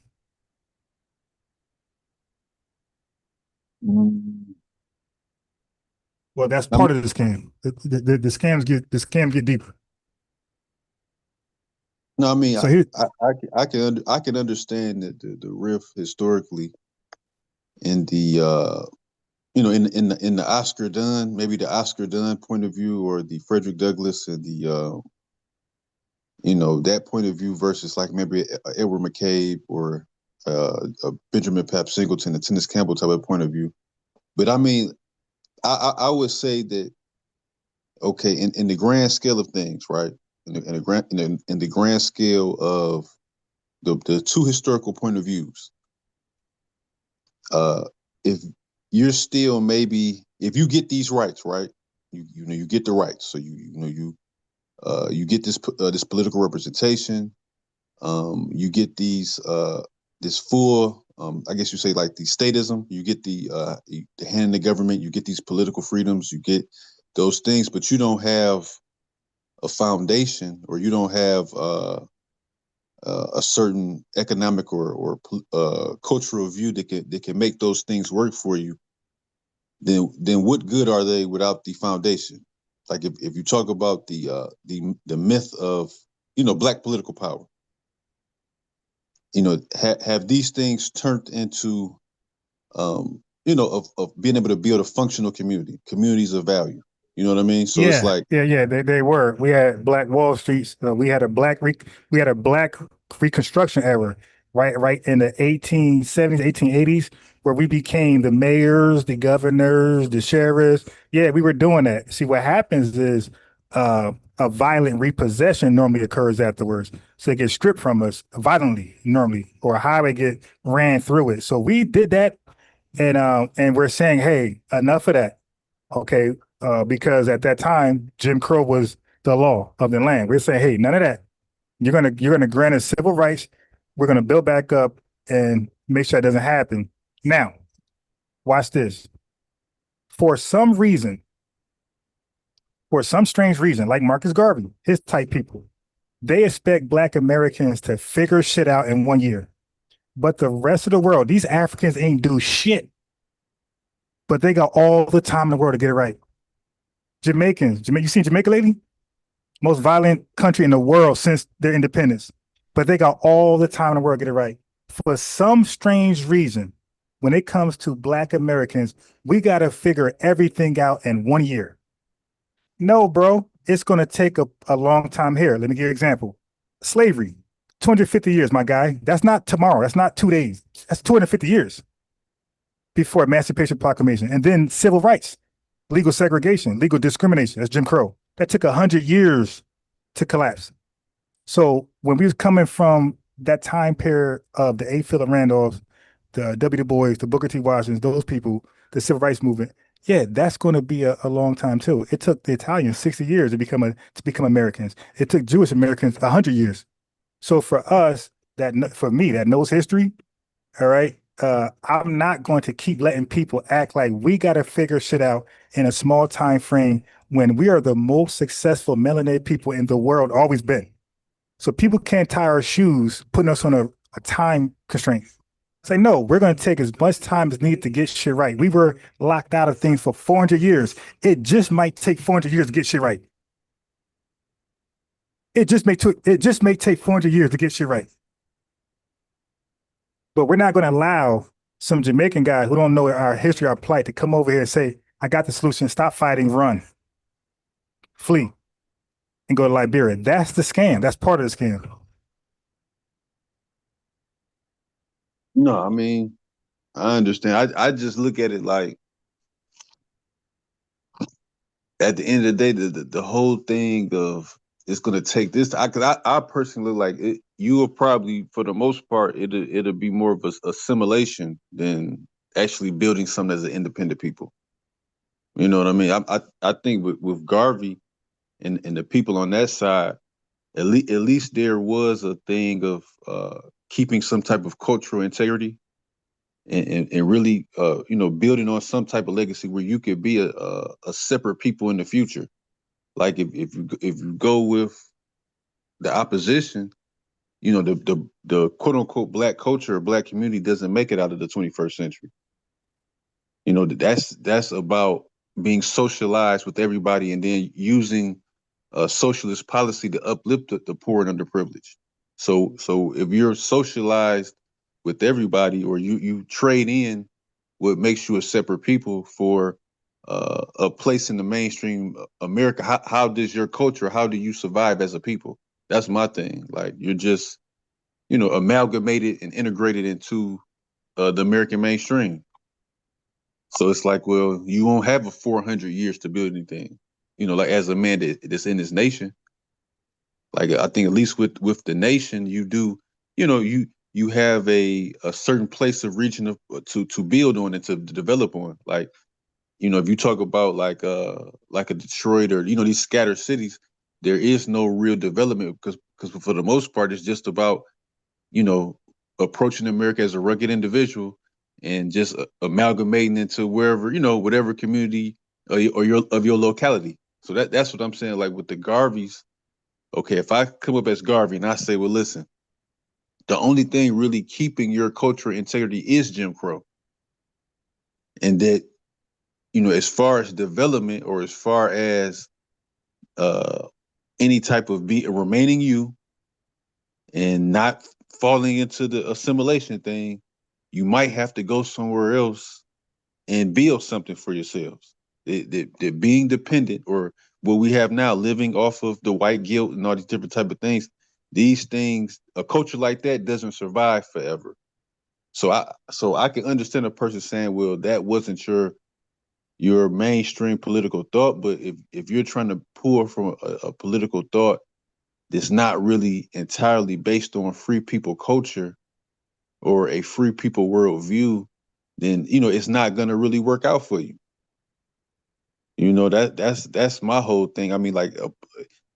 [SPEAKER 3] Well, that's part of the scam. The scams get deeper.
[SPEAKER 12] No, I mean,
[SPEAKER 3] so here,
[SPEAKER 12] I can understand the rift historically in the in the Oscar Dunn, maybe the Oscar Dunn point of view, or the Frederick Douglass and the that point of view versus like maybe Edward McCabe or a Benjamin Pap Singleton, a Tennis Campbell type of point of view. But I mean, I would say that, okay, in the grand scale of things, right? In the grand scale of the two historical point of views, if you're still maybe, if you get these rights, right? You get the rights, so you get this political representation. You get this full, I guess you say like the statism. You get the hand in the government. You get these political freedoms. You get those things, but you don't have a foundation, or you don't have a certain economic or cultural view that can make those things work for you. Then what good are they without the foundation? Like if you talk about the myth of Black political power, have these things turned into of being able to build a functional communities of value. You know what I mean? So it's like,
[SPEAKER 3] they were. We had Black Wall Streets. We had a black Reconstruction era, right in the 1870s, 1880s, where we became the mayors, the governors, the sheriffs. Yeah, we were doing that. See, what happens is a violent repossession normally occurs afterwards. So it gets stripped from us violently normally, or a highway get ran through it. So we did that, and we're saying, hey, enough of that. Okay, because at that time, Jim Crow was the law of the land. We're saying, hey, none of that. You're gonna grant us civil rights. We're gonna build back up and make sure it doesn't happen. Now, watch this. For some reason, for some strange reason, like Marcus Garvey, his type people, They expect Black Americans to figure shit out in 1 year. But the rest of the world, these Africans ain't do shit. But they got all the time in the world to get it right. Jamaicans, you seen Jamaica lately? Most violent country in the world since their independence. But they got all the time in the world to get it right. For some strange reason, when it comes to Black Americans, we got to figure everything out in 1 year. No, bro, it's going to take a long time here. Let me give you an example. Slavery, 250 years, my guy. That's not tomorrow. That's not 2 days. That's 250 years before Emancipation Proclamation. And then civil rights, legal segregation, legal discrimination. That's Jim Crow. That took 100 years to collapse. So when we was coming from that time period of the A. Philip Randolph, the W. Du Bois, the Booker T. Washington, those people, the civil rights movement, yeah, that's going to be a long time too. It took the Italians 60 years to become Americans. It took Jewish Americans 100 years. So for us, for me, that knows history, all right, I'm not going to keep letting people act like we got to figure shit out in a small time frame when we are the most successful melanated people in the world, always been. So people can't tie our shoes, putting us on a time constraint. Say, no, we're going to take as much time as needed to get shit right. We were locked out of things for 400 years. It just might take 400 years to get shit right. It just may take 400 years to get shit right. But we're not going to allow some Jamaican guy who don't know our history, our plight, to come over here and say, I got the solution. Stop fighting, run, flee, and go to Liberia. That's the scam. That's part of the scam.
[SPEAKER 12] No, I mean, I understand. I just look at it like, at the end of the day, the whole thing of it's going to take this. I personally look like it. You will probably, for the most part, it'll be more of a assimilation than actually building something as an independent people. You know what I mean? I think with Garvey and the people on that side, at least there was a thing of keeping some type of cultural integrity and really building on some type of legacy where you could be a separate people in the future. Like if you go with the opposition, the quote unquote Black culture or Black community doesn't make it out of the 21st century. That's about being socialized with everybody and then using socialist policy to uplift the poor and underprivileged. So if you're socialized with everybody, or you trade in what makes you a separate people for a place in the mainstream America, how does your culture, how do you survive as a people? That's my thing. Like, you're just, amalgamated and integrated into the American mainstream. So it's like, well, you won't have a 400 years to build anything, like as a man that's in this nation. Like, I think at least with the nation, you do, you have a certain place of region to build on and to develop on. Like, if you talk about like a Detroit or, these scattered cities, there is no real development because for the most part, it's just about, approaching America as a rugged individual and just amalgamating into wherever, whatever community or your locality. So that's what I'm saying. Like with the Garveys, okay, if I come up as Garvey and I say, well, listen, the only thing really keeping your cultural integrity is Jim Crow. And that, as far as development or as far as any type of remaining you and not falling into the assimilation thing, you might have to go somewhere else and build something for yourselves. That being dependent, or what we have now, living off of the white guilt and all these different type of things, these things, a culture like that doesn't survive forever. So I can understand a person saying, well, that wasn't your mainstream political thought, but if you're trying to pull from a political thought that's not really entirely based on free people culture or a free people worldview, then it's not gonna really work out for you. That's my whole thing. I mean, like,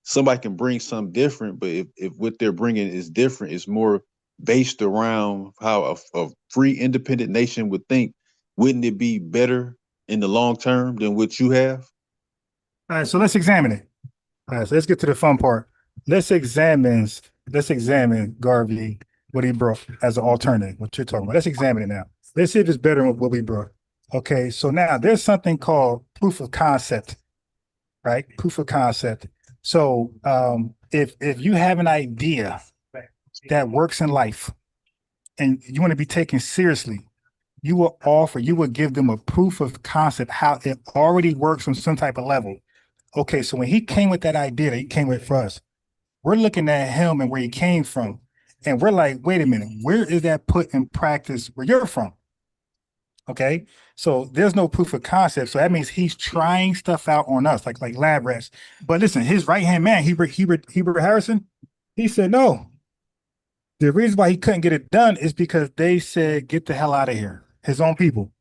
[SPEAKER 12] somebody can bring something different, but if what they're bringing is different, it's more based around how a free independent nation would think. Wouldn't it be better in the long term than what you have?
[SPEAKER 3] All right, so let's examine it. All right, so let's get to the fun part. let's examine Garvey, what he brought as an alternative, what you're talking about. Let's examine it now. Let's see if it's better than what we brought. Okay, so now there's something called proof of concept, right? Proof of concept. So if you have an idea that works in life and you want to be taken seriously, you will give them a proof of concept, how it already works on some type of level. Okay, so when he came with that idea that he came with for us, we're looking at him and where he came from. And we're like, wait a minute, where is that put in practice where you're from? Okay, so there's no proof of concept. So that means he's trying stuff out on us, like lab rats. But listen, his right-hand man, Hebert Harrison, he said no. The reason why he couldn't get it done is because they said, get the hell out of here. His own people.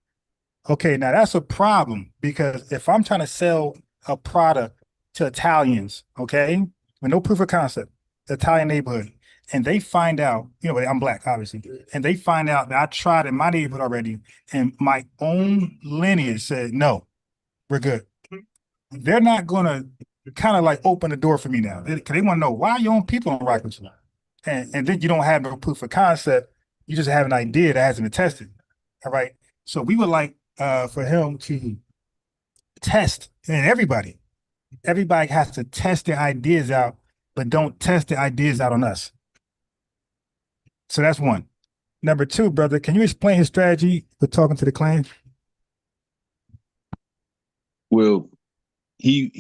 [SPEAKER 3] Okay, now that's a problem, because if I'm trying to sell a product to Italians, okay, with no proof of concept, Italian neighborhood, and they find out, I'm black, obviously, and they find out that I tried in my neighborhood already, and my own lineage said, no, we're good. They're not going to kind of like open the door for me now, because they want to know why your own people don't rock with you. And then you don't have no proof of concept. You just have an idea that hasn't been tested. All right. So we would like for him to test, and everybody has to test their ideas out, but don't test the ideas out on us. So that's one. Number two, brother, can you explain his strategy for talking to the Klan?
[SPEAKER 12] Well, he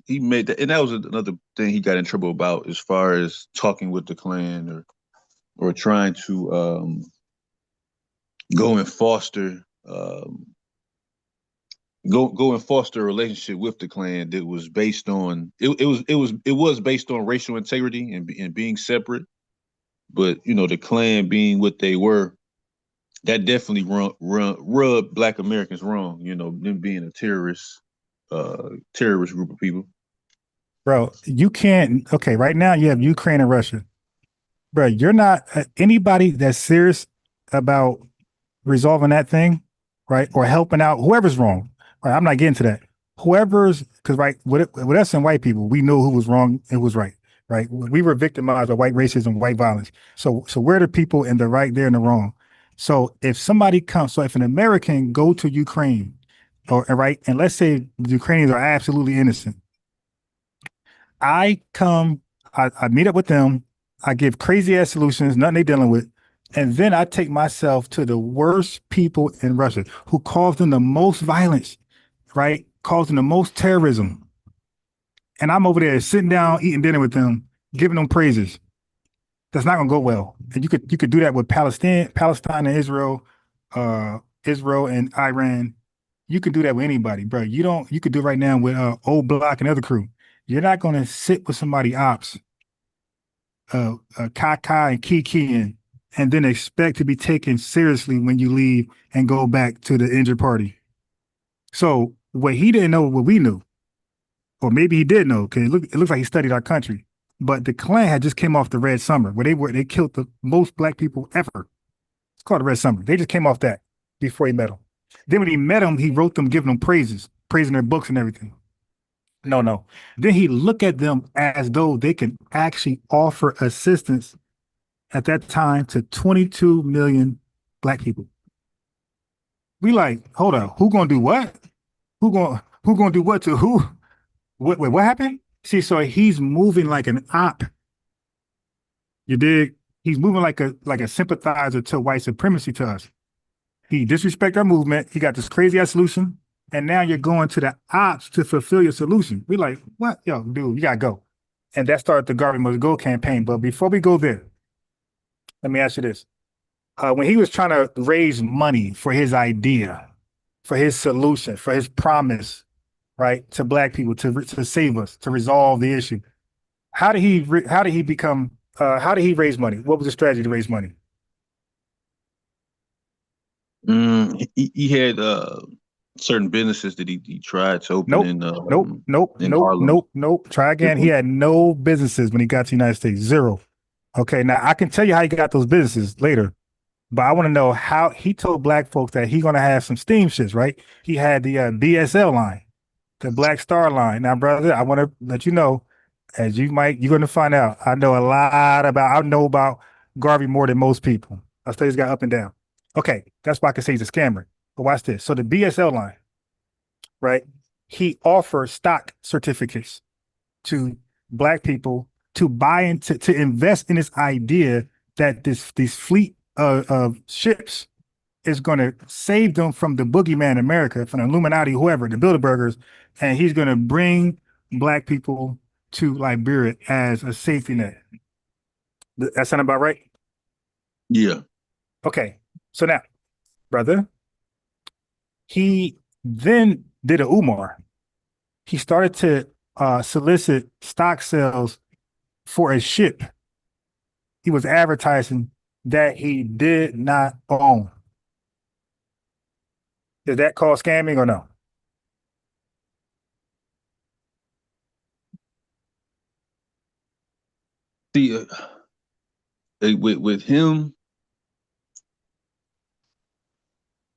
[SPEAKER 12] made that, and that was another thing he got in trouble about, as far as talking with the Klan or trying to go and foster a relationship with the Klan that was based on it was based on racial integrity and being separate. But the Klan being what they were, that definitely rubbed Black Americans wrong. Them being a terrorist group of people.
[SPEAKER 3] Bro, you can't. Okay, right now you have Ukraine and Russia. Bro, you're not anybody that's serious about resolving that thing, right? Or helping out whoever's wrong. Right, I'm not getting to that. Whoever's, because right, with us and white people, we know who was wrong and who was right. Right, we were victimized by white racism, white violence. So we're the people in the right, they're in the wrong. So if an American go to Ukraine, and let's say the Ukrainians are absolutely innocent, I meet up with them, I give crazy ass solutions, nothing they dealing with, and then I take myself to the worst people in Russia who caused them the most violence, right? Caused them the most terrorism. And I'm over there sitting down, eating dinner with them, giving them praises. That's not gonna go well. And you could do that with Palestine and Israel, Israel and Iran. You can do that with anybody, bro. You could do it right now with Old Block and other crew. You're not gonna sit with somebody ops, Kaka and Kiki, and then expect to be taken seriously when you leave and go back to the injured party. So what he didn't know, what we knew. Or maybe he did know, because it looks like he studied our country. But the Klan had just came off the Red Summer, where they killed the most Black people ever. It's called the Red Summer. They just came off that before he met them. Then when he met them, he wrote them, giving them praising their books and everything. No. Then he looked at them as though they can actually offer assistance at that time to 22 million Black people. We like, hold on, who gonna do what? Who gonna do what to who? Wait, what happened? See, so he's moving like an op. You dig? He's moving like a sympathizer to white supremacy to us. He disrespect our movement. He got this crazy ass solution, and now you're going to the ops to fulfill your solution. We're like, what? Yo, dude, you gotta go. And that started the Garvey Must Go campaign. But before we go there, let me ask you this. When he was trying to raise money for his idea, for his solution, for his promise, right, to Black people to save us, to resolve the issue. How did he raise money? What was the strategy to raise money?
[SPEAKER 12] He had certain businesses that he tried to open.
[SPEAKER 3] Nope. Try again. He had no businesses when he got to the United States. Zero. Okay, now I can tell you how he got those businesses later, but I want to know how he told Black folks that he's gonna have some steamships, right? He had the BSL line, the Black Star line. Now, brother, I want to let you know, as you're going to find out, I know about Garvey more than most people. I say he's got up and down. Okay, that's why I can say he's a scammer. But watch this. So the BSL line, right? He offers stock certificates to Black people to buy into, to invest in this idea that this fleet of ships is going to save them from the boogeyman in America, from the Illuminati, whoever, the Bilderbergers, and he's going to bring Black people to Liberia as a safety net. That sound about right?
[SPEAKER 12] Yeah.
[SPEAKER 3] Okay. So now, brother, he then did a Umar. He started to solicit stock sales for a ship he was advertising that he did not own. Is that called scamming or no?
[SPEAKER 12] See, with him,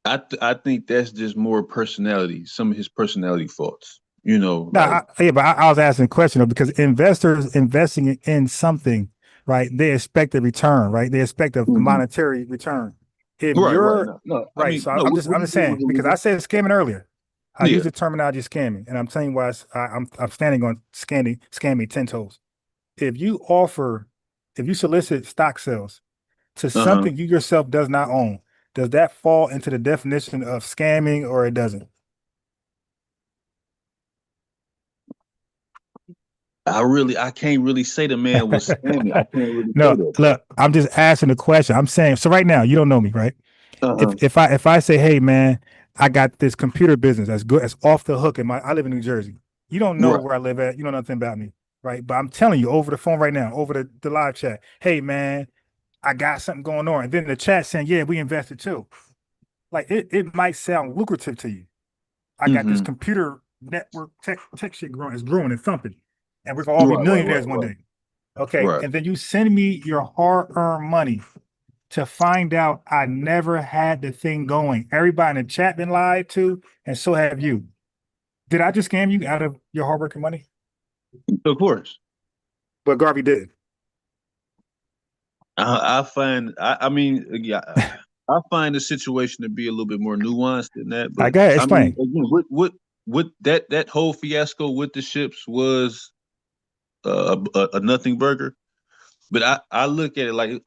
[SPEAKER 12] I think that's just more personality, some of his personality faults. You know,
[SPEAKER 3] No, I was asking a question though, because investors investing in something, right? They expect a return, right? They expect a monetary return. If you're
[SPEAKER 12] no,
[SPEAKER 3] right,
[SPEAKER 12] I mean,
[SPEAKER 3] so
[SPEAKER 12] no,
[SPEAKER 3] I'm just saying, because I said scamming earlier. I use the terminology scamming, and I'm telling you why I'm standing on scamming 10 toes. If you solicit stock sales to something you yourself does not own, does that fall into the definition of scamming or it doesn't?
[SPEAKER 12] I can't really say the man was scamming. I can't really
[SPEAKER 3] No,
[SPEAKER 12] say that.
[SPEAKER 3] look, I'm just asking the question. I'm saying, so right now, you don't know me, right? If I say, hey man, I got this computer business that's good, that's off the hook I live in New Jersey. You don't know where I live at, you know nothing about me, right? But I'm telling you over the phone right now, over the live chat, hey man, I got something going on. And then the chat saying, yeah, we invested too. Like it might sound lucrative to you. I got this computer network tech shit growing and thumping. And we're gonna all be millionaires one day. Okay. And then you send me your hard-earned money to find out I never had the thing going. Everybody in the chat been lied to, and so have you. Did I just scam you out of your hard-working money?
[SPEAKER 12] Of course.
[SPEAKER 3] But Garvey did.
[SPEAKER 12] I find the situation to be a little bit more nuanced than that. But
[SPEAKER 3] I gotta explain.
[SPEAKER 12] I mean, again, what that whole fiasco with the ships was a nothing burger. But I look at it like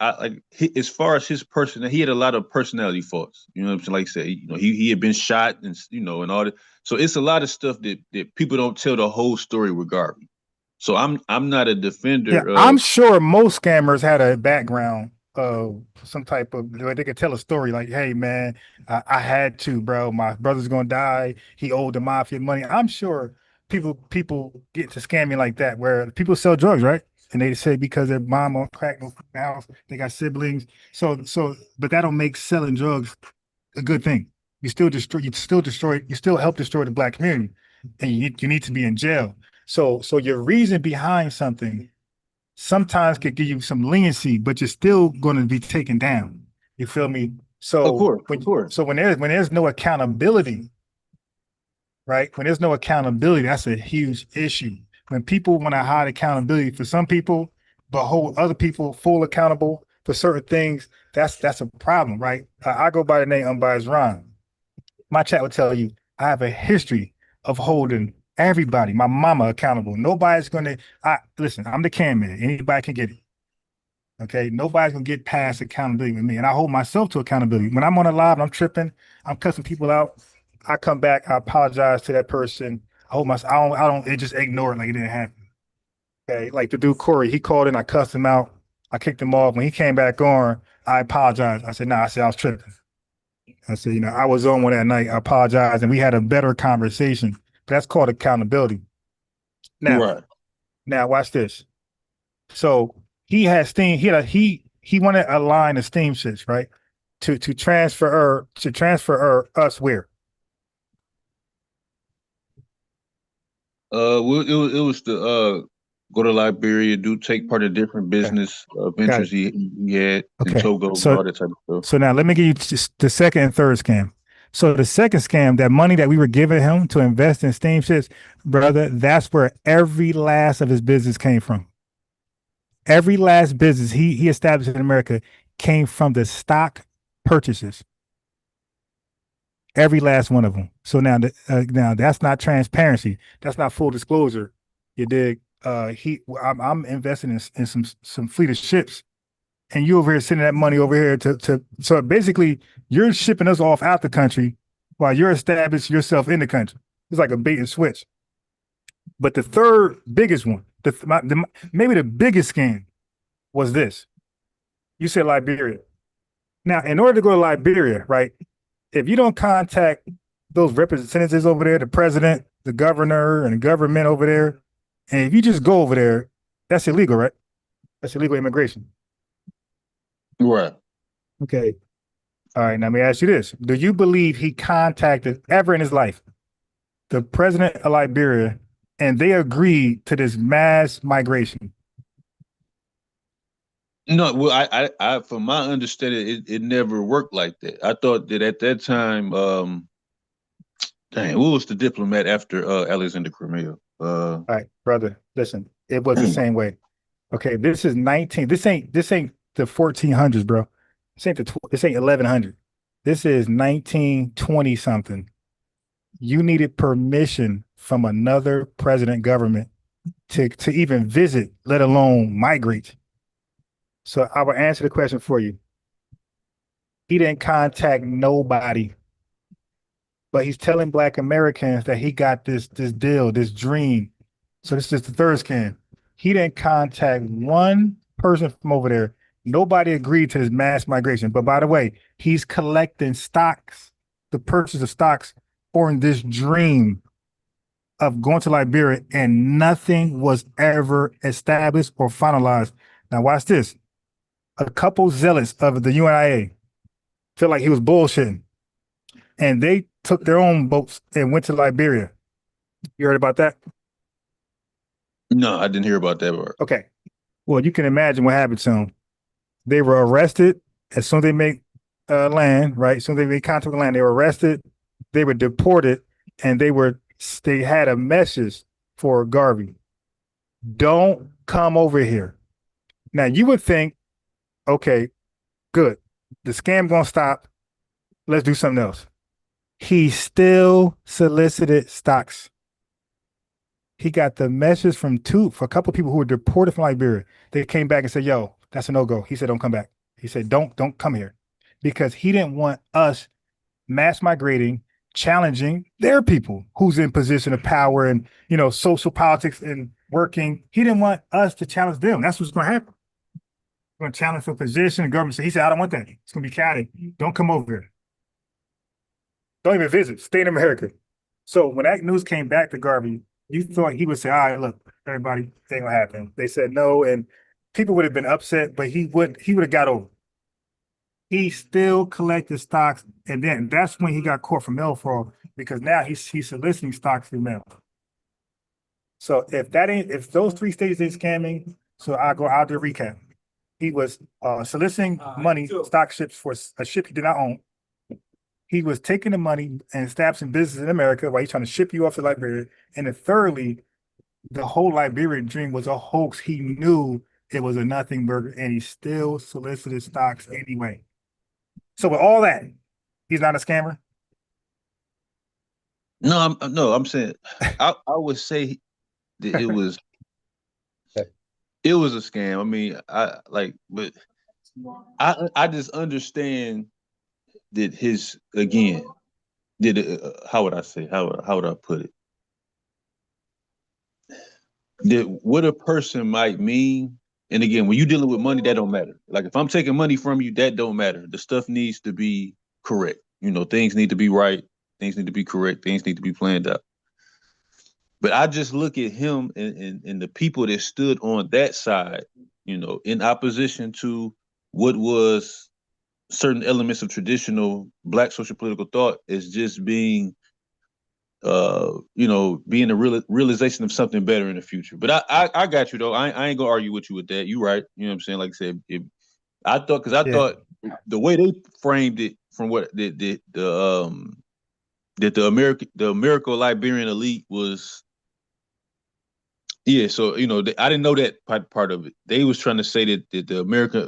[SPEAKER 12] as far as his person, he had a lot of personality faults. You know what I'm saying? Like I said, you know, he had been shot and and all that. So it's a lot of stuff that people don't tell the whole story with Garvey. So I'm not a defender.
[SPEAKER 3] I'm sure most scammers had a background of some type of, they could tell a story like, hey man, I had to, bro. My brother's gonna die. He owed the mafia money. I'm sure people get to scamming like that, where people sell drugs, right? And they say because their mom on crack in the house, they got siblings. So, but that don't make selling drugs a good thing. You still help destroy the Black community, and you need to be in jail. So your reason behind something sometimes could give you some leniency, but you're still going to be taken down. You feel me? So
[SPEAKER 12] of course.
[SPEAKER 3] So when there's no accountability, right? When there's no accountability, that's a huge issue. When people want to hide accountability for some people, but hold other people full accountable for certain things, that's a problem, right? I go by the name Unbiased Ron. My chat will tell you I have a history of holding everybody, my mama, accountable. Nobody's gonna listen, I'm the can man. Anybody can get it. Okay. Nobody's gonna get past accountability with me. And I hold myself to accountability. When I'm on a live and I'm tripping, I'm cussing people out. I come back, I apologize to that person. I don't just ignore it like it didn't happen. Okay. Like the dude Corey, he called in, I cussed him out, I kicked him off. When he came back on, I apologized. I said, I was tripping. I said, I was on one that night. I apologize. And we had a better conversation. That's called accountability. Now watch this. So he had steam. He wanted a line of steam ships, right? To transfer us where?
[SPEAKER 12] It was to go to Liberia, take part in different business ventures he had in Togo and all that type of stuff.
[SPEAKER 3] So now let me give you just the second and third scam. So the second scam, that money that we were giving him to invest in steamships, brother, that's where every last of his business came from. Every last business he established in America came from the stock purchases. Every last one of them. So now, now that's not transparency. That's not full disclosure. You dig? I'm investing in some fleet of ships, and you over here sending that money over here to. So basically, you're shipping us off out the country while you're establishing yourself in the country. It's like a bait and switch. But the third biggest one, maybe the biggest scam, was this. You said Liberia. Now, in order to go to Liberia, right? If you don't contact those representatives over there, the president, the governor, and the government over there, and if you just go over there, that's illegal, right? That's illegal immigration.
[SPEAKER 12] Right.
[SPEAKER 3] Okay. All right. Now, let me ask you this. Do you believe he contacted ever in his life the president of Liberia and they agreed to this mass migration?
[SPEAKER 12] No, well, I from my understanding, it never worked like that. I thought that at that time, dang, what was the diplomat after Alexander Crimea?
[SPEAKER 3] All right, brother, listen, it was the same way. Okay, this is 19. This ain't the 1400s, bro. This ain't this ain't 1100. This is 1920 something. You needed permission from another president government to even visit, let alone migrate. So I will answer the question for you. He didn't contact nobody, but he's telling Black Americans that he got this deal, this dream. So this is the third scam. He didn't contact one person from over there. Nobody agreed to this mass migration. But by the way, he's collecting stocks, the purchase of stocks for this dream of going to Liberia, and nothing was ever established or finalized. Now watch this. A couple zealots of the UNIA felt like he was bullshitting, and they took their own boats and went to Liberia. You heard about that?
[SPEAKER 12] No, I didn't hear about that part.
[SPEAKER 3] Okay. Well, you can imagine what happened to them. They were arrested as soon as they make land, right? As soon as they made contact with land, they were arrested, they were deported, and they had a message for Garvey. Don't come over here. Now you would think, okay, good. The scam gonna stop. Let's do something else. He still solicited stocks. He got the message for a couple of people who were deported from Liberia. They came back and said, yo, that's a no-go. He said, don't come back. He said, don't come here. Because he didn't want us mass migrating, challenging their people who's in position of power and, social politics and working. He didn't want us to challenge them. That's what's gonna happen. Going to challenge for position. The government said, he said, I don't want that. It's going to be chaotic. Don't come over here. Don't even visit. Stay in America. So when that news came back to Garvey, you thought he would say, all right, look, everybody, ain't going to happen. They said no, and people would have been upset, but he would have got over. He still collected stocks, and then that's when he got caught for mail fraud, because now he's soliciting stocks through mail. So if those three stages ain't scamming, so I'll do a recap. He was soliciting money, stock ships for a ship he did not own. He was taking the money and establishing business in America while he's trying to ship you off to Liberia. And then thirdly, the whole Liberian dream was a hoax. He knew it was a nothing burger, and he still solicited stocks anyway. So with all that, he's not a scammer?
[SPEAKER 12] No, I'm saying I would say that it was it was a scam. I mean, I just understand that how would I say, how would I put it? That what a person might mean, and again, when you're dealing with money, that don't matter. Like if I'm taking money from you, that don't matter. The stuff needs to be correct. Things need to be right, things need to be correct, things need to be planned out. But I just look at him and the people that stood on that side, in opposition to what was certain elements of traditional Black social political thought, as just being, being a realization of something better in the future. But I got you though. I ain't gonna argue with you with that. You right. You know what I'm saying? Like I said, I thought the way they framed it from what that the Americo-Liberian elite was. Yeah, so I didn't know that part of it. They was trying to say that the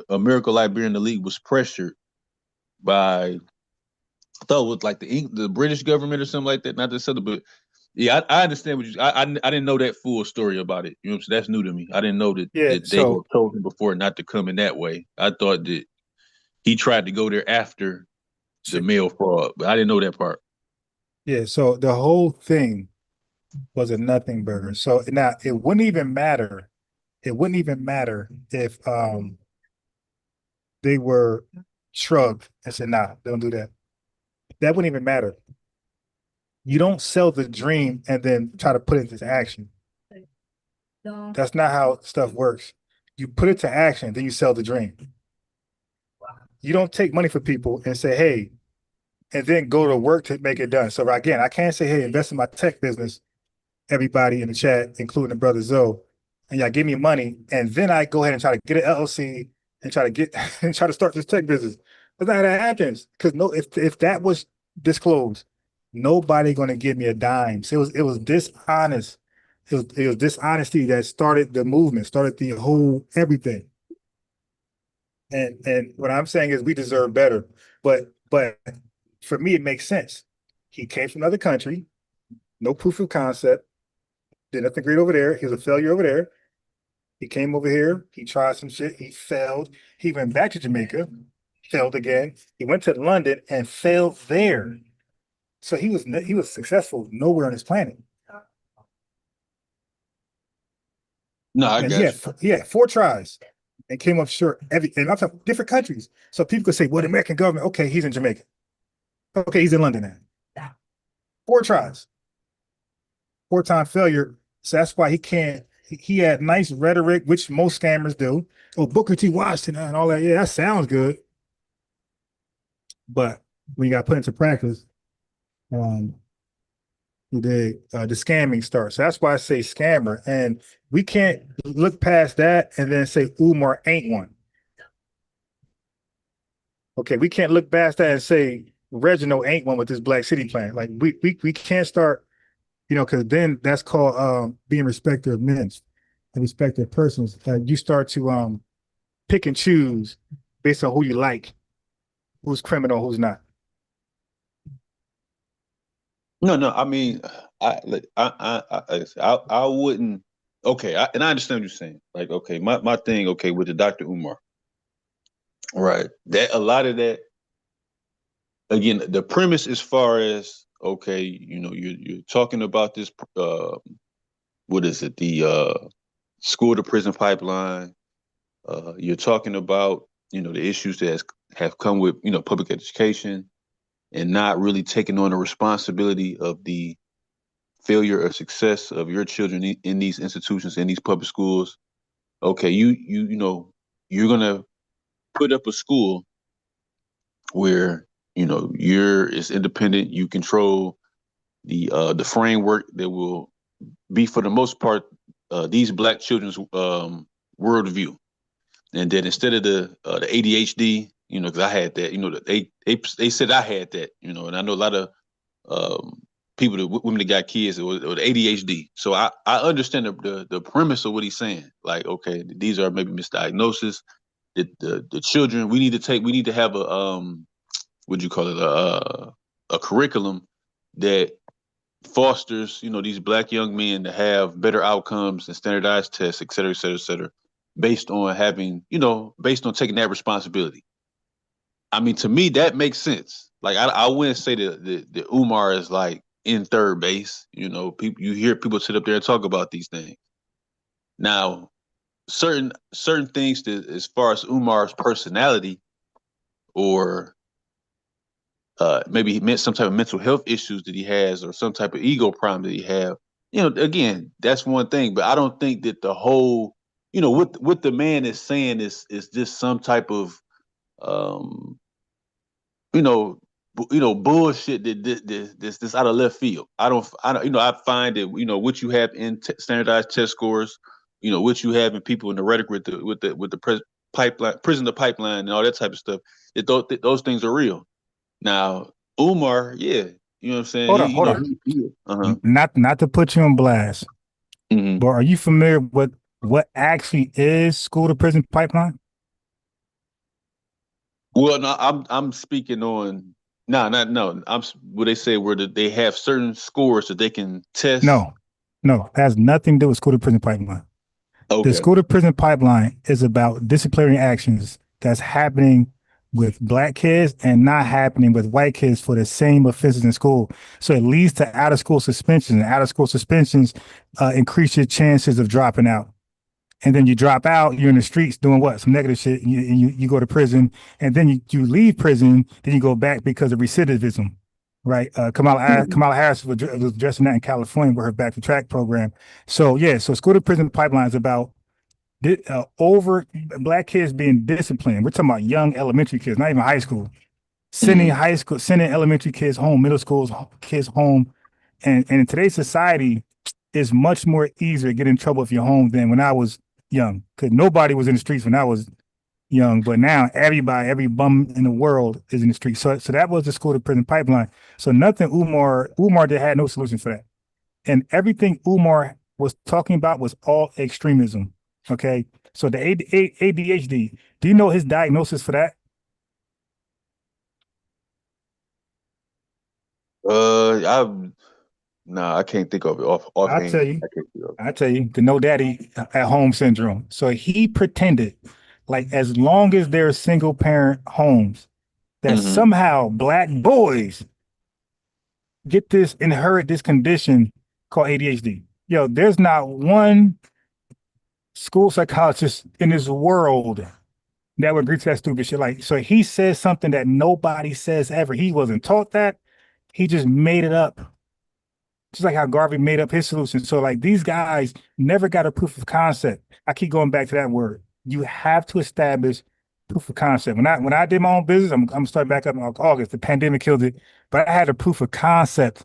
[SPEAKER 12] Americo-Liberian elite was pressured by, I thought it was like the British government or something like that. Not to say, but yeah, I understand what you. I didn't know that full story about it. You know what I'm saying? That's new to me. I didn't know that,
[SPEAKER 3] Yeah.
[SPEAKER 12] that they had told him before not to come in that way. I thought that he tried to go there after the mail fraud, but I didn't know that part.
[SPEAKER 3] Yeah. So the whole thing was a nothing burger. So now it wouldn't even matter. It wouldn't even matter if they were shrugged and said, "Nah, don't do that." That wouldn't even matter. You don't sell the dream and then try to put it into action. That's not how stuff works. You put it to action, then you sell the dream. You don't take money for people and say, "Hey," and then go to work to make it done. So again, I can't say, "Hey, invest in my tech business," everybody in the chat, including the brother Zoe, and y'all give me money, and then I go ahead and try to get an LLC and try to get and try to start this tech business. That's not how that happens. Because if that was disclosed, nobody going to give me a dime. So it was dishonest. It was dishonesty that started the movement, started the whole everything. And what I'm saying is we deserve better. But for me, it makes sense. He came from another country, no proof of concept, did nothing great over there. He was a failure over there. He came over here, he tried some shit, he failed. He went back to Jamaica, failed again. He went to London and failed there. So he was successful nowhere on this planet.
[SPEAKER 12] No, I got you.
[SPEAKER 3] He had 4 tries and came up short and I'm talking different countries. So people could say, well, the American government, okay, he's in Jamaica. Okay, he's in London now. 4 tries. 4-time failure. So that's why he can't. He had nice rhetoric, which most scammers do. Oh, Booker T. Washington and all that. Yeah, that sounds good. But when you got put into practice, the scamming starts. So that's why I say scammer. And we can't look past that and then say Umar ain't one. Okay, we can't look past that and say Reginald ain't one with this Black City plan. Like we can't start, because then that's called being respecter of men and respecter of persons. You start to pick and choose based on who you like, who's criminal, who's not.
[SPEAKER 12] No. I mean, I wouldn't. Okay, and I understand what you're saying. Like, okay, my thing, okay, with the Dr. Umar, right? That a lot of that. Again, the premise as far as okay, you're talking about this. What is it? The school to prison pipeline. You're talking about the issues that have come with public education and not really taking on the responsibility of the failure or success of your children in these institutions, in these public schools. Okay, you're gonna put up a school where it's independent. You control the framework that will be, for the most part, these Black children's worldview, and that instead of the ADHD, because I had that, they said I had that, and I know a lot of people, women that got kids, or the ADHD. So I understand the premise of what he's saying. Like, okay, these are maybe misdiagnoses. The children we need to have a what do you call it, a curriculum that fosters these Black young men to have better outcomes and standardized tests, et cetera, et cetera, et cetera, based on taking that responsibility. I mean, to me, that makes sense. Like, I wouldn't say that Umar is like in third base. You hear people sit up there and talk about these things. Now, certain things that, as far as Umar's personality, or maybe he meant some type of mental health issues that he has, or some type of ego problem that he have. Again, that's one thing. But I don't think that the whole, what the man is saying is just some type of bullshit that's out of left field. I don't, I find that, what you have in standardized test scores, what you have in people in the rhetoric with the pipeline, prison to pipeline and all that type of stuff, those things are real. Now, Umar, yeah, you know what I'm saying?
[SPEAKER 3] Hold on. Not to put you on blast, but are you familiar with what actually is school to prison pipeline?
[SPEAKER 12] Well, no, I'm speaking on no. What they say where they have certain scores that they can test.
[SPEAKER 3] No, that has nothing to do with school to prison pipeline.
[SPEAKER 12] Okay.
[SPEAKER 3] The school to prison pipeline is about disciplinary actions that's happening with black kids and not happening with white kids for the same offenses in school. So it leads to out of school suspensions, and out of school suspensions increase your chances of dropping out. And then you drop out, you're in the streets doing what? Some negative shit. And you go to prison, and then you leave prison, then you go back because of recidivism, right? Kamala Harris was addressing that in California with her Back to Track program. So yeah, so school to prison pipeline is about over black kids being disciplined. We're talking about young elementary kids, not even high school. Sending elementary kids home, middle school kids home, and in today's society, it's much more easier to get in trouble if you're home than when I was young, because nobody was in the streets when I was young. But now every bum in the world is in the streets. So that was the school to prison pipeline. So nothing Umar had no solution for that. And everything Umar was talking about was all extremism. Okay. So the ADHD, do you know his diagnosis for that?
[SPEAKER 12] I can't think of it offhand.
[SPEAKER 3] I'll tell you, the no daddy at home syndrome. So he pretended like as long as there's single parent homes, that somehow black boys inherit this condition called ADHD. Yo, there's not one school psychologist in this world that would agree to that stupid shit. Like, so he says something that nobody says ever. He wasn't taught that. He just made it up. Just like how Garvey made up his solution. So like these guys never got a proof of concept. I keep going back to that word. You have to establish proof of concept. When I did my own business, I'm gonna start back up in August. The pandemic killed it, but I had a proof of concept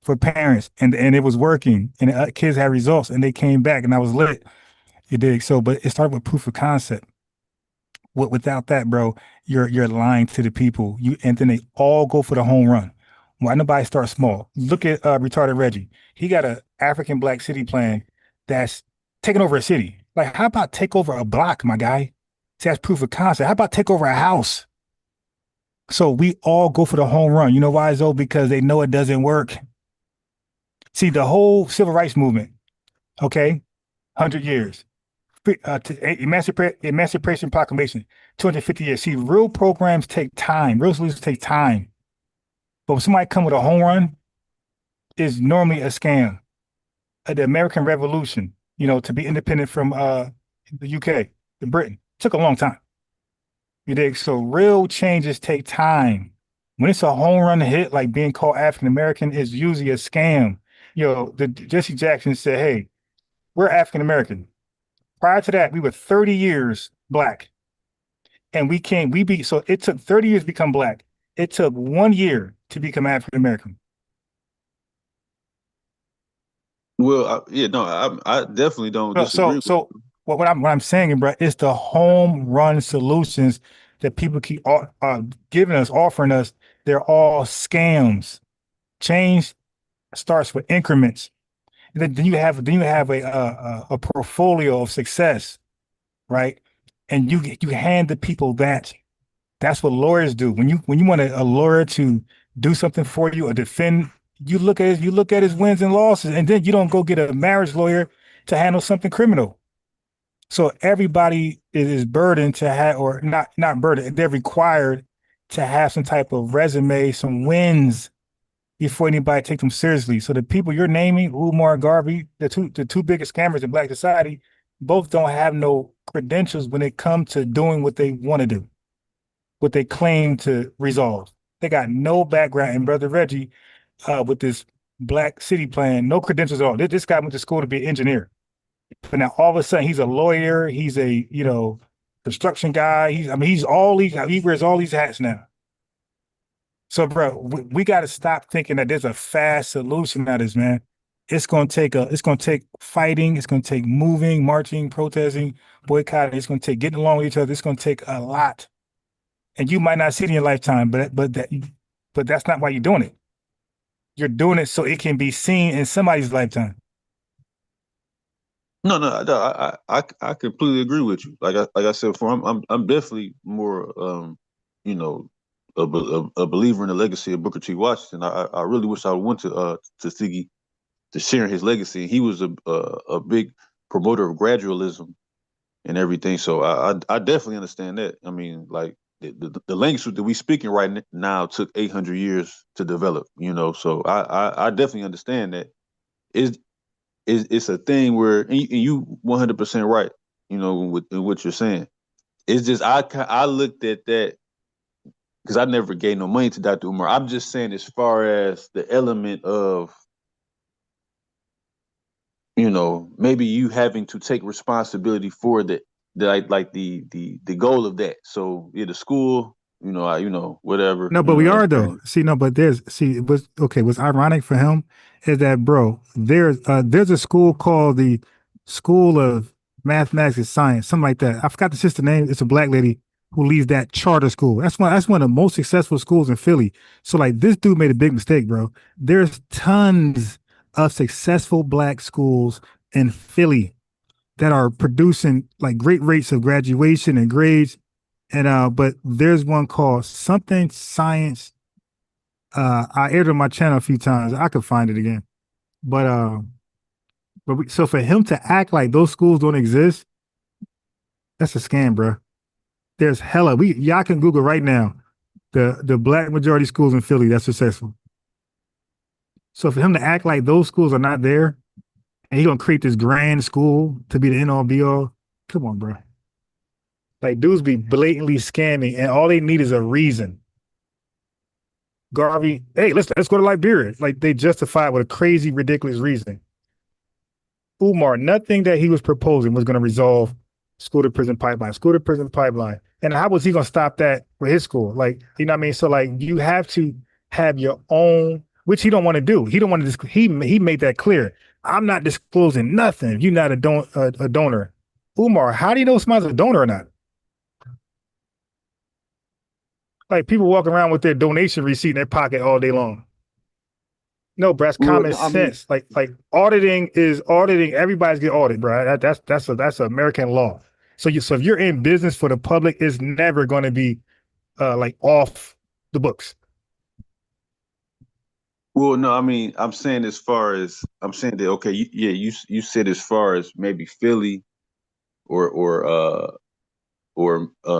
[SPEAKER 3] for parents, and it was working, and the kids had results, and they came back, and I was lit. You dig? So, but it started with proof of concept. Without that, bro, you're lying to the people. And then they all go for the home run. Why nobody start small? Look at retarded Reggie. He got a African Black city plan that's taking over a city. Like, how about take over a block, my guy? See, that's proof of concept. How about take over a house? So we all go for the home run. You know why, Zoe? Because they know it doesn't work. See, the whole civil rights movement, okay, 100 years. Emancipation Proclamation, 250 years. See, real programs take time. Real solutions take time. But when somebody come with a home run, is normally a scam. The American Revolution, to be independent from the UK, to Britain, took a long time. You dig? So real changes take time. When it's a home run hit, like being called African American, is usually a scam. Jesse Jackson said, "Hey, we're African American." Prior to that, we were 30 years Black, and so it took 30 years to become Black. It took 1 year to become African American.
[SPEAKER 12] Well, I definitely don't disagree.
[SPEAKER 3] So what I'm saying, bro, is the home run solutions that people keep offering us. They're all scams. Change starts with increments. And then you have a portfolio of success, right? And you hand the people that. That's what lawyers do. When you want a lawyer to do something for you or defend, you look at his wins and losses, and then you don't go get a marriage lawyer to handle something criminal. So everybody is burdened to have, or not burdened, they're required to have some type of resume, some wins before anybody take them seriously. So the people you're naming, Umar, Garvey, the two biggest scammers in Black society, both don't have no credentials when it comes to doing what they want to do, what they claim to resolve. They got no background. And Brother Reggie, with this Black city plan, no credentials at all. This guy went to school to be an engineer. But now all of a sudden he's a lawyer, he's a construction guy. He wears all these hats now. So, bro, we got to stop thinking that there's a fast solution to this, man. It's gonna take fighting. It's gonna take moving, marching, protesting, boycotting. It's gonna take getting along with each other. It's gonna take a lot, and you might not see it in your lifetime. But but that's not why you're doing it. You're doing it so it can be seen in somebody's lifetime.
[SPEAKER 12] No, I completely agree with you. Like I said before, I'm definitely more you know, a believer in the legacy of Booker T. Washington. I really wish I went to Tuskegee to share his legacy. He was a big promoter of gradualism and everything. So I definitely understand that. I mean, like the language that we speaking right now took 800 years to develop. You know, so I definitely understand that. It's a thing where and you 100% right. You know, with what you're saying. It's just I looked at that because I never gave no money to Dr. Umar. I'm just saying as far as the element of, you know, maybe you having to take responsibility for the goal of that. So yeah, the school, whatever.
[SPEAKER 3] No, but we are though. See, no, but what's ironic for him is that, bro, there's a school called the School of Mathematics and Science, something like that. I forgot the sister name. It's a black lady who leads that charter school. That's one of the most successful schools in Philly. So like this dude made a big mistake, bro. There's tons of successful black schools in Philly that are producing like great rates of graduation and grades. And but there's one called something science. I aired it on my channel a few times. I could find it again. So for him to act like those schools don't exist, that's a scam, bro. There's hella. Y'all can Google right now the black majority schools in Philly that's successful. So for him to act like those schools are not there, and he gonna create this grand school to be the end all be all, come on, bro. Like dudes be blatantly scamming, and all they need is a reason. Garvey, hey, let's go to Liberia. Like they justify it with a crazy, ridiculous reason. Umar, nothing that he was proposing was going to resolve school to prison pipeline. And how was he going to stop that with his school? Like, you know what I mean? So like you have to have your own, which he don't want to do. He don't want to, he made that clear. I'm not disclosing nothing if you're not a donor. Umar, how do you know if somebody's a donor or not? Like people walking around with their donation receipt in their pocket all day long. No, bro, that's common sense. Like auditing is auditing. Everybody's get audited, bro. That's American law. So if you're in business for the public, it's never going to be like off the books.
[SPEAKER 12] Well, no, I mean, I'm saying that okay, you said as far as maybe Philly or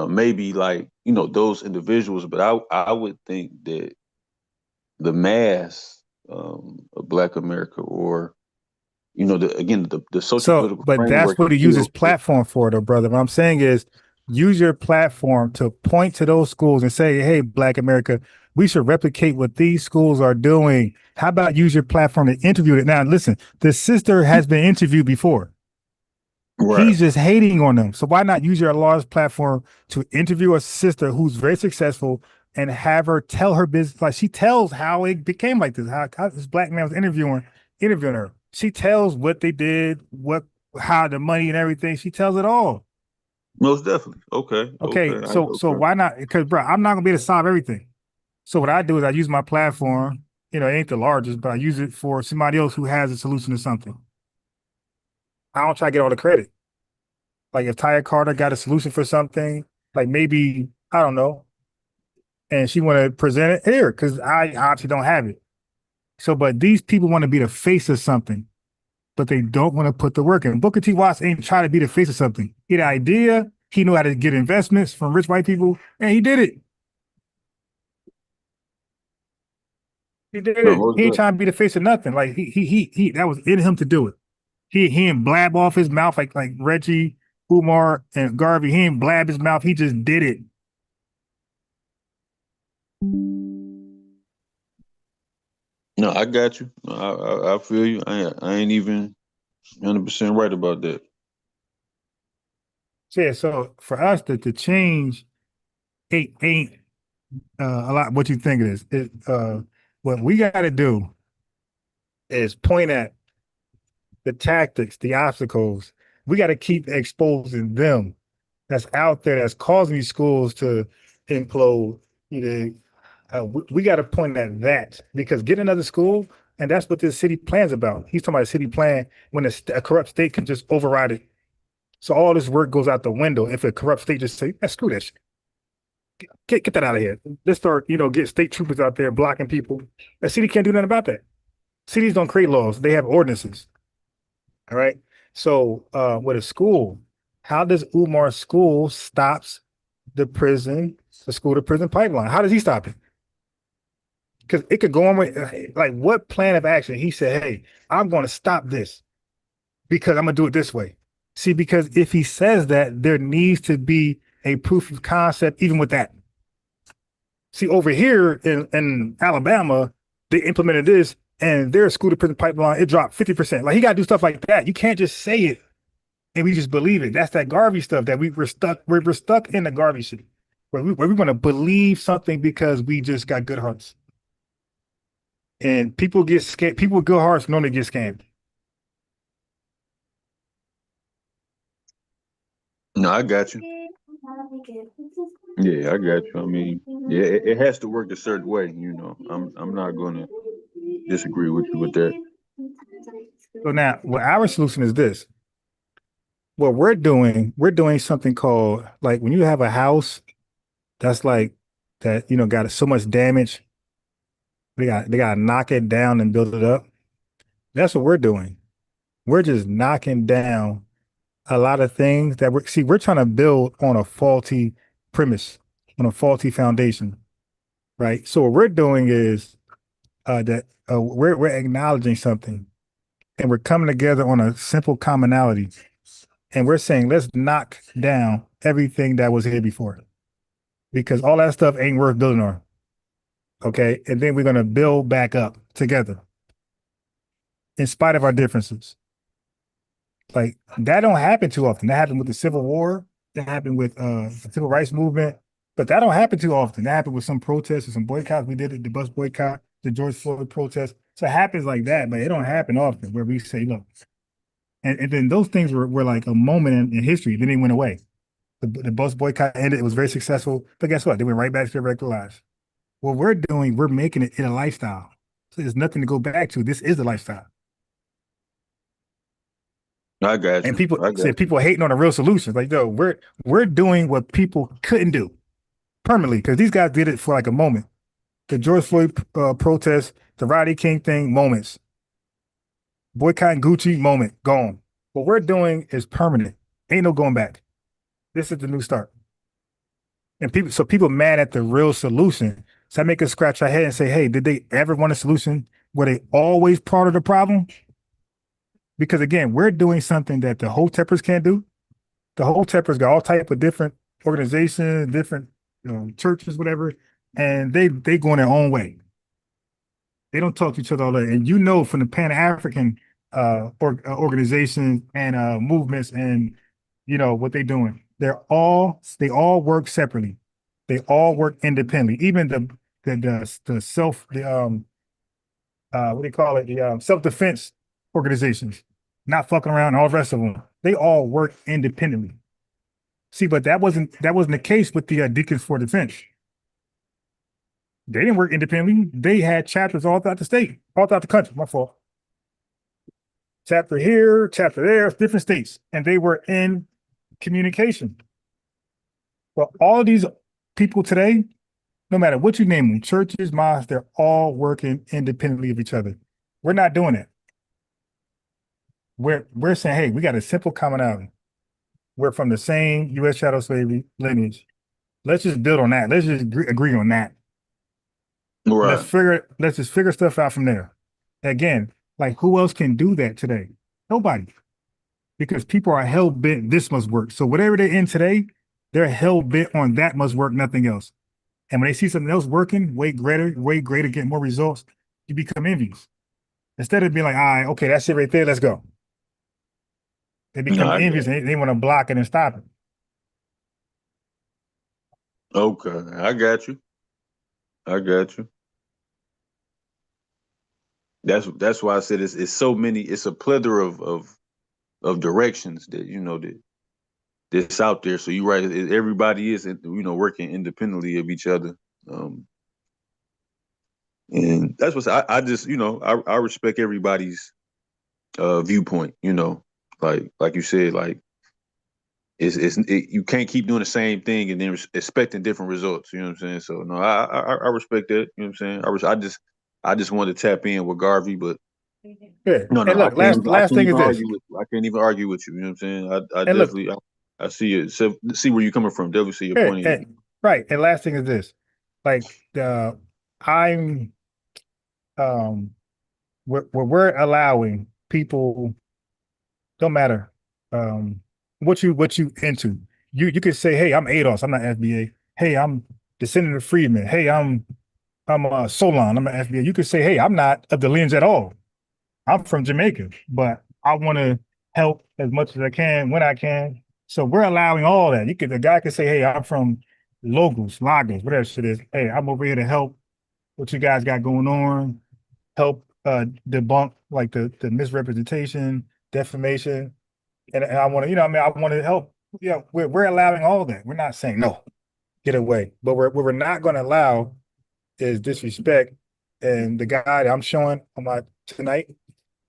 [SPEAKER 12] maybe like those individuals, but I would think that the mass of Black America, or the social political
[SPEAKER 3] but
[SPEAKER 12] framework.
[SPEAKER 3] That's what he uses platform for, though, brother. What I'm saying is use your platform to point to those schools and say, hey, Black America, we should replicate what these schools are doing. How about use your platform to interview it? Now, listen, the sister has been interviewed before. Right. He's just hating on them. So why not use your large platform to interview a sister who's very successful and have her tell her business? Like she tells how it became like this, how this black man was interviewing her. She tells what they did, how the money and everything. She tells it all.
[SPEAKER 12] Most definitely. Okay.
[SPEAKER 3] So why not? Because bro, I'm not gonna be able to solve everything. So what I do is I use my platform. It ain't the largest, but I use it for somebody else who has a solution to something. I don't try to get all the credit. Like if Taya Carter got a solution for something, like maybe, I don't know, and she want to present it here, because I obviously don't have it. So, but these people want to be the face of something, but they don't want to put the work in. Booker T. Watts ain't trying to be the face of something. He had an idea, he knew how to get investments from rich white people, and he did it. He did it. He ain't trying to be the face of nothing. Like he that was in him to do it. He ain't blab off his mouth like Reggie, Umar, and Garvey. He ain't blab his mouth. He just did it.
[SPEAKER 12] No, I got you. I feel you. I ain't even 100% right about that.
[SPEAKER 3] Yeah. So for us to change, ain't a lot. What you think it is? What we got to do is point at the tactics, the obstacles. We got to keep exposing them that's out there that's causing these schools to implode. we got to point at that, because get another school, and that's what this city plan's about. He's talking about a city plan when a corrupt state can just override it. So all this work goes out the window if a corrupt state just say, screw that shit. Get that out of here. Let's start, get state troopers out there blocking people. The city can't do nothing about that. Cities don't create laws. They have ordinances. All right. So with a school, how does Umar's school stops the school to prison pipeline? How does he stop it? Because it could go on with, like, what plan of action? He said, hey, I'm going to stop this because I'm going to do it this way. See, because if he says that, there needs to be a proof of concept even with that. See, over here in Alabama, they implemented this, and their school to prison pipeline, it dropped 50%. Like, he got to do stuff like that. You can't just say it and we just believe it. That's that Garvey stuff that we're stuck in the Garvey shit. Where we're going to believe something because we just got good hearts. And people get scammed. People with good hearts normally get scammed.
[SPEAKER 12] No, I got you. Yeah, I got you. I mean, yeah, it has to work a certain way, I'm not gonna disagree with you with that.
[SPEAKER 3] So now, what our solution is this. What we're doing something called, like, when you have a house that's like that, got so much damage, they got to knock it down and build it up. That's what we're doing. We're just knocking down a lot of things that we're trying to build on a faulty premise, on a faulty foundation, right? So what we're doing is that we're acknowledging something, and we're coming together on a simple commonality, and we're saying, let's knock down everything that was here before, because all that stuff ain't worth building on. Okay, and then we're gonna build back up together, in spite of our differences. Like, that don't happen too often. That happened with the Civil War. That happened with the Civil Rights Movement. But that don't happen too often. That happened with some protests or some boycotts. We did it, the bus boycott, the George Floyd protest. So it happens like that, but it don't happen often where we say, look. And then those things were like a moment in history. Then they went away. The bus boycott ended. It was very successful. But guess what? They went right back to their regular lives. What we're doing, we're making it in a lifestyle. So there's nothing to go back to. This is the lifestyle.
[SPEAKER 12] I got you.
[SPEAKER 3] And people hating on the real solutions. Like, yo, we're doing what people couldn't do permanently, because these guys did it for like a moment. The George Floyd protest, the Rodney King thing, moments. Boycotting Gucci, moment, gone. What we're doing is permanent. Ain't no going back. This is the new start. And people mad at the real solution. So that make us scratch our head and say, hey, did they ever want a solution? Were they always part of the problem? Because again, we're doing something that the Hoteppers can't do. The Hoteppers got all type of different organizations, different churches, whatever, and they go in their own way. They don't talk to each other all day. And from the Pan-African organizations and movements and what they're doing, they all work separately. They all work independently. Even the self-defense organizations, not fucking around, all the rest of them, they all work independently. See, but that wasn't the case with the Deacons for Defense. They didn't work independently. They had chapters all throughout the state, all throughout the country. My fault. Chapter here, chapter there, different states, and they were in communication. Well, all of these people today, no matter what you name them, churches, mosques, they're all working independently of each other. We're not doing it. We're saying, hey, we got a simple commonality. We're from the same U.S. chattel slavery lineage. Let's just build on that. Let's just agree on that.
[SPEAKER 12] Right.
[SPEAKER 3] Let's just figure stuff out from there. Again, like, who else can do that today? Nobody. Because people are hell bent, this must work. So whatever they're in today, they're hell bent on that must work, nothing else. And when they see something else working, way greater, get more results, you become envious. Instead of being like, all right, okay, that's it right there, let's go. They become envious and they want to block it and stop it.
[SPEAKER 12] Okay, I got you. That's why I said it's so many. It's a plethora of directions that that's out there. So you're right. Everybody is working independently of each other. And that's what I just, I respect everybody's viewpoint, like you said, like you can't keep doing the same thing and then expecting different results. You know what I'm saying? So no, I respect that. You know what I'm saying? I just wanted to tap in with Garvey, but
[SPEAKER 13] yeah.
[SPEAKER 12] no,
[SPEAKER 13] And look,
[SPEAKER 12] I
[SPEAKER 13] last
[SPEAKER 12] can't
[SPEAKER 13] thing is
[SPEAKER 12] even
[SPEAKER 13] this.
[SPEAKER 12] argue with you. I can't even argue with you. You know what I'm saying? I
[SPEAKER 13] And look,
[SPEAKER 12] definitely I see it. So, see where you're coming from. Definitely see your point of view.
[SPEAKER 13] right. And last thing is this, like I'm where we're allowing people, don't matter what you into. You could say, hey, I'm ADOS, I'm not FBA. Hey, I'm descendant of freedmen. Hey, I'm Solon, I'm an FBA. You could say, hey, I'm not of the lineage at all. I'm from Jamaica, but I want to help as much as I can when I can. So we're allowing all that. The guy could say, hey, I'm from Lagos, whatever shit is. Hey, I'm over here to help what you guys got going on, help debunk like the misrepresentation, defamation. And I want to, I want to help. Yeah, we're allowing all that. We're not saying no, get away. But what we're not going to allow is disrespect. And the guy that I'm showing on my tonight,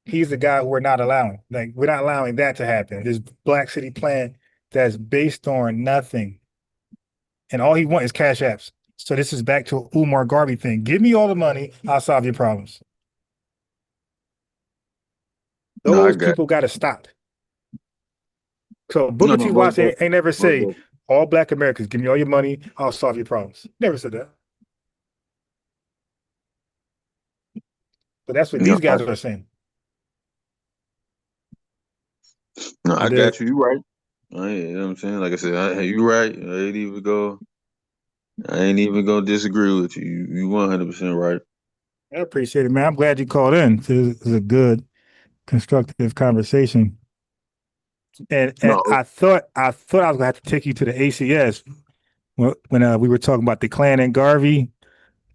[SPEAKER 13] he's the guy we're not allowing. Like, we're not allowing that to happen. This Black City plan that's based on nothing. And all he wants is cash apps. So this is back to Umar Garvey thing. Give me all the money, I'll solve your problems. Those people got to stop. So Booker T. Washington ain't never say, all Black Americans, give me all your money, I'll solve your problems. Never said that. But that's what these guys are saying.
[SPEAKER 12] No, I got you. You right. You know what I'm saying? Like I said, you right. I ain't even gonna disagree with you. You 100% right.
[SPEAKER 13] I appreciate it, man. I'm glad you called in. This is a good, constructive conversation. And I thought I was gonna have to take you to the ACS when we were talking about the Klan and Garvey.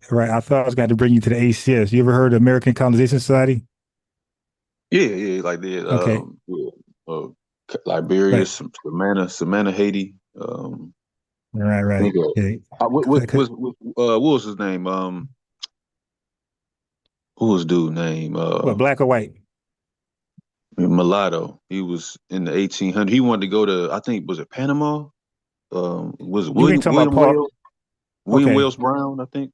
[SPEAKER 13] Right. I thought I was going to bring you to the ACS. You ever heard of American Colonization Society?
[SPEAKER 12] Yeah, like that. Okay. Liberia, Savannah, Haiti.
[SPEAKER 13] Right.
[SPEAKER 12] Yeah. What was his name? Who was dude's name?
[SPEAKER 13] What, black or white?
[SPEAKER 12] Mulatto. He was in the 1800s. He wanted to go to, I think, was it Panama? Was it William Wells Brown, I think?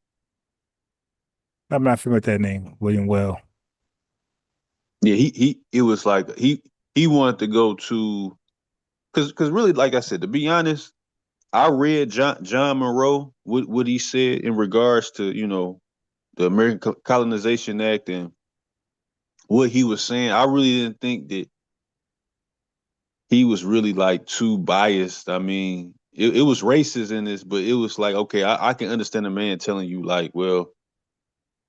[SPEAKER 13] I'm not familiar with that name, William Well.
[SPEAKER 12] Yeah, it was like he wanted to go to, because really, like I said, to be honest, I read John Monroe, what he said in regards to, the American Colonization Act and what he was saying. I really didn't think that he was really like too biased. I mean, it was racist in this, but it was like, okay, I can understand a man telling you like, well,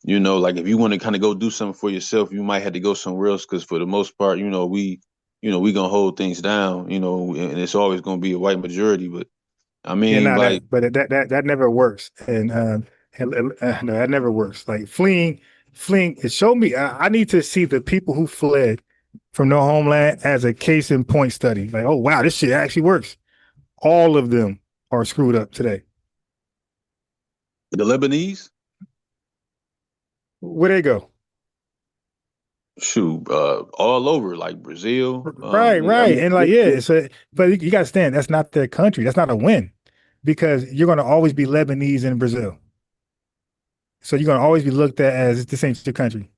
[SPEAKER 12] like if you want to kind of go do something for yourself, you might have to go somewhere else, because for the most part, we gonna hold things down, and it's always gonna be a white majority. But I mean,
[SPEAKER 13] that never works, and no, that never works. Like fleeing. It showed me. I need to see the people who fled from their homeland as a case in point study. Like, oh wow, this shit actually works. All of them are screwed up today.
[SPEAKER 12] The Lebanese,
[SPEAKER 13] where they go?
[SPEAKER 12] Shoot, all over, like Brazil.
[SPEAKER 13] Right. And like, yeah, but you got to stand. That's not their country. That's not a win, because you're going to always be Lebanese in Brazil. So you're going to always be looked at as this ain't your country.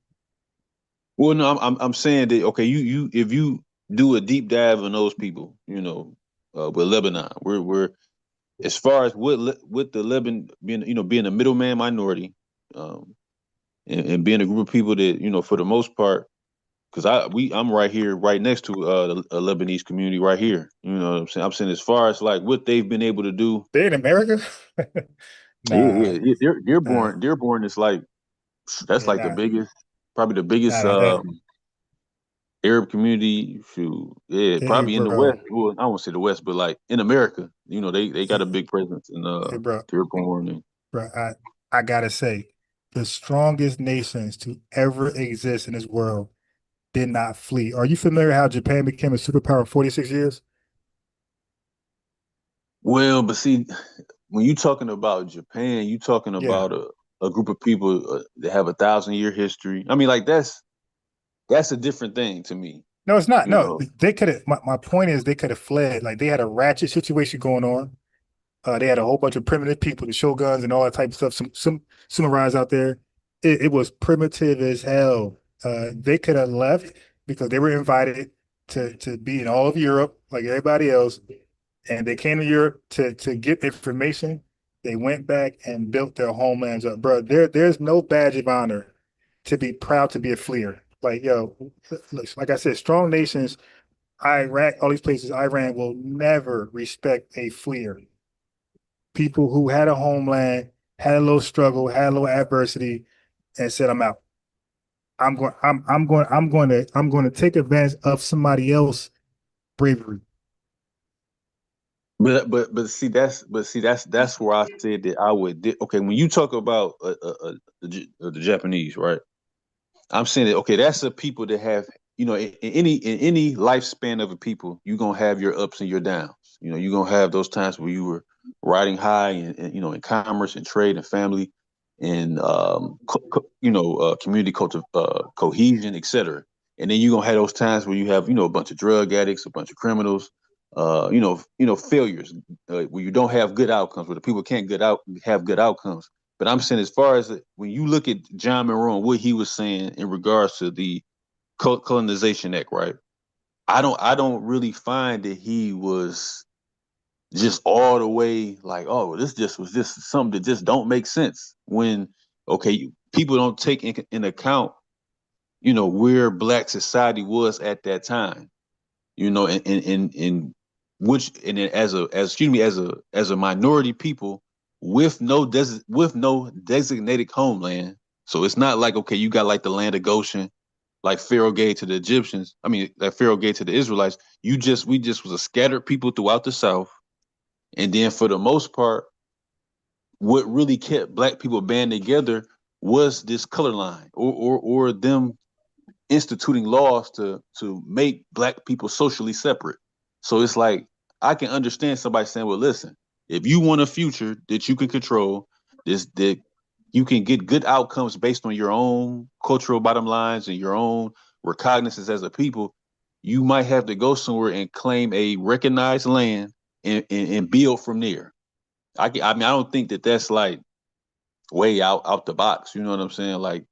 [SPEAKER 12] Well, no, I'm saying that, okay, you if you do a deep dive on those people, with Lebanon, we're as far as with the Lebanon being a middleman minority, and being a group of people that, for the most part, because I'm right here, right next to a Lebanese community right here. You know what I'm saying? I'm saying as far as like what they've been able to do.
[SPEAKER 13] They're in America.
[SPEAKER 12] Yeah. Dearborn is like, that's like the biggest, probably the biggest Arab community. Probably in the West. Well, I won't say the West, but like in America, they got a big presence in Dearborn.
[SPEAKER 13] I gotta say, the strongest nations to ever exist in this world did not flee. Are you familiar how Japan became a superpower in 46 years?
[SPEAKER 12] Well, but see, when you're talking about Japan, you're talking about a group of people that have 1,000-year history. I mean, like that's a different thing to me.
[SPEAKER 13] No, it's not.
[SPEAKER 12] You
[SPEAKER 13] No,
[SPEAKER 12] know?
[SPEAKER 13] they could have. My point is, they could have fled. Like they had a ratchet situation going on. They had a whole bunch of primitive people, the shoguns and all that type of stuff. Some samurais out there. It was primitive as hell. They could have left because they were invited to be in all of Europe like everybody else, and they came to Europe to get information. They went back and built their homelands up, bro. There's no badge of honor to be proud to be a fleer. Like yo, look, like I said, strong nations, Iraq, all these places, Iran will never respect a fleer. People who had a homeland, had a little struggle, had a little adversity, and said, "I'm out. I'm going to take advantage of somebody else's bravery."
[SPEAKER 12] But see that's where I said that I would. Okay, when you talk about the Japanese, right? I'm saying that okay, that's the people that have, you know, in any lifespan of a people, you're gonna have your ups and your downs. You know, you're gonna have those times where you were riding high and you know, in commerce and trade and family and community culture, cohesion, etc. And then you're gonna have those times where you have, you know, a bunch of drug addicts, a bunch of criminals, failures, where you don't have good outcomes, where the people can't have good outcomes. But I'm saying, as far as when you look at John Monroe and what he was saying in regards to the Colonization Act, right? I don't really find that he was just all the way like, oh, this was just something that just don't make sense. When okay, people don't take in account, you know, where Black society was at that time, you know, and which and as a minority people with no designated homeland. So it's not like, okay, you got like the land of Goshen, like Pharaoh gave to the Egyptians. I mean, like Pharaoh gave to the Israelites. We just was a scattered people throughout the South. And then for the most part, what really kept Black people band together was this color line or them instituting laws to make Black people socially separate. So it's like, I can understand somebody saying, well, listen, if you want a future that you can control, that you can get good outcomes based on your own cultural bottom lines and your own recognizance as a people, you might have to go somewhere and claim a recognized land and build from there. I mean, I don't think that that's like way out the box. You know what I'm saying? Like,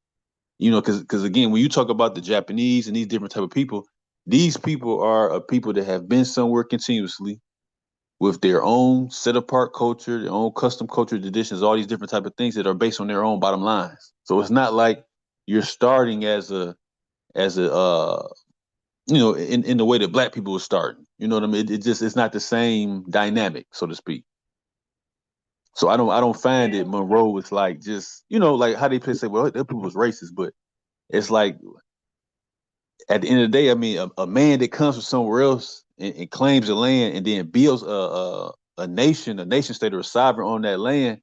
[SPEAKER 12] you know, because again, when you talk about the Japanese and these different type of people, these people are a people that have been somewhere continuously with their own set apart culture, their own custom culture, traditions, all these different type of things that are based on their own bottom lines. So it's not like you're starting as a in the way that Black people were starting. You know what I mean? It's not the same dynamic, so to speak. So I don't find that Monroe was like, just, you know, like how they say, well, that people was racist, but it's like at the end of the day, I mean, a man that comes from somewhere else and claims the land and then builds a nation state or a sovereign on that land,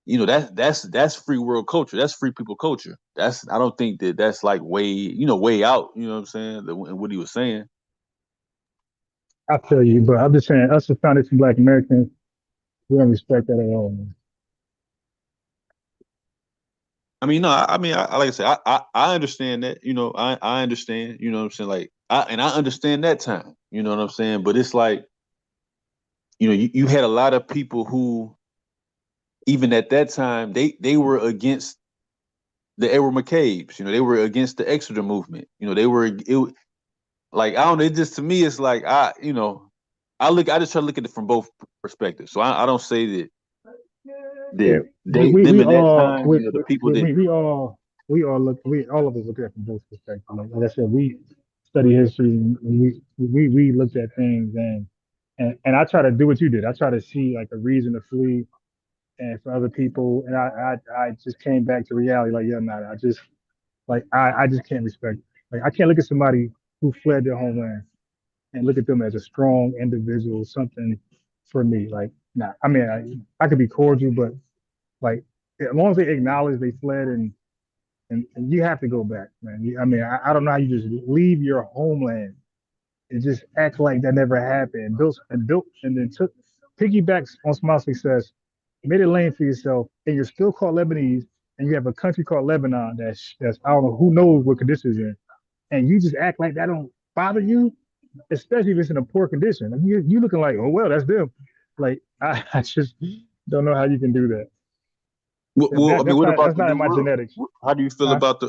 [SPEAKER 12] you know, that's free world culture. That's free people culture. I don't think that's like way out. You know what I'm saying? And what he was saying.
[SPEAKER 13] I feel you, but I'm just saying, us as foundation Black Americans, we don't respect that at all, man.
[SPEAKER 12] I mean, no, I mean, like I said, I understand that, you know, I understand, you know what I'm saying? Like, I understand that time, you know what I'm saying? But it's like, you know, you had a lot of people who, even at that time, they were against the Edward McCabe's, you know, they were against the Exeter movement, you know, like, I don't know, it just, to me, it's like, I just try to look at it from both perspectives. So I don't say that
[SPEAKER 13] Yeah,
[SPEAKER 12] them in that time, you know, the people that
[SPEAKER 13] we all of us look at it from both perspectives. Like I said, we study history and we looked at things and I try to do what you did. I try to see like a reason to flee and for other people. And I just came back to reality. Like, yeah, nah, I just can't respect it. Like I can't look at somebody who fled their homeland and look at them as a strong individual, something for me. Like, nah, I mean, I could be cordial, but like as long as they acknowledge they fled and you have to go back, man. I mean, I don't know how you just leave your homeland and just act like that never happened and then took piggybacks on small success, made a lane for yourself, and you're still called Lebanese, and you have a country called Lebanon that's I don't know who knows what conditions in, and you just act like that don't bother you, especially if it's in a poor condition. Like you looking like, oh well, that's them. Like I just don't know how you can do that.
[SPEAKER 12] Well, I mean, what about
[SPEAKER 13] That's
[SPEAKER 12] the
[SPEAKER 13] not
[SPEAKER 12] New
[SPEAKER 13] in my
[SPEAKER 12] World?
[SPEAKER 13] genetics.
[SPEAKER 12] How do you feel
[SPEAKER 13] Huh?
[SPEAKER 12] about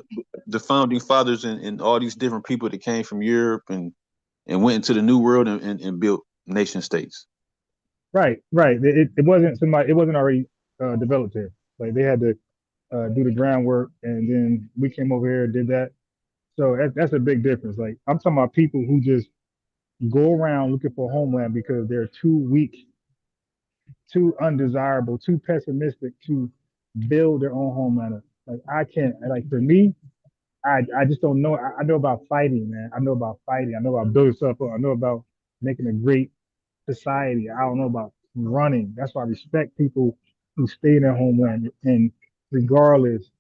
[SPEAKER 12] the founding fathers and all these different people that came from Europe and went into the New World and built nation states?
[SPEAKER 13] Right. It wasn't somebody. It wasn't already developed here. Like they had to do the groundwork, and then we came over here and did that. So that's a big difference. Like I'm talking about people who just go around looking for homeland because they're too weak, too undesirable, too pessimistic to build their own homeland. Like I can't. Like for me, I just don't know. I know about fighting, man. I know about fighting. I know about building stuff up. I know about making a great society. I don't know about running. That's why I respect people who stay in their homeland and regardless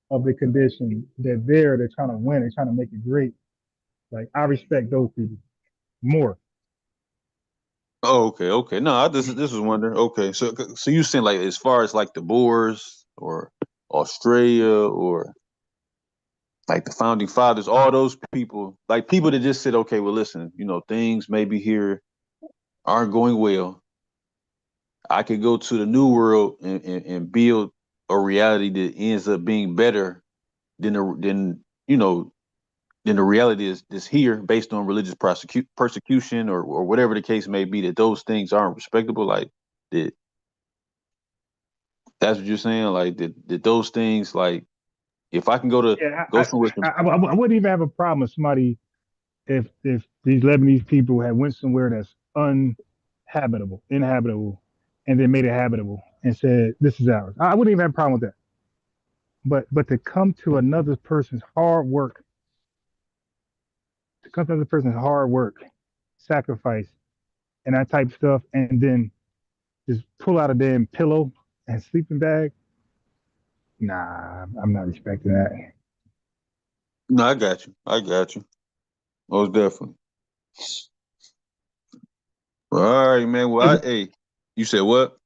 [SPEAKER 13] of the condition, they're trying to win, they're trying to make it great. Like I respect those people more.
[SPEAKER 12] Oh, okay. No, I just this was wondering. Okay, so you saying like as far as like the Boers or Australia or like the founding fathers, all those people, like people that just said, okay, well, listen, things maybe here aren't going well. I could go to the New World and build a reality that ends up being better than than the reality is here based on religious persecution or whatever the case may be, that those things aren't respectable. Like that, that's what you're saying. Like that those things, like if I can
[SPEAKER 13] Yeah,
[SPEAKER 12] go somewhere.
[SPEAKER 13] I wouldn't even have a problem with somebody if these Lebanese people had went somewhere that's inhabitable, and then made it habitable and said this is ours. I wouldn't even have a problem with that. But to come to another person's hard work, sacrifice, and that type of stuff, and then just pull out a damn pillow and sleeping bag. Nah, I'm not respecting that.
[SPEAKER 12] No, I got you. Most definitely. Well, all right, man. Well, hey, you said what?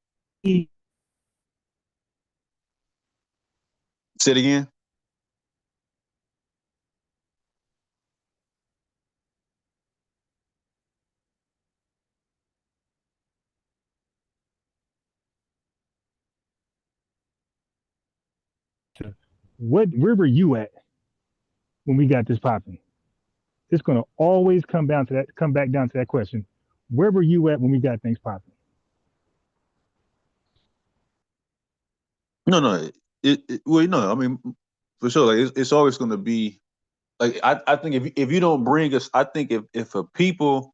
[SPEAKER 12] Say it again.
[SPEAKER 13] Where were you at when we got this popping? It's gonna always come back down to that question. Where were you at when we got things popping?
[SPEAKER 12] No. Well, no. I mean, for sure. Like it's always going to be like I think if you don't bring us, I think if a people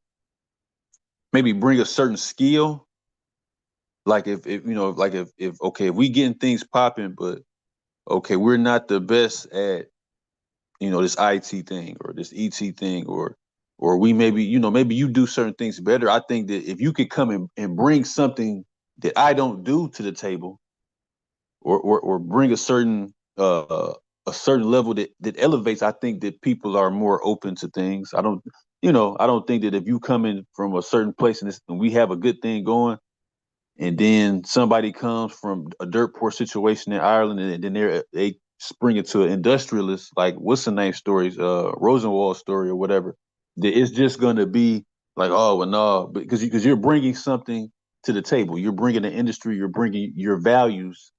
[SPEAKER 12] maybe bring a certain skill, like if like if okay, if we getting things popping, but okay, we're not the best at this IT thing or this ET thing or we maybe you do certain things better. I think that if you could come and bring something that I don't do to the table, or bring a certain level that elevates, I think that people are more open to things. I don't think that if you come in from a certain place and we have a good thing going, and then somebody comes from a dirt poor situation in Ireland, and then they spring it to an industrialist, like what's the name stories, Rosenwald story or whatever, that it's just going to be like, oh, well, no, because you're bringing something to the table. You're bringing an industry. You're bringing your values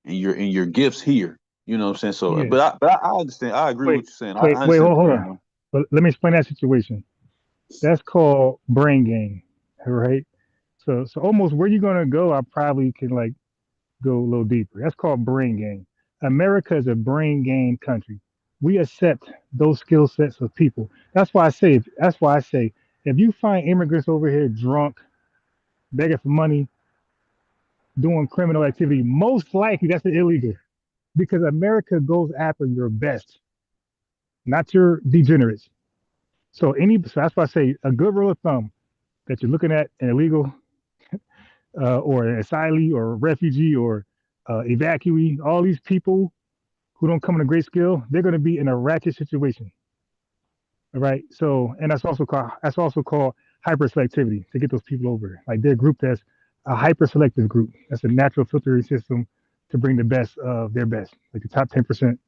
[SPEAKER 12] and your gifts here. You know what I'm saying? So,
[SPEAKER 13] Yeah.
[SPEAKER 12] but I understand. I agree with what you're saying. I
[SPEAKER 13] Wait,
[SPEAKER 12] understand
[SPEAKER 13] hold on. But let me explain that situation. That's called brain game, right? So almost where you're gonna go, I probably can like go a little deeper. That's called brain game. America is a brain game country. We accept those skill sets of people. That's why I say. If you find immigrants over here drunk, begging for money, doing criminal activity, most likely that's illegal because America goes after your best, not your degenerates. So that's why I say a good rule of thumb that you're looking at an illegal or an asylee or a refugee or evacuee, all these people who don't come in a great skill, they're going to be in a ratchet situation. All right. So, and that's also called hyper selectivity to get those people over. Like they're a group that's a hyper selective group. That's a natural filtering system to bring the best of their best, like the top 10%.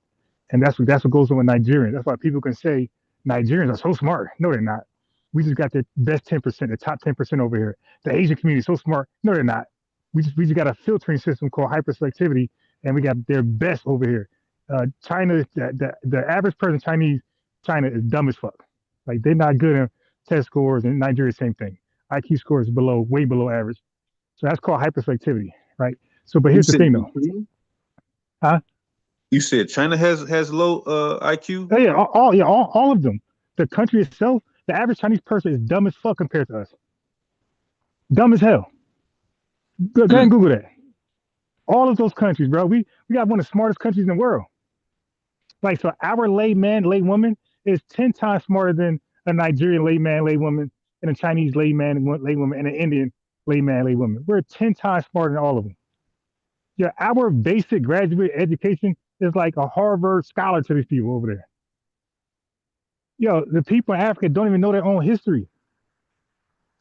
[SPEAKER 13] And that's what goes on with Nigerians. That's why people can say Nigerians are so smart. No, they're not. We just got the best 10%, the top 10% over here. The Asian community is so smart. No, they're not. We just got a filtering system called hyperselectivity, and we got their best over here. China, the average person China is dumb as fuck. Like they're not good in test scores, and Nigeria same thing. IQ scores way below average. So that's called hyperselectivity, right? So, but here's the thing though. Huh?
[SPEAKER 12] You said China has low IQ?
[SPEAKER 13] Oh, yeah, all of them. The country itself, the average Chinese person is dumb as fuck compared to us. Dumb as hell. Go ahead and Google that. All of those countries, bro. We got one of the smartest countries in the world. Like, so our layman, laywoman is 10 times smarter than a Nigerian layman, laywoman, and a Chinese layman, laywoman, and an Indian layman, laywoman. We're 10 times smarter than all of them. Yeah, our basic graduate education is like a Harvard scholar to these people over there. Yo, the people in Africa don't even know their own history.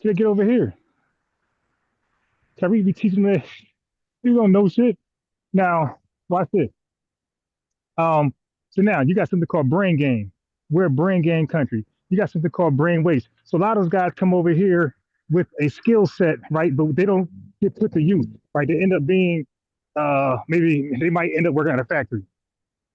[SPEAKER 13] So get over here. Tariq be teaching them, you don't know shit. Now, watch this. So now you got something called brain gain. We're a brain gain country. You got something called brain waste. So a lot of those guys come over here with a skill set, right? But they don't get put to use, right? They end up being, maybe they might end up working at a factory.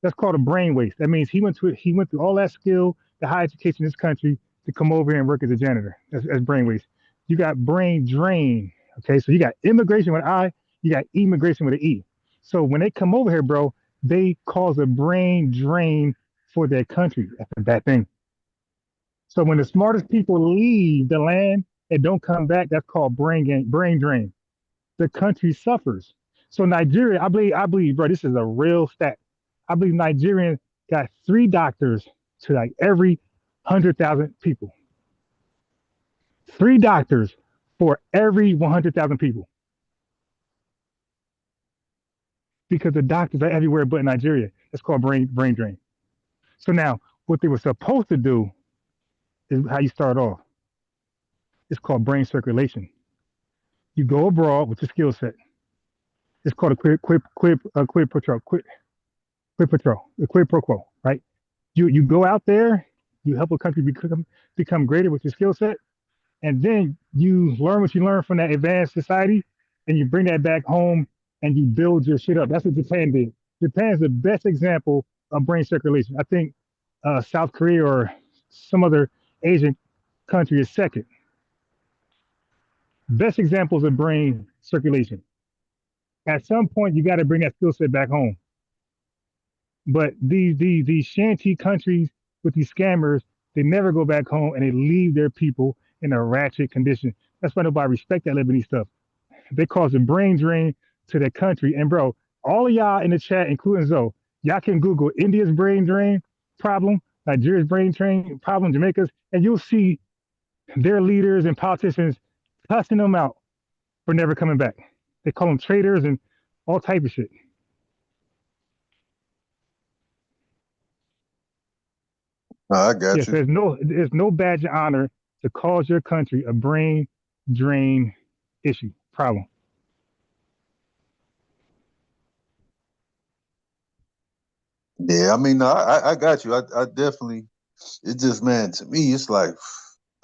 [SPEAKER 13] That's called a brain waste. That means he went through all that skill, the high education in this country to come over here and work as a janitor. That's brain waste. You got brain drain. Okay, so you got immigration with an I, you got immigration with an E. So when they come over here, bro, they cause a brain drain for their country. That's a bad thing. So when the smartest people leave the land and don't come back, that's called brain drain. The country suffers. So Nigeria, I believe, bro, this is a real stat. I believe Nigerians got 3 doctors to like every 100,000 people. 3 doctors for every 100,000 people. Because the doctors are everywhere but in Nigeria. That's called brain drain. So now, what they were supposed to do is how you start off. It's called brain circulation. You go abroad with your skill set. It's called a quid pro quo, right? You go out there, you help a country become greater with your skill set, and then you learn what you learn from that advanced society, and you bring that back home and you build your shit up. That's what Japan did. Japan is the best example of brain circulation. I think South Korea or some other Asian country is second. Best examples of brain circulation. At some point, you got to bring that skill set back home. But these shanty countries with these scammers, they never go back home and they leave their people in a ratchet condition. That's why nobody respect that Lebanese stuff. They cause a brain drain to their country. And bro, all of y'all in the chat, including Zoe, y'all can Google India's brain drain problem, Nigeria's brain drain problem, Jamaica's, and you'll see their leaders and politicians cussing them out for never coming back. They call them traitors and all type of shit.
[SPEAKER 12] I got you.
[SPEAKER 13] So there's no badge of honor to cause your country a brain drain issue problem.
[SPEAKER 12] Yeah, I mean, no, I got you. I definitely. It's just, man, to me, it's like,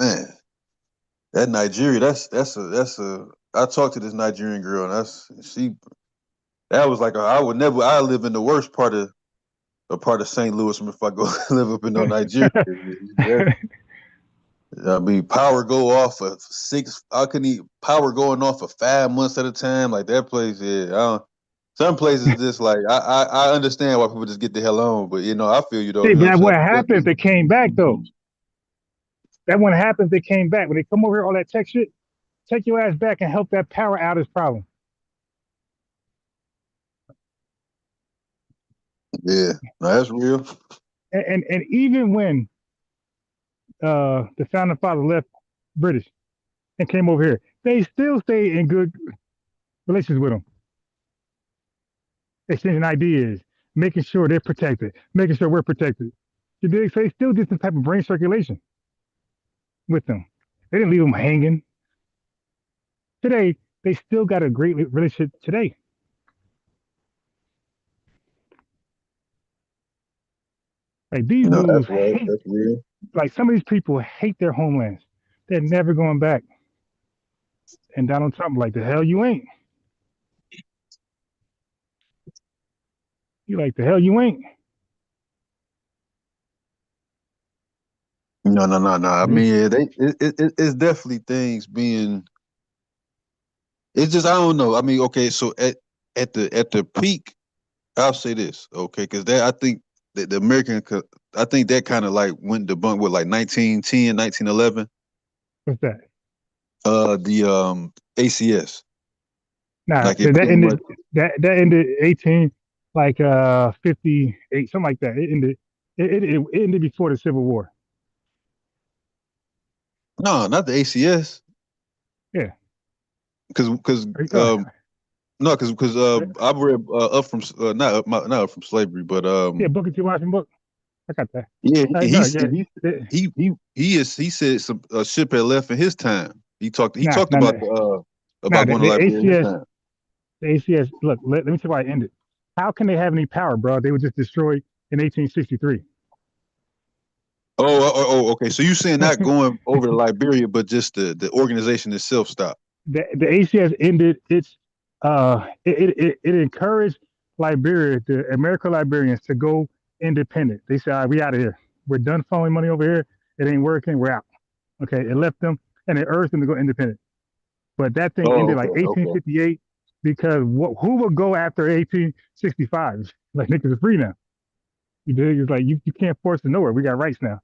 [SPEAKER 12] man, that Nigeria. That's a. I talked to this Nigerian girl, and that was like I live in the worst part of St. Louis if I go live up in Nigeria. I mean, power go off for 6. Power going off for 5 months at a time? Like that place, yeah. Some places just like I understand why people just get the hell on, but I feel you though.
[SPEAKER 13] See, that what happened if they came back though. That wouldn't happen if they came back. When they come over here, all that tech shit, take your ass back and help that power outage problem.
[SPEAKER 12] Yeah, no, that's real.
[SPEAKER 13] And even when the founding fathers left British and came over here, they still stayed in good relations with them. Exchanging ideas, making sure they're protected, making sure we're protected. They still did some type of brain circulation with them. They didn't leave them hanging. Today, they still got a great relationship today. Like these
[SPEAKER 12] No,
[SPEAKER 13] dudes
[SPEAKER 12] that's right.
[SPEAKER 13] hate,
[SPEAKER 12] That's real.
[SPEAKER 13] like some of these people hate their homelands. They're never going back. And Donald Trump, like, the hell you ain't. You like, the hell you ain't.
[SPEAKER 12] No. I
[SPEAKER 13] But he,
[SPEAKER 12] mean, it's definitely things being. It's just I don't know. I mean, okay, so at the peak, I'll say this, okay, because that I think that the American, I think that kind of like went debunked with like 1910, 1911.
[SPEAKER 13] what's that?
[SPEAKER 12] The ACS,
[SPEAKER 13] Nah,
[SPEAKER 12] like it
[SPEAKER 13] that
[SPEAKER 12] pretty much.
[SPEAKER 13] ended, that ended 18, like 58, something like that. It ended, it ended before the Civil War.
[SPEAKER 12] No, not the ACS,
[SPEAKER 13] Yeah.
[SPEAKER 12] because
[SPEAKER 13] Oh,
[SPEAKER 12] no, because I read up from not up from slavery, but
[SPEAKER 13] yeah, Booker T. Washington book. I got that.
[SPEAKER 12] yeah,
[SPEAKER 13] No, yeah.
[SPEAKER 12] he said some ship had left in his time. He
[SPEAKER 13] Nah,
[SPEAKER 12] talked
[SPEAKER 13] nah, nah. Nah,
[SPEAKER 12] about going to Liberia in his time.
[SPEAKER 13] The ACS, look, let me tell you why it ended. How can they have any power, bro? They were just destroyed in 1863.
[SPEAKER 12] Okay. So you saying not going over to Liberia, but just the organization itself stopped.
[SPEAKER 13] The ACS ended its it encouraged Liberia, the American Liberians, to go independent. They said, all right, we out of here. We're done following money over here. It ain't working. We're out. Okay. It left them and it urged them to go independent. But that thing
[SPEAKER 12] Oh,
[SPEAKER 13] ended
[SPEAKER 12] okay,
[SPEAKER 13] like
[SPEAKER 12] okay.
[SPEAKER 13] 1858 because who would go after 1865? Like niggas are free now. You dig? It's like you can't force it nowhere. We got rights now.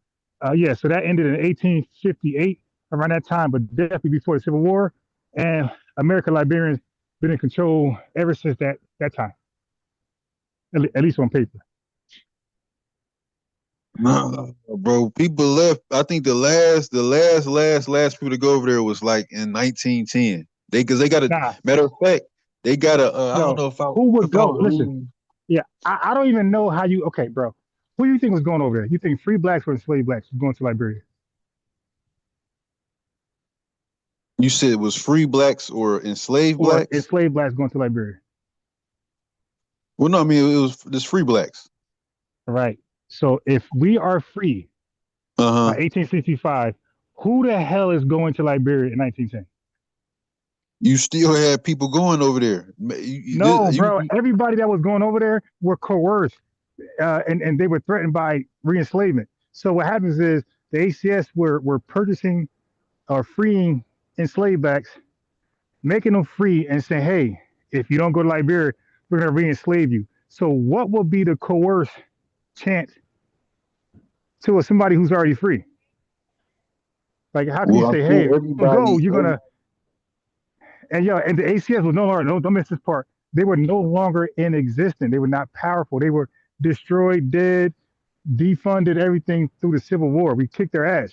[SPEAKER 13] Yeah, so that ended in 1858, around that time, but definitely before the Civil War. And American Liberians been in control ever since that time, at least on paper.
[SPEAKER 12] No, bro. People left. I think the last people to go over there was like in 1910. Because they got a
[SPEAKER 13] Nah,
[SPEAKER 12] matter of fact, they got a. I don't
[SPEAKER 13] yo,
[SPEAKER 12] know if I
[SPEAKER 13] who would
[SPEAKER 12] if I
[SPEAKER 13] go?
[SPEAKER 12] was
[SPEAKER 13] Listen,
[SPEAKER 12] reading.
[SPEAKER 13] yeah, I don't even know how you. Okay, bro, who do you think was going over there? You think free blacks or enslaved blacks was going to Liberia?
[SPEAKER 12] You said it was free blacks or enslaved
[SPEAKER 13] Or
[SPEAKER 12] blacks?
[SPEAKER 13] enslaved blacks going to Liberia?
[SPEAKER 12] Well, no, I mean it was just free blacks.
[SPEAKER 13] All right. So if we are free
[SPEAKER 12] Uh
[SPEAKER 13] by
[SPEAKER 12] huh.
[SPEAKER 13] 1865, who the hell is going to Liberia in 1910?
[SPEAKER 12] You still had people going over there.
[SPEAKER 13] No, bro. Everybody that was going over there were coerced, and they were threatened by re-enslavement. So what happens is the ACS were purchasing or freeing enslaved backs, making them free, and saying, "Hey, if you don't go to Liberia, we're gonna re-enslave you." So what will be the coerced chance to somebody who's already free? Like, how can you
[SPEAKER 12] Well, I'm
[SPEAKER 13] say, "Hey,
[SPEAKER 12] sure
[SPEAKER 13] if you don't go,
[SPEAKER 12] everybody.
[SPEAKER 13] you're gonna"? And yo, and the ACS was no longer, don't miss this part. They were no longer in existence. They were not powerful. They were destroyed, dead, defunded everything through the Civil War. We kicked their ass.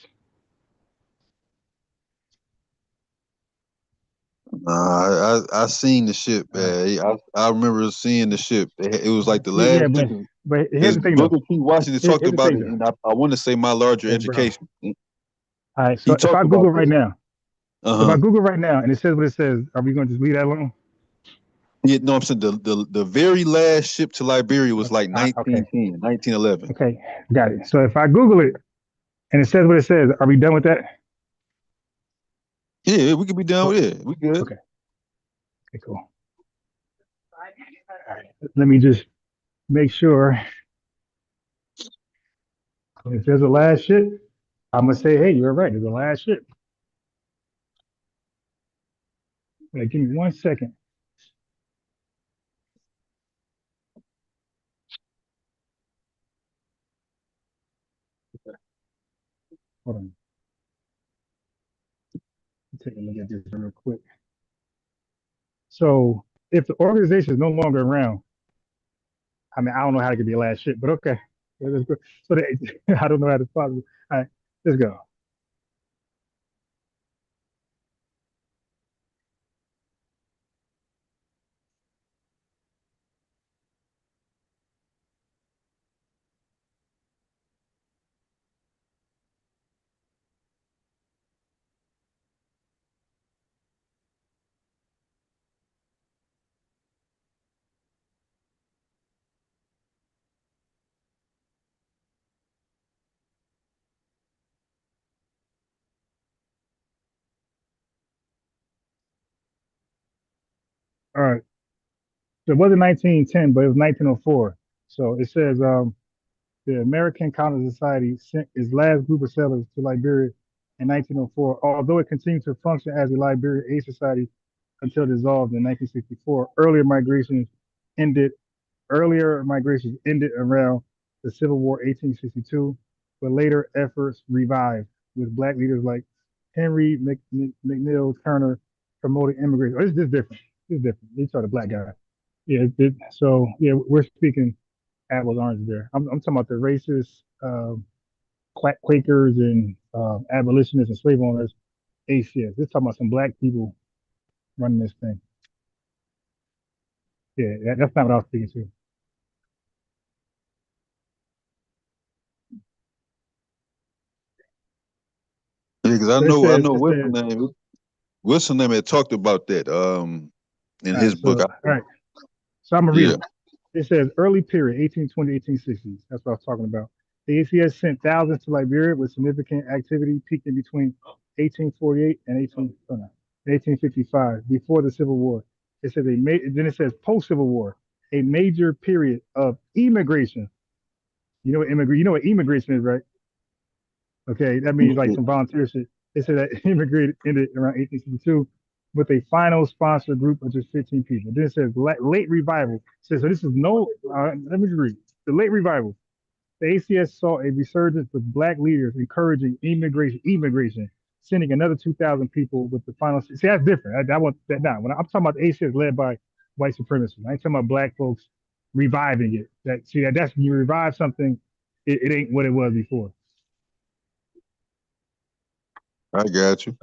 [SPEAKER 12] I seen the ship,
[SPEAKER 13] All right.
[SPEAKER 12] man. I remember seeing the ship. It was like the
[SPEAKER 13] Yeah,
[SPEAKER 12] last ship.
[SPEAKER 13] but here's
[SPEAKER 12] Because
[SPEAKER 13] the thing though.
[SPEAKER 12] Booker T. Washington talked
[SPEAKER 13] Here's the
[SPEAKER 12] about
[SPEAKER 13] thing
[SPEAKER 12] it,
[SPEAKER 13] though.
[SPEAKER 12] and I want to say my larger
[SPEAKER 13] Hey, bro.
[SPEAKER 12] education.
[SPEAKER 13] All right.
[SPEAKER 12] He
[SPEAKER 13] So if
[SPEAKER 12] talked
[SPEAKER 13] I
[SPEAKER 12] about
[SPEAKER 13] Google right
[SPEAKER 12] this.
[SPEAKER 13] now,
[SPEAKER 12] Uh
[SPEAKER 13] if I
[SPEAKER 12] huh.
[SPEAKER 13] Google right now and it says what it says, are we going to just leave that alone?
[SPEAKER 12] Yeah, no, I'm saying the very last ship to Liberia was like
[SPEAKER 13] Okay.
[SPEAKER 12] 1910, 1911.
[SPEAKER 13] Okay. Got it. So if I Google it and it says what it says, are we done with that?
[SPEAKER 12] Yeah, we could be done with it. We good.
[SPEAKER 13] Okay. Okay. Cool. All right. Let me just make sure. If there's a last ship, I'm gonna say, hey, you're right. There's a last ship. Wait, give me 1 second. Hold on. Take a look at this real quick. So if the organization is no longer around, I mean, I don't know how it could be a last ship, but okay. Yeah, that's good. So they, I don't know how to follow. All right, let's go. All right. So it wasn't 1910, but it was 1904. So it says the American Colony Society sent its last group of settlers to Liberia in 1904, although it continued to function as a Liberia Aid Society until dissolved in 1964. Ended Earlier migrations ended around the Civil War 1862, but later efforts revived with black leaders like Henry McNeill Turner promoting immigration. Oh, this is different. This is different. These are the black guy. Yeah. So yeah, we're speaking apples oranges there. I'm talking about the racist Quakers and abolitionists and slave owners. ACS. This talking about some black people running this thing. Yeah, that's not what I was speaking to.
[SPEAKER 12] Yeah, because I
[SPEAKER 13] But it
[SPEAKER 12] know
[SPEAKER 13] says,
[SPEAKER 12] what's the name had talked about that in his book.
[SPEAKER 13] all right. So I'm gonna read
[SPEAKER 12] Yeah.
[SPEAKER 13] it. It says early period, 1820, 1860s. That's what I was talking about. The ACS sent thousands to Liberia with significant activity peaking between 1848 and 1855, before the Civil War. It says then it says post-Civil War, a major period of immigration. You know what immigration is, right? Okay, that means like some volunteer shit. They said that immigrated ended around 1862 with a final sponsor group of just 15 people. Then it says late revival. It says, so this is no, let me read. The late revival. The ACS saw a resurgence with black leaders encouraging immigration, sending another 2,000 people with the final. See, that's different. I want that now. When I'm talking about the ACS led by white supremacists, I ain't talking about black folks reviving it. That's when you revive something, it ain't what it was before.
[SPEAKER 12] I got you.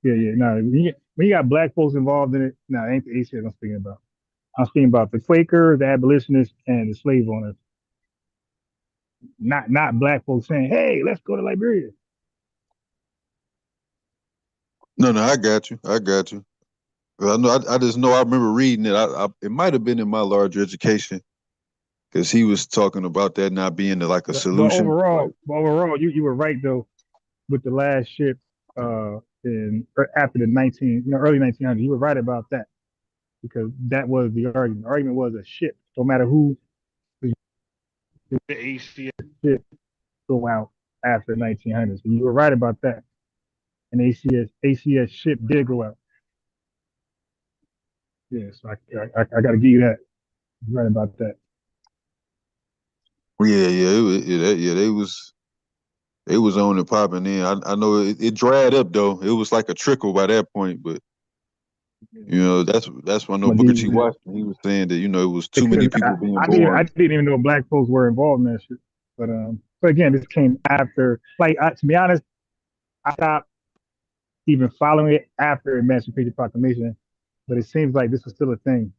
[SPEAKER 13] Yeah. No, when you got black folks involved in it, no, it ain't the ACS I'm speaking about. I'm speaking about the Quakers, the abolitionists, and the slave owners. Not black folks saying, "Hey, let's go to Liberia."
[SPEAKER 12] No, I got you. I know. I just know. I remember reading it. It might have been in my larger education because he was talking about that not being like a
[SPEAKER 13] But
[SPEAKER 12] solution.
[SPEAKER 13] overall, you were right though with the last ship after the early 1900s. You were right about that because that was the argument. The argument was a ship, no matter who the ACS ship go out after 1900s. So you were right about that. And ACS ship did go out. Yeah, so I got to give you that. You're right about that.
[SPEAKER 12] Yeah. They was on and popping in. I know it dried up though. It was like a trickle by that point, but that's when I know Booker T. Washington, he was saying that it was too many people being born.
[SPEAKER 13] I didn't even know black folks were involved in that shit. But again, this came after. To be honest, I stopped even following it after Emancipation Proclamation, but it seems like this was still a thing.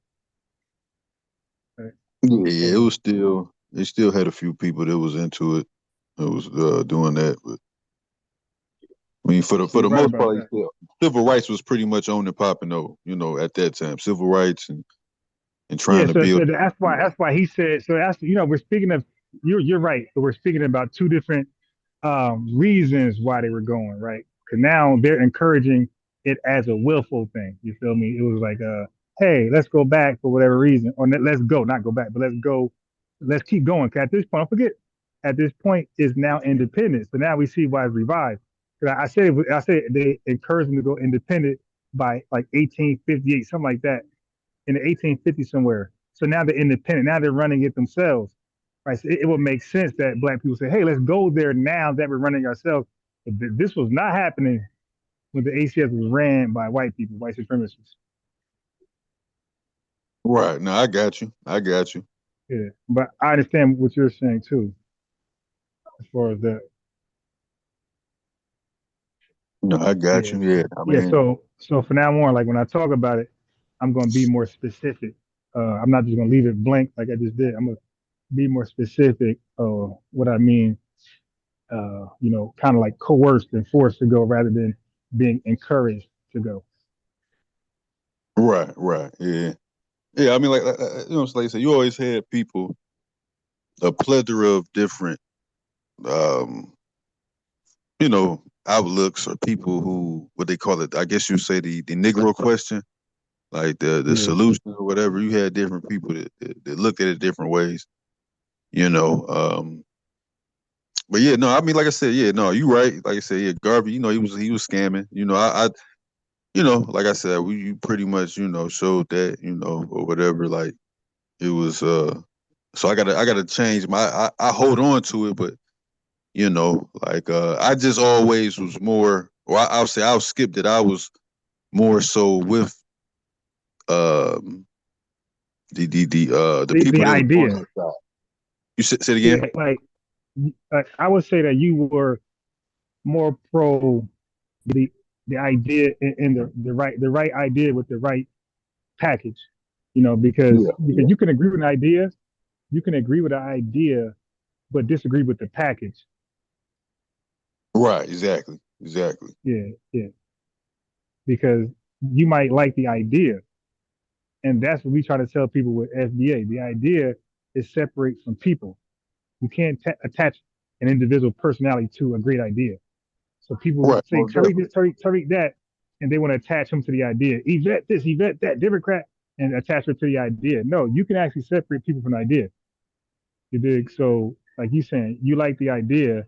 [SPEAKER 13] Right?
[SPEAKER 12] Yeah, it was still. They still had a few people that was into it. That was doing that, but I mean, for the most part, civil rights was pretty much on and popping though. At that time, civil rights and trying to build.
[SPEAKER 13] So that's why he said. So that's we're speaking of. You're right, but we're speaking about two different reasons why they were going right. Because now they're encouraging it as a willful thing. You feel me? It was like, hey, let's go back for whatever reason, or let's go, not go back, but let's go, let's keep going. Because at this point, don't forget, at this point is now independent. So now we see why it's revived. I said they encouraged them to go independent by like 1858, something like that, in the 1850s somewhere. So now they're independent. Now they're running it themselves. Right? So it would make sense that black people say, hey, let's go there now that we're running ourselves. But this was not happening when the ACS was ran by white people, white supremacists.
[SPEAKER 12] Right. No, I got you.
[SPEAKER 13] Yeah. But I understand what you're saying too, as far as that.
[SPEAKER 12] No, I got you. Yeah. I mean,
[SPEAKER 13] So for now on, like when I talk about it, I'm going to be more specific. I'm not just going to leave it blank like I just did. I'm going to be more specific what I mean. Kind of like coerced and forced to go rather than being encouraged to go.
[SPEAKER 12] Right. Yeah. I mean, like like I said, you always had people, a plethora of different, outlooks or people who, what they call it, I guess you say the Negro question. like the solution or whatever. You had different people that looked at it different ways, you know. But yeah, no, I mean, like I said, yeah, no, you right. Like I said, yeah, Garvey, you know, he was scamming. You know, I you know, like I said, you pretty much, you know, showed that, you know, or whatever. Like it was so I gotta change I hold on to it, but you know, like I just always was more, or I'll say I'll skip that. I was more so with the people
[SPEAKER 13] the
[SPEAKER 12] that was on
[SPEAKER 13] idea.
[SPEAKER 12] that side. You say it
[SPEAKER 13] Yeah,
[SPEAKER 12] again?
[SPEAKER 13] like I would say that you were more pro the idea and the right idea with the right package. You know, because
[SPEAKER 12] Yeah.
[SPEAKER 13] you can agree with an idea, you can agree with an idea, but disagree with the package.
[SPEAKER 12] Right, exactly.
[SPEAKER 13] Yeah, yeah. Because you might like the idea, and that's what we try to tell people with FBA. The idea is separate from people. You can't attach an individual personality to a great idea. So people
[SPEAKER 12] Right,
[SPEAKER 13] say
[SPEAKER 12] most definitely.
[SPEAKER 13] Tariq that, and they want to attach him to the idea. Yvette this, Yvette that, Democrat, and attach her to the idea. No, you can actually separate people from the idea. You dig? So, like you saying, you like the idea,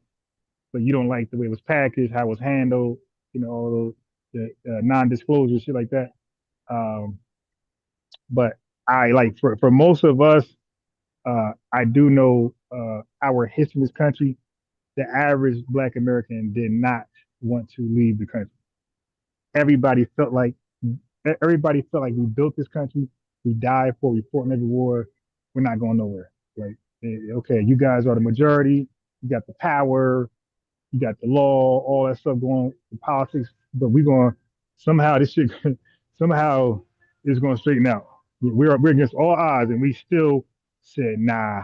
[SPEAKER 13] but you don't like the way it was packaged, how it was handled, you know, all the non-disclosure shit like that. Um, but I like for most of us, I do know our history in this country. The average Black American did not want to leave the country. Everybody felt like we built this country. We died for. We fought in every war. We're not going nowhere. Like, okay, you guys are the majority. You got the power. You got the law. All that stuff going. The politics. But we're going somehow this shit somehow is going to straighten out. We're against all odds, and we still said, nah.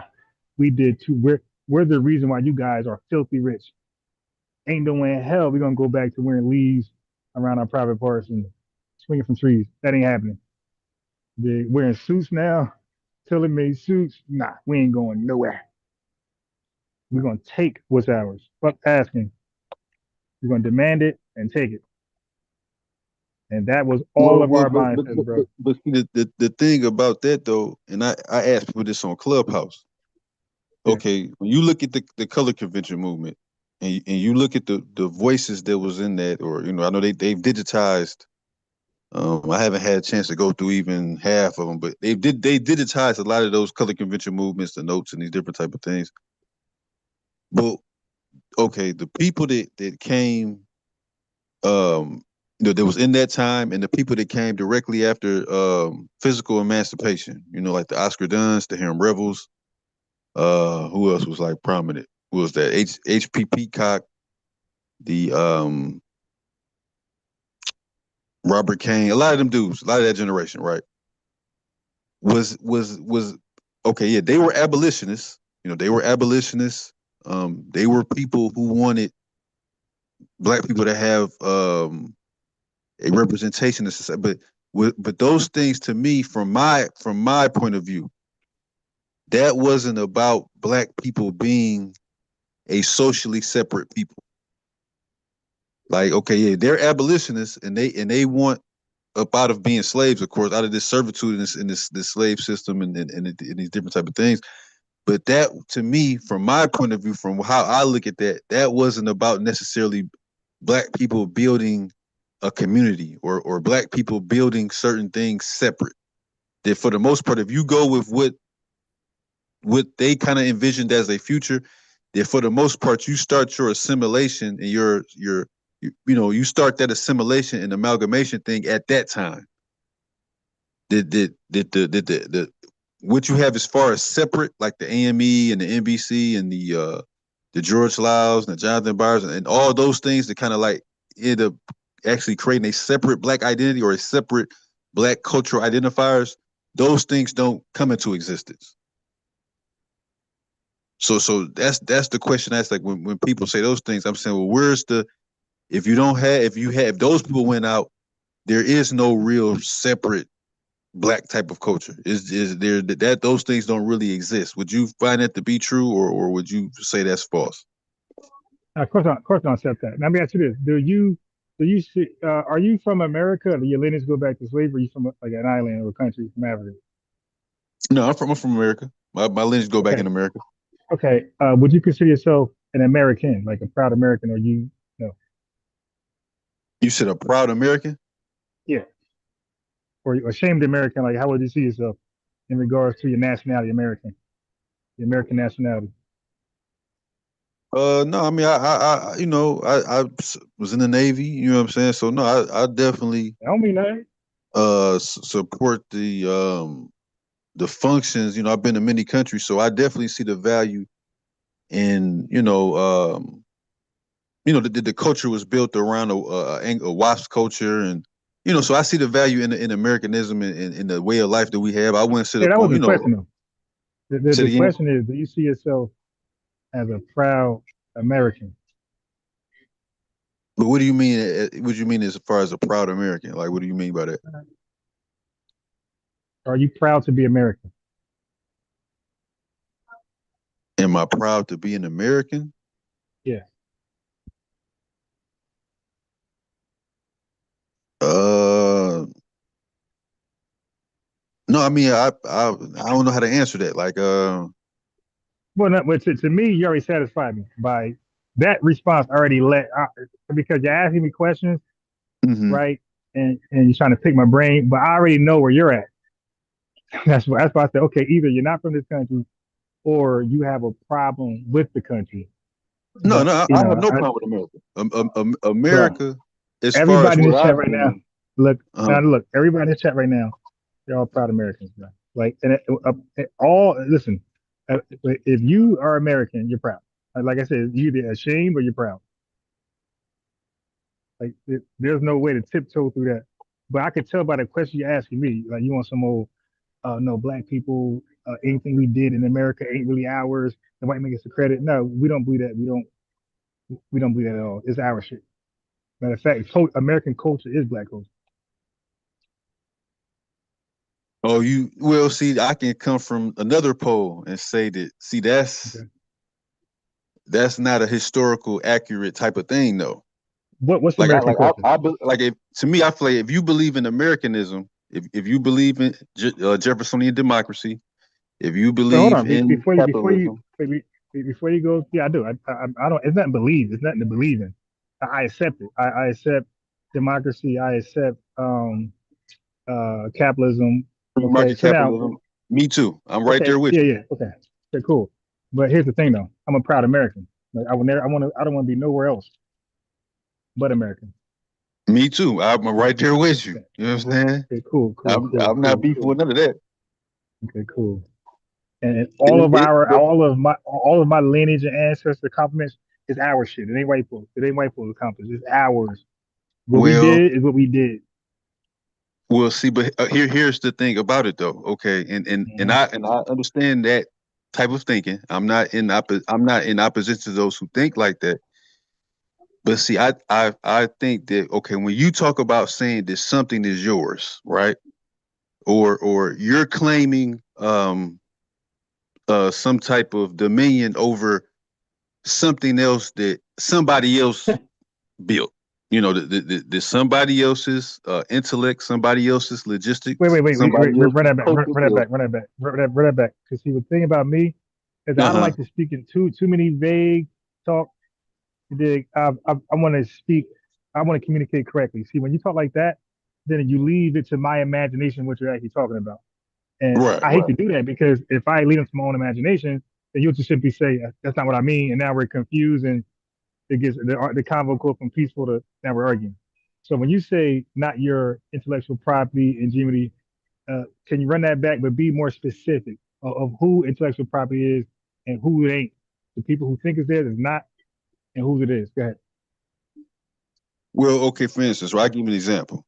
[SPEAKER 13] We did too. We're the reason why you guys are filthy rich. Ain't no way in hell we're gonna go back to wearing leaves around our private parts and swinging from trees. That ain't happening. They're wearing suits now, tailor-made suits. Nah, we ain't going nowhere. We're gonna take what's ours. Fuck asking. We're gonna demand it and take it. And that was all of our mindsets, bro.
[SPEAKER 12] But see, the thing about that though, and I asked people this on Clubhouse.
[SPEAKER 13] Yeah.
[SPEAKER 12] Okay, when you look at the color convention movement, and you look at the voices that was in that, or you know, I know they've digitized. I haven't had a chance to go through even half of them, but they digitized a lot of those color convention movements, the notes, and these different type of things. But okay, the people that came, you know, that was in that time, and the people that came directly after physical emancipation, you know, like the Oscar Duns, the Harlem Rebels. Who else was like prominent? Who was that? H.P. Peacock, the Robert Kane, a lot of them dudes, a lot of that generation, right? Was okay, yeah, they were abolitionists. You know, they were abolitionists. They were people who wanted Black people to have a representation of society. But those things, to me, from my point of view, that wasn't about Black people being a socially separate people. Like, okay, yeah, they're abolitionists, and they want up out of being slaves, of course, out of this servitude in this slave system and these different type of things. But that, to me, from my point of view, from how I look at that, that wasn't about necessarily Black people building a community or Black people building certain things separate. That for the most part, if you go with what they kind of envisioned as a future, that for the most part, you start your assimilation and you start that assimilation and amalgamation thing at that time. The what you have as far as separate, like the AME and the NBC and the George Lyles and the Jonathan Byers and all those things that kind of like end up actually creating a separate Black identity or a separate Black cultural identifiers. Those things don't come into existence. So that's the question. That's like when people say those things, I'm saying, well, where's the, if those people went out, there is no real separate Black type of culture. Is there that those things don't really exist? Would you find that to be true, or would you say that's false?
[SPEAKER 13] Of course, I accept that. Let me ask you this: do you So you see, are you from America? Or do your lineage go back to slavery? Or are you from like an island or a country from Africa?
[SPEAKER 12] No, I'm from America. My lineage go back
[SPEAKER 13] Okay.
[SPEAKER 12] in America.
[SPEAKER 13] Okay. Would you consider yourself an American, like a proud American, or you no?
[SPEAKER 12] You said a proud American?
[SPEAKER 13] Yeah. Or ashamed American? Like, how would you see yourself in regards to your nationality, American, the American nationality?
[SPEAKER 12] No, I mean, you know, was in the Navy. You know what I'm saying? So no, I definitely
[SPEAKER 13] I don't mean that.
[SPEAKER 12] support the functions. You know, I've been to many countries, so I definitely see the value in the culture was built around a WASP culture, and you know, so I see the value in Americanism and in the way of life that we have. I wouldn't sit
[SPEAKER 13] Yeah,
[SPEAKER 12] up
[SPEAKER 13] that was
[SPEAKER 12] on,
[SPEAKER 13] the
[SPEAKER 12] you know,
[SPEAKER 13] question though.
[SPEAKER 12] say it
[SPEAKER 13] The
[SPEAKER 12] again.
[SPEAKER 13] question is, do you see yourself as a proud American?
[SPEAKER 12] But what do you mean? What do you mean as far as a proud American? Like, what do you mean by that?
[SPEAKER 13] Are you proud to be American?
[SPEAKER 12] Am I proud to be an American?
[SPEAKER 13] Yeah.
[SPEAKER 12] No, I mean, I don't know how to answer that. Like,
[SPEAKER 13] Well, not, but to me, you already satisfied me by that response. Already because you're asking me questions,
[SPEAKER 12] mhm.
[SPEAKER 13] right? And you're trying to pick my brain, but I already know where you're at. That's why I said, okay, either you're not from this country or you have a problem with the country.
[SPEAKER 12] No,
[SPEAKER 13] But
[SPEAKER 12] no,
[SPEAKER 13] you
[SPEAKER 12] I
[SPEAKER 13] know,
[SPEAKER 12] have no problem with America.
[SPEAKER 13] bro,
[SPEAKER 12] America, as far as
[SPEAKER 13] everybody in
[SPEAKER 12] what
[SPEAKER 13] this
[SPEAKER 12] I
[SPEAKER 13] chat right now,
[SPEAKER 12] believe.
[SPEAKER 13] look, everybody in this chat right now, they're all proud Americans, bro. Like, and all listen, if you are American, you're proud. Like I said, you're either ashamed or you're proud. Like, there's no way to tiptoe through that. But I could tell by the question you're asking me, like you want some old, no, black people, anything we did in America ain't really ours. The white man gets the credit. No, we don't believe that. We don't believe that at all. It's our shit. Matter of fact, American culture is black culture.
[SPEAKER 12] Oh, you well see, I can come from another pole and say that. See,
[SPEAKER 13] Okay.
[SPEAKER 12] that's not a historical accurate type of thing, though.
[SPEAKER 13] What's
[SPEAKER 12] Like
[SPEAKER 13] American culture?
[SPEAKER 12] like if to me, I feel like if you believe in Americanism, if you believe in Jeffersonian democracy, if you
[SPEAKER 13] But hold
[SPEAKER 12] believe
[SPEAKER 13] on,
[SPEAKER 12] in capitalism,
[SPEAKER 13] before you go, yeah, I do. I don't. It's nothing to believe. It's nothing to believe in. I accept it. I accept democracy. I accept capitalism.
[SPEAKER 12] free
[SPEAKER 13] Okay,
[SPEAKER 12] market
[SPEAKER 13] so now,
[SPEAKER 12] capitalism, me too. I'm right
[SPEAKER 13] okay,
[SPEAKER 12] there with
[SPEAKER 13] yeah,
[SPEAKER 12] you.
[SPEAKER 13] yeah, okay, cool. But here's the thing, though. I'm a proud American. Like, I will never. I don't want to be nowhere else but American.
[SPEAKER 12] Me too. I'm right there with you.
[SPEAKER 13] Okay,
[SPEAKER 12] You know what I'm saying?
[SPEAKER 13] okay, cool.
[SPEAKER 12] I'm not beefing with none of that.
[SPEAKER 13] Okay, cool. And
[SPEAKER 12] But
[SPEAKER 13] all of my lineage and ancestor compliments is our shit. It ain't white folks. It ain't white folks' accomplishments. It's ours. What we
[SPEAKER 12] well,
[SPEAKER 13] did is what we did.
[SPEAKER 12] we'll see. But here's the thing about it, though. Okay,
[SPEAKER 13] Mm-hmm.
[SPEAKER 12] and I understand that type of thinking. I'm not in opposition to those who think like that. But see, I think that okay, when you talk about saying that something is yours, right? Or you're claiming some type of dominion over something else that somebody else built. You know, the somebody else's intellect, somebody else's logistics,
[SPEAKER 13] Wait,
[SPEAKER 12] somebody else's culture.
[SPEAKER 13] run that back. Because see, the thing about me is I don't
[SPEAKER 12] Uh-huh.
[SPEAKER 13] like to speak in too many vague talk. I want to speak. I want to communicate correctly. See, when you talk like that, then you leave it to my imagination what you're actually talking about. And
[SPEAKER 12] Right,
[SPEAKER 13] I hate
[SPEAKER 12] right.
[SPEAKER 13] to do that because if I leave it to my own imagination, then you'll just simply say that's not what I mean, and now we're confused and it gets the convo goes from peaceful to now we're arguing. So when you say not your intellectual property and Jimmy, can you run that back, but be more specific of who intellectual property is and who it ain't? The people who think it's theirs is not, and whose it is. Go ahead.
[SPEAKER 12] Well, okay, for instance, right, I'll give you an example.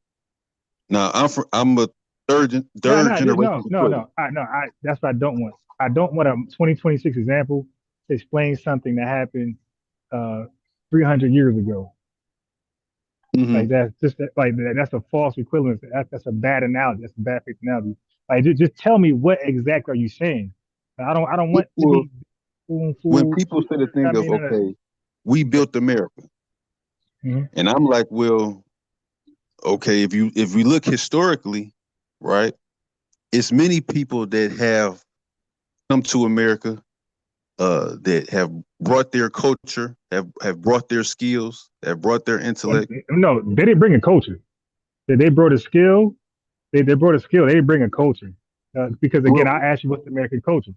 [SPEAKER 12] Now, I'm a
[SPEAKER 13] No,
[SPEAKER 12] third generation Detroit.
[SPEAKER 13] That's what I don't want. I don't want a 2026 example to explain something that happened 300 years ago. Like
[SPEAKER 12] Mm-hmm.
[SPEAKER 13] that's just like that's a false equivalence. That's a bad analogy. That's a bad faith analogy. Like just tell me what exactly are you saying? I don't want to
[SPEAKER 12] Well,
[SPEAKER 13] be fool.
[SPEAKER 12] when people say the
[SPEAKER 13] I
[SPEAKER 12] thing of
[SPEAKER 13] mean,
[SPEAKER 12] okay, we built America. And I'm like, well, okay, if we look historically, right, it's many people that have come to America that have brought their culture, have brought their skills, have brought their intellect.
[SPEAKER 13] No, they didn't bring a culture. They brought a skill. They brought a skill. They didn't bring a culture. Because again, I asked you, what's the American culture?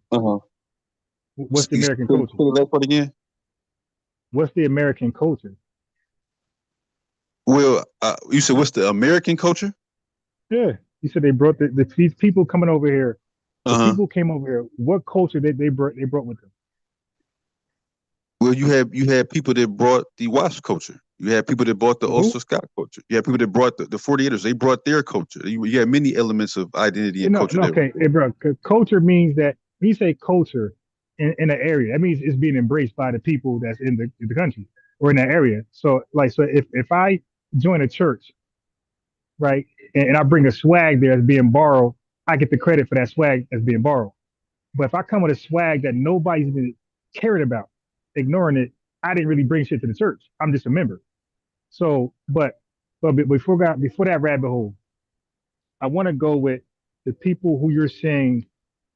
[SPEAKER 13] What's the American culture?
[SPEAKER 12] Say that part again.
[SPEAKER 13] What's the American culture?
[SPEAKER 12] Well, you said what's the American culture?
[SPEAKER 13] Yeah, you said they brought these people coming over here. The people came over here. What culture they brought with them?
[SPEAKER 12] Well, you had people that brought the WASP culture. You had people that brought the Ulster Scott culture. You had people that brought the 48ers. They brought their culture. You had many elements of identity and culture.
[SPEAKER 13] Okay, hey, bro. Culture means that when you say culture in an area, that means it's being embraced by the people that's in the country or in that area. So if I join a church, right, and I bring a swag there that's being borrowed, I get the credit for that swag that's being borrowed. But if I come with a swag that nobody's even cared about, ignoring it, I didn't really bring shit to the church. I'm just a member. So, but before that rabbit hole, I want to go with the people who you're saying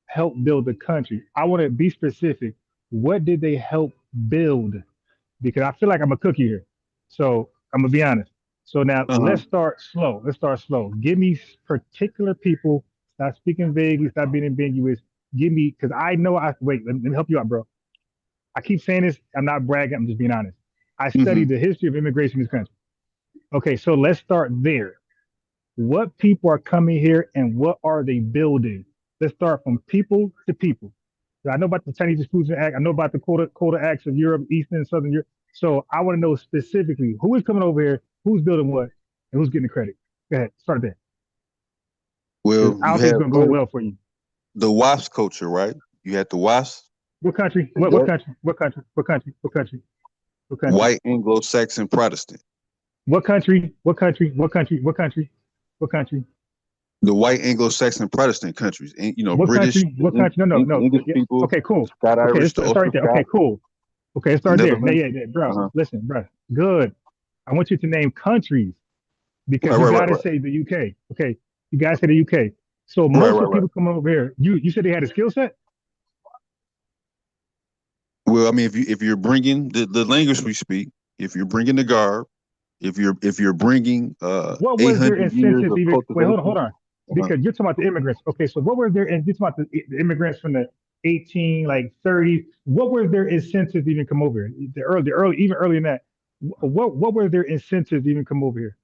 [SPEAKER 13] help build the country. I want to be specific. What did they help build? Because I feel like I'm a cookie here. So I'm gonna be honest. So now let's start slow. Give me particular people. Stop speaking vaguely. Stop being ambiguous. Give me, because I know wait, let me help you out, bro. I keep saying this. I'm not bragging. I'm just being honest. I studied the history of immigration in this country. Okay, so let's start there. What people are coming here and what are they building? Let's start from people to people. So I know about the Chinese Exclusion Act. I know about the quota acts of Europe, Eastern and Southern Europe. So I want to know specifically who is coming over here, who's building what, and who's getting the credit. Go ahead, start there.
[SPEAKER 12] Well,
[SPEAKER 13] I don't think it's going to go well for you.
[SPEAKER 12] The WASP culture, right? You had the WASP.
[SPEAKER 13] What country? What country?
[SPEAKER 12] White Anglo-Saxon Protestant.
[SPEAKER 13] What country? The
[SPEAKER 12] white Anglo-Saxon Protestant countries. And,
[SPEAKER 13] British.
[SPEAKER 12] Country?
[SPEAKER 13] What country? No.
[SPEAKER 12] English people.
[SPEAKER 13] Okay, cool.
[SPEAKER 12] Scott Irish.
[SPEAKER 13] Okay, start there. Okay, cool. Okay, let's start there. Yeah, bro. Listen, bro. Good. I want you to name countries because you gotta say the UK. Okay, you guys say the UK. So most of the people coming over here, you said they had a skill set.
[SPEAKER 12] Well, I mean, if you're bringing the language we speak, if you're bringing the garb, if you're bringing
[SPEAKER 13] what was their incentive even? Wait, hold on, because you're talking about the immigrants. Okay, so what were their? And you're talking about the immigrants from the 30. What were their incentives to even come over here? The early, even earlier than that. What were their incentives to even come over here?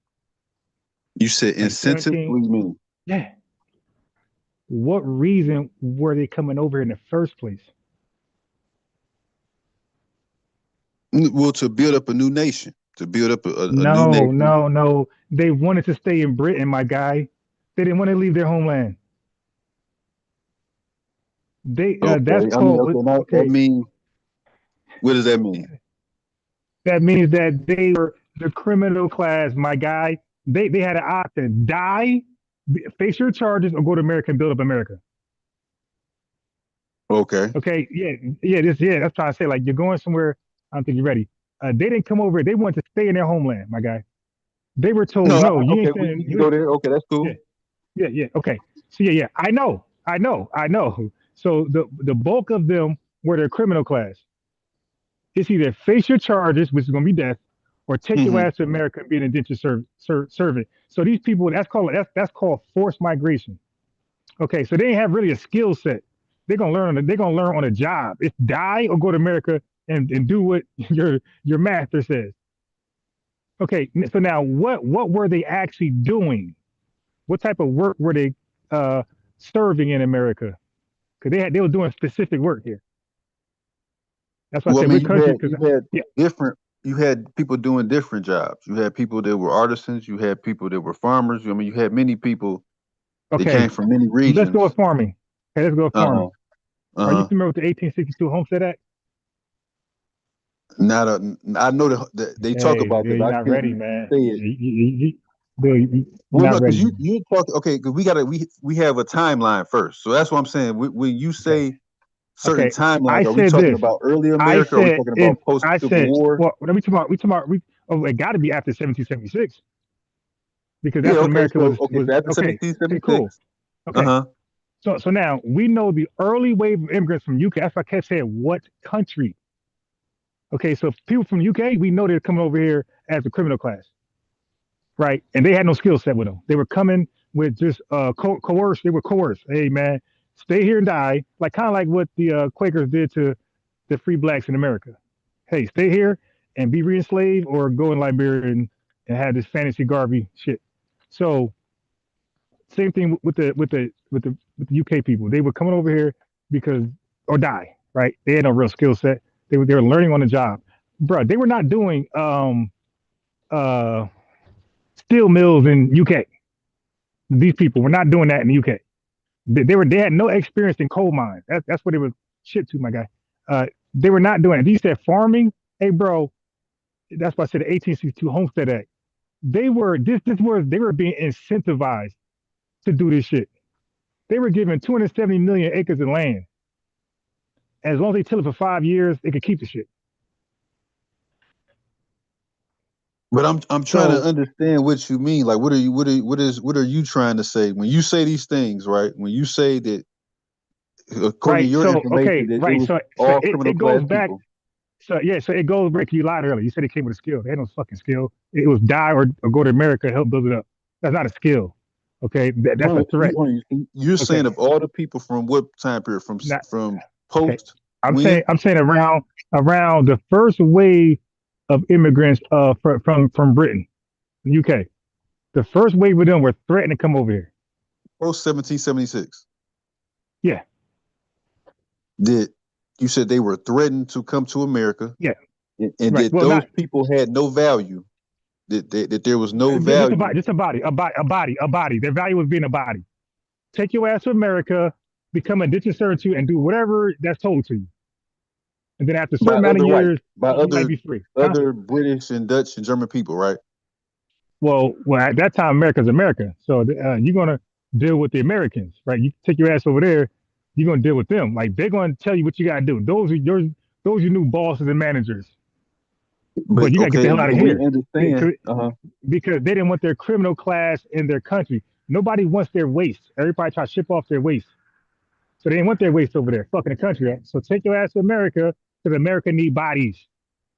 [SPEAKER 12] You said incentive. What do you mean?
[SPEAKER 13] Yeah. What reason were they coming over here in the first place?
[SPEAKER 12] Well, to build up a new nation, to build up a new nation.
[SPEAKER 13] No. They wanted to stay in Britain, my guy. They didn't want to leave their homeland. That's called.
[SPEAKER 12] That means, what does that mean?
[SPEAKER 13] That means that they were the criminal class, my guy. They had an option: die, face your charges, or go to America and build up America.
[SPEAKER 12] Okay.
[SPEAKER 13] Okay. Yeah. That's trying to say, like, you're going somewhere. I don't think you're ready. They didn't come over. They wanted to stay in their homeland, my guy. They were told, no, you ain't staying.
[SPEAKER 12] You go there. Okay, that's cool.
[SPEAKER 13] Yeah. Okay. So yeah. I know. So the bulk of them were their criminal class. It's either face your charges, which is going to be death, or take your ass to America and be an indentured servant. So these people, that's called forced migration. Okay, so they didn't have really a skill set. They're gonna learn on a job. It's die or go to America and do what your master says. Okay, so now what were they actually doing? What type of work were they serving in America? Because they were doing specific work here. That's why I said
[SPEAKER 12] you had people doing different jobs. You had people that were artisans. You had people that were farmers. I mean, you had many people that came from many regions.
[SPEAKER 13] Let's go with farming. Okay, let's go with farming. Are you familiar with the 1862 Homestead Act?
[SPEAKER 12] I know that they talk about
[SPEAKER 13] it. You're not ready, man. You
[SPEAKER 12] talk. Okay, because we have a timeline first. So that's what I'm saying. When you say certain timelines, are we talking about early America? Or are we talking about post Civil War?
[SPEAKER 13] Well, we talking about. Oh, it got to be after 1776 because
[SPEAKER 12] Yeah,
[SPEAKER 13] that's when
[SPEAKER 12] okay.
[SPEAKER 13] America
[SPEAKER 12] So
[SPEAKER 13] was
[SPEAKER 12] after
[SPEAKER 13] okay. Okay, cool.
[SPEAKER 12] 1776.
[SPEAKER 13] Okay.
[SPEAKER 12] Uh-huh.
[SPEAKER 13] So now we know the early wave of immigrants from UK. That's why I kept saying what country. Okay, so people from UK, we know they're coming over here as a criminal class, right? And they had no skill set with them. They were coming with just coerced. They were coerced. Hey man, stay here and die. Like kind of like what the Quakers did to the free blacks in America. Hey, stay here and be re-enslaved or go in Liberia and have this fantasy Garvey shit. So same thing with the UK people. They were coming over here because or die, right? They had no real skill set. They were learning on the job. Bro, they were not doing uh steel mills in UK. These people were not doing that in the UK. They had no experience in coal mines. That's what it was shit to, my guy. They were not doing it. These said farming. Hey, bro, that's why I said the 1862 Homestead Act. They were they were being incentivized to do this shit. They were given 270 million acres of land. As long as they till it for 5 years, they could keep the shit.
[SPEAKER 12] But I'm trying to understand what you mean. Like, what are you trying to say when you say these things, right? When you say that, according to your information, that it was all criminal class people.
[SPEAKER 13] So it goes back. You lied earlier. You said it came with a skill. They had no fucking skill. It was die or go to America, help build it up. That's not a skill. Okay, that's a threat.
[SPEAKER 12] You're saying of all the people from what time period? From post?
[SPEAKER 13] Okay. I'm saying around the first wave of immigrants from Britain, UK. The first wave of them were threatened to come over here.
[SPEAKER 12] Post 1776.
[SPEAKER 13] Yeah.
[SPEAKER 12] You said they were threatened to come to America?
[SPEAKER 13] Yeah.
[SPEAKER 12] And right. Those people had no value. That there was no value.
[SPEAKER 13] Just a body. Their value was being a body. Take your ass to America, become a indentured servitude, and do whatever that's told to you. And then after a certain amount of years, you might be free.
[SPEAKER 12] Other British and Dutch and German people, right?
[SPEAKER 13] Well, at that time, America's America. So you're going to deal with the Americans, right? You take your ass over there, you're going to deal with them. Like, they're going to tell you what you got to do. Those are your new bosses and managers. But you got to get the hell out of here. Because they didn't want their criminal class in their country. Nobody wants their waste. Everybody tries to ship off their waste. So they didn't want their waste over there, fucking the country, right? So take your ass to America, because America need bodies.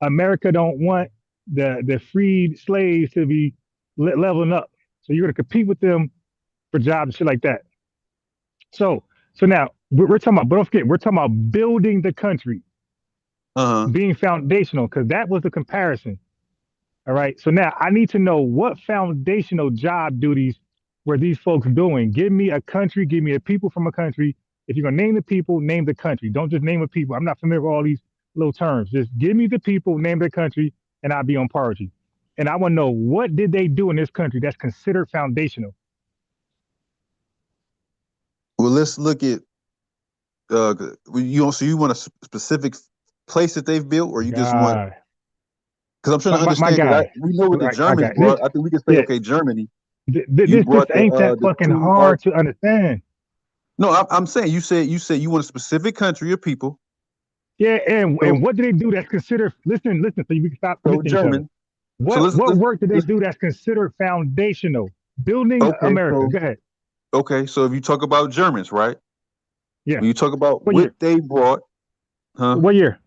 [SPEAKER 13] America don't want the freed slaves to be leveling up. So you're going to compete with them for jobs and shit like that. So now we're talking about, but don't forget, we're talking about building the country, being foundational, because that was the comparison. All right. So now I need to know what foundational job duties were these folks doing. Give me a country, give me a people from a country. If you're going to name the people, name the country. Don't just name a people. I'm not familiar with all these little terms. Just give me the people, name their country, and I'll be on par with you. And I want to know, what did they do in this country that's considered foundational?
[SPEAKER 12] Well, let's look at, so you want a specific place that they've built, or you just want, because I'm trying to understand, we know what the Germans brought. I think we can say, okay, Germany.
[SPEAKER 13] This ain't that fucking hard to understand.
[SPEAKER 12] No, I'm saying, you said you want a specific country or people.
[SPEAKER 13] Yeah, and what do they do that's considered, listen, so you can stop listening to German. What work did they do that's considered foundational? Building America. Go ahead.
[SPEAKER 12] Okay, so if you talk about Germans, right?
[SPEAKER 13] Yeah.
[SPEAKER 12] When you talk about what they brought,
[SPEAKER 13] What year?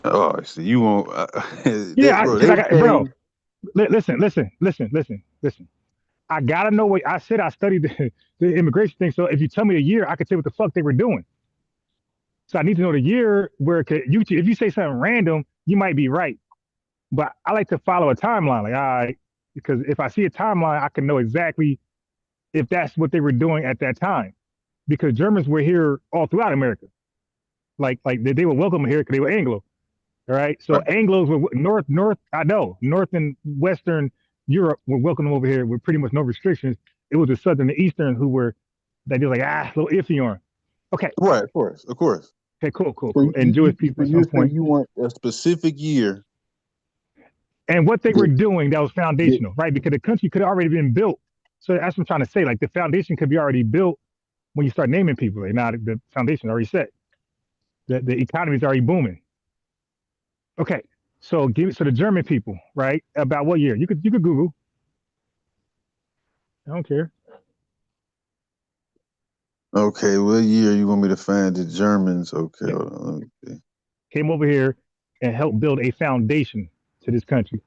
[SPEAKER 12] Oh, I see. You won't.
[SPEAKER 13] Bro, listen. I gotta know what I said. I studied the immigration thing. So if you tell me a year, I can tell what the fuck they were doing. So I need to know the year where if you say something random, you might be right. But I like to follow a timeline. Like, all right, because if I see a timeline, I can know exactly if that's what they were doing at that time. Because Germans were here all throughout America. Like they were welcome here because they were Anglo. All right. So Anglos were North and Western Europe were welcome over here with pretty much no restrictions. It was the Southern and Eastern who were, they were like, a little iffy on. Okay.
[SPEAKER 12] Right, of course.
[SPEAKER 13] Okay, cool. So and Jewish people at some point.
[SPEAKER 12] You want a specific year.
[SPEAKER 13] And what they were doing that was foundational, right? Because the country could have already been built. So that's what I'm trying to say. Like, the foundation could be already built when you start naming people. Like, now the foundation is already set. The economy is already booming. Okay, So so the German people, right? About what year? You could Google. I don't care.
[SPEAKER 12] Okay, what year you want me to find the Germans? Okay,
[SPEAKER 13] Yeah.
[SPEAKER 12] hold on, let me see.
[SPEAKER 13] Came over here and helped build a foundation to this country.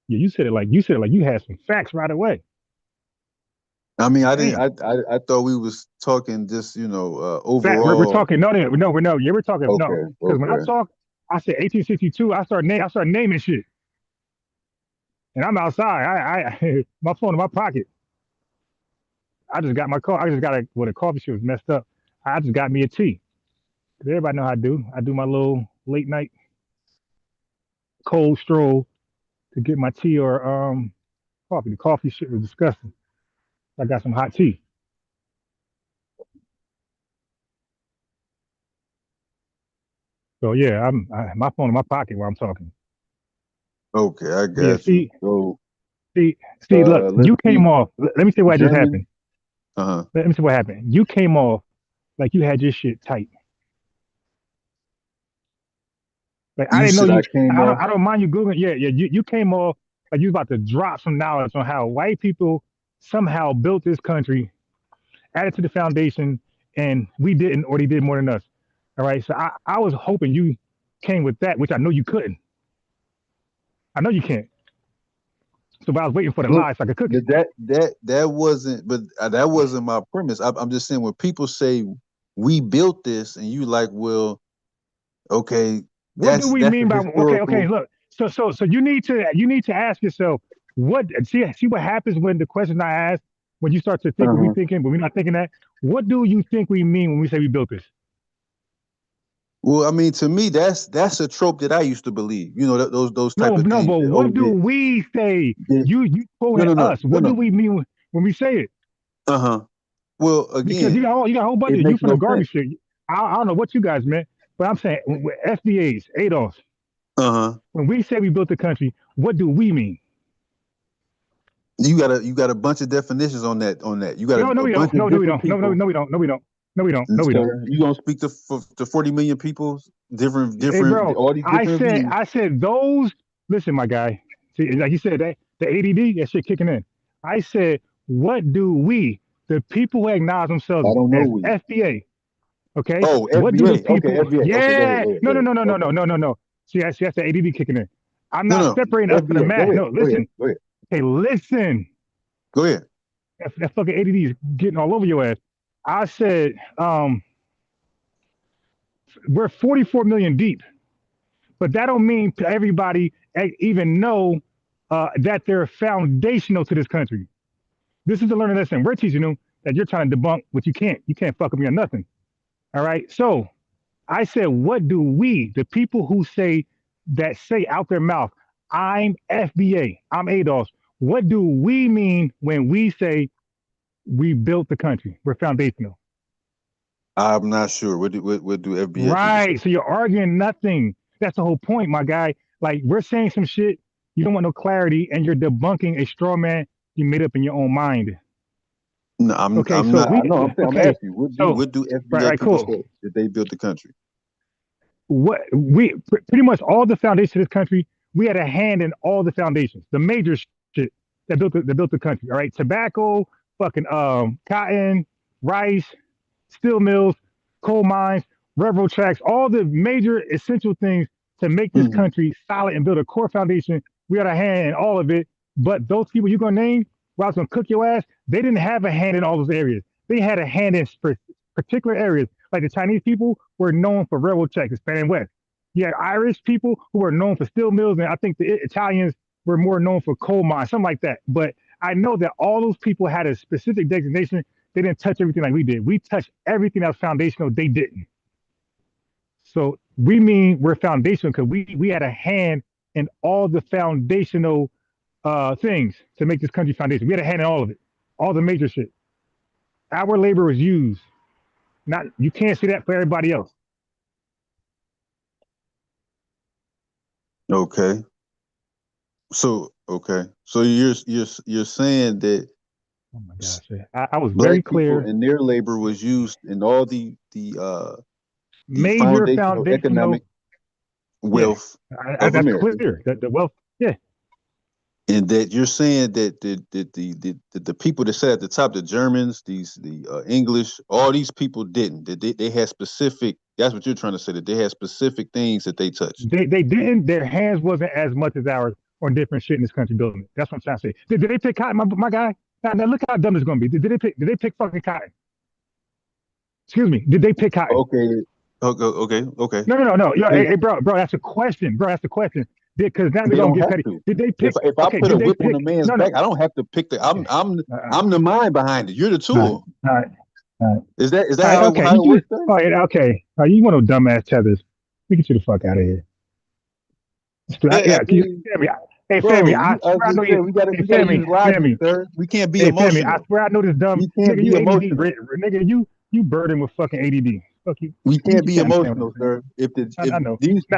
[SPEAKER 13] Yeah, you said it like you had some facts right away.
[SPEAKER 12] I mean, I didn't.
[SPEAKER 13] Damn.
[SPEAKER 12] I thought we was talking just
[SPEAKER 13] We're
[SPEAKER 12] overall.
[SPEAKER 13] talking. No, we're no. Yeah, we're talking. No,
[SPEAKER 12] Okay,
[SPEAKER 13] because when I
[SPEAKER 12] okay.
[SPEAKER 13] talk, I said 1862. I start naming shit, and I'm outside. I my phone in my pocket. I just got my car. I just got the coffee shop was messed up. I just got me a tea. 'Cause everybody know how I do. I do my little late night cold stroll to get my tea or coffee. The coffee shit was disgusting. I got some hot tea. So yeah, my phone in my pocket while I'm talking.
[SPEAKER 12] Okay, I
[SPEAKER 13] Yeah,
[SPEAKER 12] got you. So,
[SPEAKER 13] see, look,
[SPEAKER 12] let's
[SPEAKER 13] you came
[SPEAKER 12] see.
[SPEAKER 13] off. Let me see what just
[SPEAKER 12] German.
[SPEAKER 13] happened. Let me see what happened. You came off like you had your shit tight. Like I
[SPEAKER 12] You
[SPEAKER 13] didn't know
[SPEAKER 12] said
[SPEAKER 13] you.
[SPEAKER 12] I came off.
[SPEAKER 13] I don't mind you googling. Yeah. You came off like you was about to drop some knowledge on how white people somehow built this country, added to the foundation, and we didn't, or they did more than us. All right. So I was hoping you came with that, which I know you couldn't. I know you can't. So but I was waiting for the
[SPEAKER 12] Look,
[SPEAKER 13] lie so I could cook it.
[SPEAKER 12] that wasn't, but that wasn't my premise. I'm just saying when people say we built this, and you like, well, okay,
[SPEAKER 13] What do we
[SPEAKER 12] that's a
[SPEAKER 13] mean by okay?
[SPEAKER 12] historical.
[SPEAKER 13] Look, so you need to ask yourself what see what happens when the question I ask when you start to think what we thinking, but we're not thinking that. What do you think we mean when we say we built this?
[SPEAKER 12] Well, I mean, to me, that's a trope that I used to believe. You know, those type of
[SPEAKER 13] No,
[SPEAKER 12] things.
[SPEAKER 13] but
[SPEAKER 12] That,
[SPEAKER 13] what
[SPEAKER 12] oh,
[SPEAKER 13] do we say? You
[SPEAKER 12] no,
[SPEAKER 13] quoting
[SPEAKER 12] no, no,
[SPEAKER 13] us?
[SPEAKER 12] no,
[SPEAKER 13] What do
[SPEAKER 12] no.
[SPEAKER 13] we mean when we say it?
[SPEAKER 12] Well,
[SPEAKER 13] Because you
[SPEAKER 12] again,
[SPEAKER 13] got a whole bunch
[SPEAKER 12] it
[SPEAKER 13] of you
[SPEAKER 12] makes
[SPEAKER 13] from the
[SPEAKER 12] no
[SPEAKER 13] Garvey
[SPEAKER 12] sense.
[SPEAKER 13] shit. I don't know what you guys meant, but I'm saying with FBA's ADOS. When we say we built the country, what do we mean?
[SPEAKER 12] You got a bunch of definitions on that. You got
[SPEAKER 13] No,
[SPEAKER 12] a
[SPEAKER 13] we
[SPEAKER 12] bunch
[SPEAKER 13] don't.
[SPEAKER 12] of
[SPEAKER 13] No, we
[SPEAKER 12] different
[SPEAKER 13] don't. No,
[SPEAKER 12] people.
[SPEAKER 13] we don't. No, we don't. No, we don't. No, we don't.
[SPEAKER 12] Sir, you gonna speak to 40 million people,
[SPEAKER 13] Hey,
[SPEAKER 12] different
[SPEAKER 13] bro,
[SPEAKER 12] all these different views.
[SPEAKER 13] I said those. Listen, my guy. See, like you said, that the ADD, that shit kicking in. I said, what do we, the people who acknowledge
[SPEAKER 12] I
[SPEAKER 13] themselves
[SPEAKER 12] don't know
[SPEAKER 13] as
[SPEAKER 12] we.
[SPEAKER 13] Okay,
[SPEAKER 12] Oh,
[SPEAKER 13] what do the
[SPEAKER 12] FBA. Okay,
[SPEAKER 13] people?
[SPEAKER 12] FBA. Okay, go ahead,
[SPEAKER 13] Yeah,
[SPEAKER 12] go ahead,
[SPEAKER 13] no,
[SPEAKER 12] go
[SPEAKER 13] no,
[SPEAKER 12] ahead.
[SPEAKER 13] no, no, no,
[SPEAKER 12] Okay.
[SPEAKER 13] no, no, no, no. See, that's the ADD kicking in. I'm
[SPEAKER 12] No,
[SPEAKER 13] not
[SPEAKER 12] no.
[SPEAKER 13] separating us from the
[SPEAKER 12] FBA. Go
[SPEAKER 13] mass.
[SPEAKER 12] ahead.
[SPEAKER 13] No,
[SPEAKER 12] Go ahead.
[SPEAKER 13] listen.
[SPEAKER 12] Go ahead.
[SPEAKER 13] Okay, listen.
[SPEAKER 12] Go ahead.
[SPEAKER 13] That fucking ADD is getting all over your ass. I said, we're 44 million deep. But that don't mean everybody even know that they're foundational to this country. This is the learning lesson. We're teaching them that you're trying to debunk, but you can't. You can't fuck with me on nothing. All right. So I said, what do we, the people who say out their mouth, I'm FBA, I'm ADOS, what do we mean when we say we built the country? We're foundational.
[SPEAKER 12] I'm not sure. What do FBA people say?
[SPEAKER 13] Right. So you're arguing nothing. That's the whole point, my guy. Like we're saying some shit, you don't want no clarity, and you're debunking a straw man you made up in your own mind.
[SPEAKER 12] No,
[SPEAKER 13] Okay,
[SPEAKER 12] I'm
[SPEAKER 13] so
[SPEAKER 12] not. I know. I'm
[SPEAKER 13] okay,
[SPEAKER 12] asking you.
[SPEAKER 13] so
[SPEAKER 12] What do FBA
[SPEAKER 13] right,
[SPEAKER 12] people
[SPEAKER 13] cool.
[SPEAKER 12] say that they built the country?
[SPEAKER 13] What we pretty much all the foundations of this country, we had a hand in all the foundations, the major shit that built the country. All right, tobacco, fucking cotton, rice, steel mills, coal mines, railroad tracks, all the major essential things to make this country solid and build a core foundation. We had a hand in all of it. But those people you're gonna name, while I was gonna cook your ass, they didn't have a hand in all those areas. They had a hand in particular areas. Like the Chinese people were known for railroad tracks, expanding west. You had Irish people who were known for steel mills, and I think the Italians were more known for coal mines, something like that. But I know that all those people had a specific designation. They didn't touch everything like we did. We touched everything that was foundational. They didn't. So we mean we're foundational because we had a hand in all the foundational things to make this country foundation. We had a hand in all of it, all the major shit. Our labor was used. Not you can't see that for everybody else.
[SPEAKER 12] Okay. So you're saying that
[SPEAKER 13] Oh my gosh, I was very
[SPEAKER 12] Black people
[SPEAKER 13] clear.
[SPEAKER 12] and their labor was used in all the
[SPEAKER 13] Major
[SPEAKER 12] foundational
[SPEAKER 13] foundational.
[SPEAKER 12] economic wealth of
[SPEAKER 13] That's
[SPEAKER 12] America.
[SPEAKER 13] clear. The wealth. Yeah.
[SPEAKER 12] And that you're saying that the people that sat at the top, the Germans, the English, all these people didn't. That they had specific. That's what you're trying to say. That they had specific things that they touched.
[SPEAKER 13] They didn't. Their hands wasn't as much as ours on different shit in this country building it. That's what I'm trying to say. Did they pick cotton, my guy? Now look how dumb it's gonna be. Did they pick fucking cotton? Excuse me. Did they pick cotton?
[SPEAKER 12] Okay.
[SPEAKER 13] No. Hey, bro, that's a question. Bro, that's the question. Because now they're gonna get petty. Did they pick?
[SPEAKER 12] If I put a whip on a man's back, I don't have to pick the. I'm the mind behind it. You're the tool.
[SPEAKER 13] All right.
[SPEAKER 12] Is that how it works?
[SPEAKER 13] All right, okay. You want no dumbass tethers? We get you the fuck out of here. Hey, Fammy, I swear I know you.
[SPEAKER 12] We gotta use logic, sir. We can't be emotional.
[SPEAKER 13] Fammy, I swear I know this dumb.
[SPEAKER 12] We can't be emotional.
[SPEAKER 13] Nigga, you burdened with fucking ADD. Fuck you.
[SPEAKER 12] We can't be emotional, sir. If these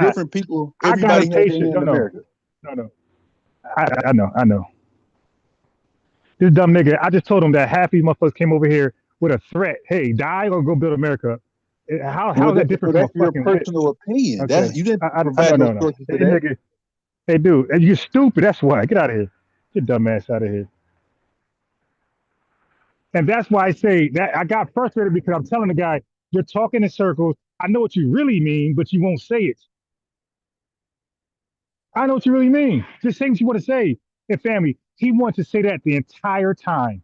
[SPEAKER 12] different people, everybody has their hand in America.
[SPEAKER 13] No. I know. This dumb nigga, I just told him that half these motherfuckers came over here with a threat. Hey, die or go build America. How is that different
[SPEAKER 12] that's
[SPEAKER 13] from a
[SPEAKER 12] your personal opinion.
[SPEAKER 13] Okay.
[SPEAKER 12] That's you didn't provide no sources to that.
[SPEAKER 13] Nigga, hey, dude, you're stupid. That's why. Get out of here. Get your dumb ass out of here. And that's why I say that I got frustrated because I'm telling the guy, you're talking in circles. I know what you really mean, but you won't say it. I know what you really mean. Just say what you want to say. And family, he wanted to say that the entire time.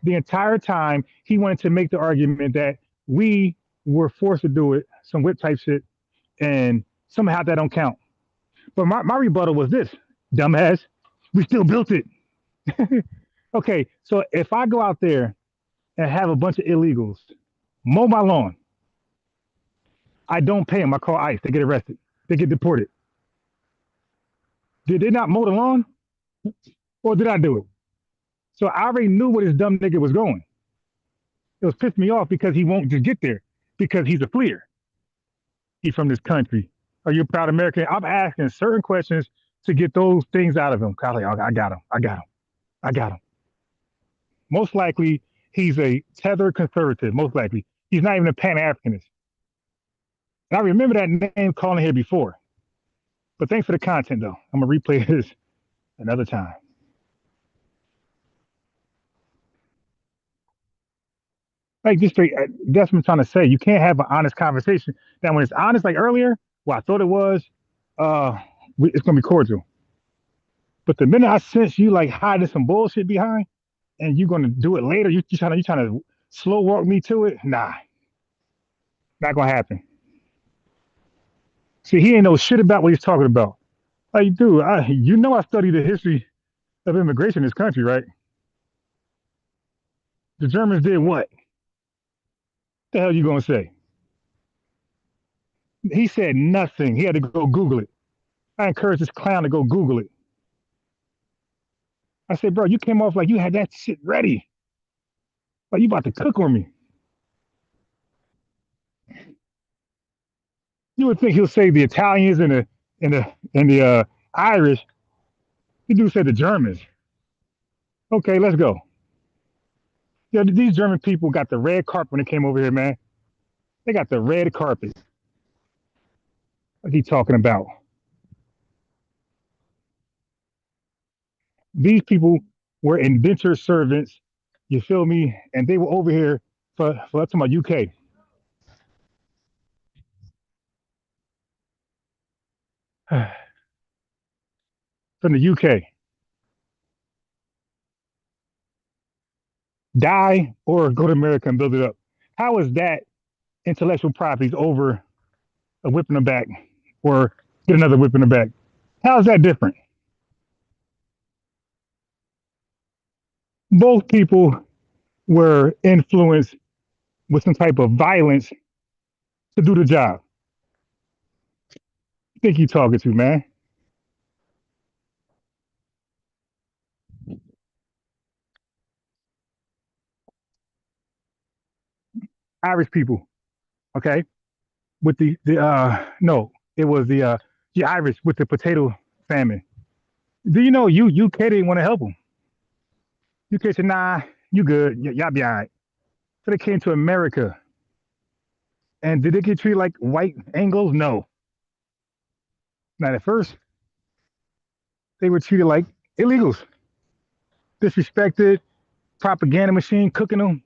[SPEAKER 13] The entire time, he wanted to make the argument that we were forced to do it, some whip type shit, and somehow that don't count. But my rebuttal was this, dumbass, we still built it. Okay, so if I go out there and have a bunch of illegals mow my lawn, I don't pay them. I call ICE. They get arrested. They get deported. Did they not mow the lawn? Or did I do it? So I already knew where this dumb nigga was going. It was pissed me off because he won't just get there because he's a fleer. He's from this country. Are you a proud American? I'm asking certain questions to get those things out of him. I was like, I got him. Most likely, he's a tethered conservative. Most likely. He's not even a Pan-Africanist. And I remember that name calling here before. But thanks for the content, though. I'm going to replay this another time. Like, just straight, that's what I'm trying to say. You can't have an honest conversation. Now, when it's honest, like earlier, well, I thought it was, it's going to be cordial. But the minute I sense you like hiding some bullshit behind, and you're going to do it later, you trying to slow walk me to it? Nah, not going to happen. See, he ain't know shit about what he's talking about. Like, dude, you know I studied the history of immigration in this country, right? The Germans did what? The hell you gonna say? He said nothing. He had to go Google it. I encourage this clown to go Google it. I said, bro, you came off like you had that shit ready. Like you about to cook on me. You would think he'll say the Italians and the Irish. He do say the Germans. Okay, let's go. Yeah, these German people got the red carpet when they came over here, man. They got the red carpet. What he talking about? These people were indentured servants, you feel me? And they were over here for talking about UK. From the UK. Die or go to America and build it up. How is that intellectual properties over a whip in the back or get another whip in the back? How is that different? Both people were influenced with some type of violence to do the job. What think you talking to, man? Irish people, okay? With the Irish with the potato famine. Do you know UK didn't want to help them? UK said, nah, you good. Y'all be all right. So they came to America. And did they get treated like white Anglos? No. Not at first. They were treated like illegals. Disrespected, propaganda machine cooking them.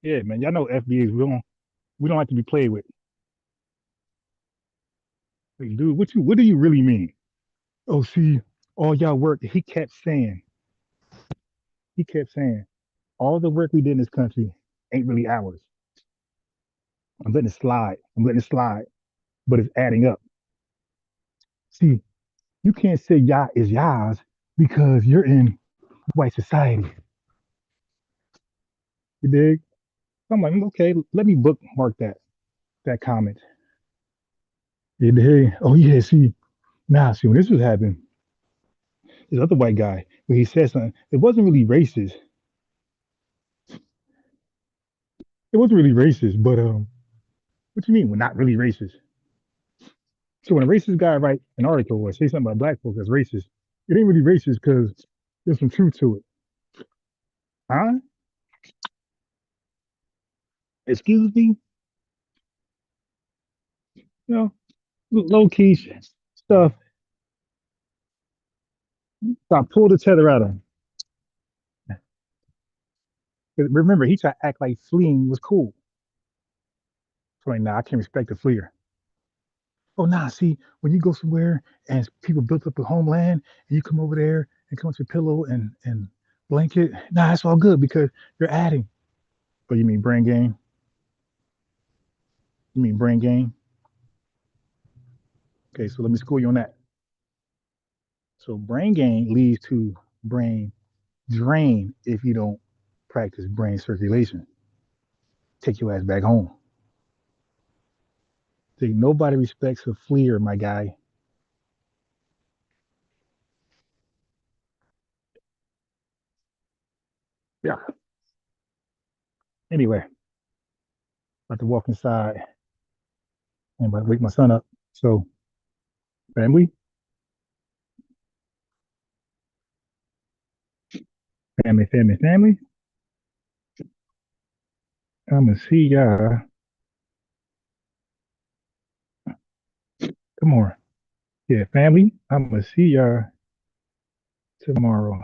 [SPEAKER 13] Yeah, man. Y'all know FBAs. We don't have to be played with. Like, dude, what do you really mean? Oh, see, all y'all work. He kept saying, all the work we did in this country ain't really ours. I'm letting it slide. But it's adding up. See, you can't say y'all is y'all because you're in white society. You dig? I'm like, okay, let me bookmark that comment. You dig? Oh yeah, see, when this was happening, this other white guy, when he said something, it wasn't really racist. It wasn't really racist, but what you mean? We're not really racist. So when a racist guy write an article or say something about black folks that's racist, it ain't really racist because there's some truth to it. Huh? Excuse me? You know, low key stuff. So I pulled the tether out of him. But remember, he tried to act like fleeing was cool. So like, nah, I can't respect the fleer. Oh, nah, see, when you go somewhere and people built up a homeland and you come over there and come with your pillow and blanket, nah, that's all good because you're adding. But you mean brain gain? You mean brain gain? Okay, so let me school you on that. So brain gain leads to brain drain if you don't practice brain circulation. Take your ass back home. See, nobody respects a fleer, my guy. Yeah. Anyway, about to walk inside and about to wake my son up. So, family, family. I'm gonna see y'all. Come on. Yeah, family. I'm gonna see y'all tomorrow.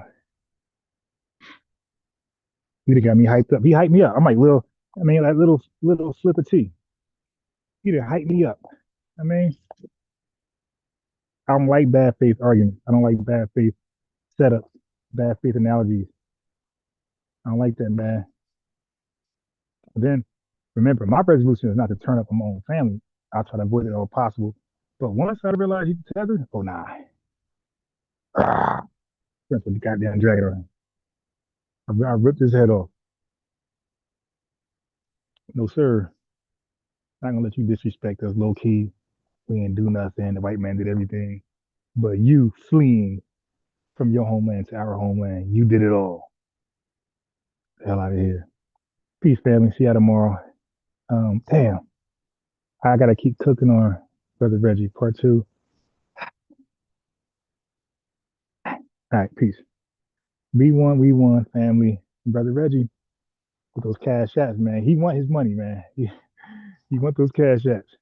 [SPEAKER 13] He done got me hyped up. He hyped me up. I'm like like little flipper T. He done hyped me up. I mean, I don't like bad faith arguments. I don't like bad faith setups, bad faith analogies. I don't like that, man. But then remember, my resolution is not to turn up on my own family. I'll try to avoid it all possible. But once I realize he's tethered, oh nah. That's what the goddamn dragon around. I ripped his head off. No, sir. Not gonna let you disrespect us low key. We didn't do nothing. The white man did everything. But you fleeing from your homeland to our homeland, you did it all. The hell out of here. Peace, family. See you tomorrow. Damn. I gotta keep cooking on Brother Reggie, part 2. All right, peace. B1, we won, family. Brother Reggie with those cash apps, man. He want his money, man. He want those cash apps.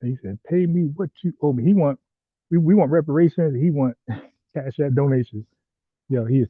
[SPEAKER 13] He said, "Pay me what you owe me." We want reparations. He want cash app donations. Yo, he is too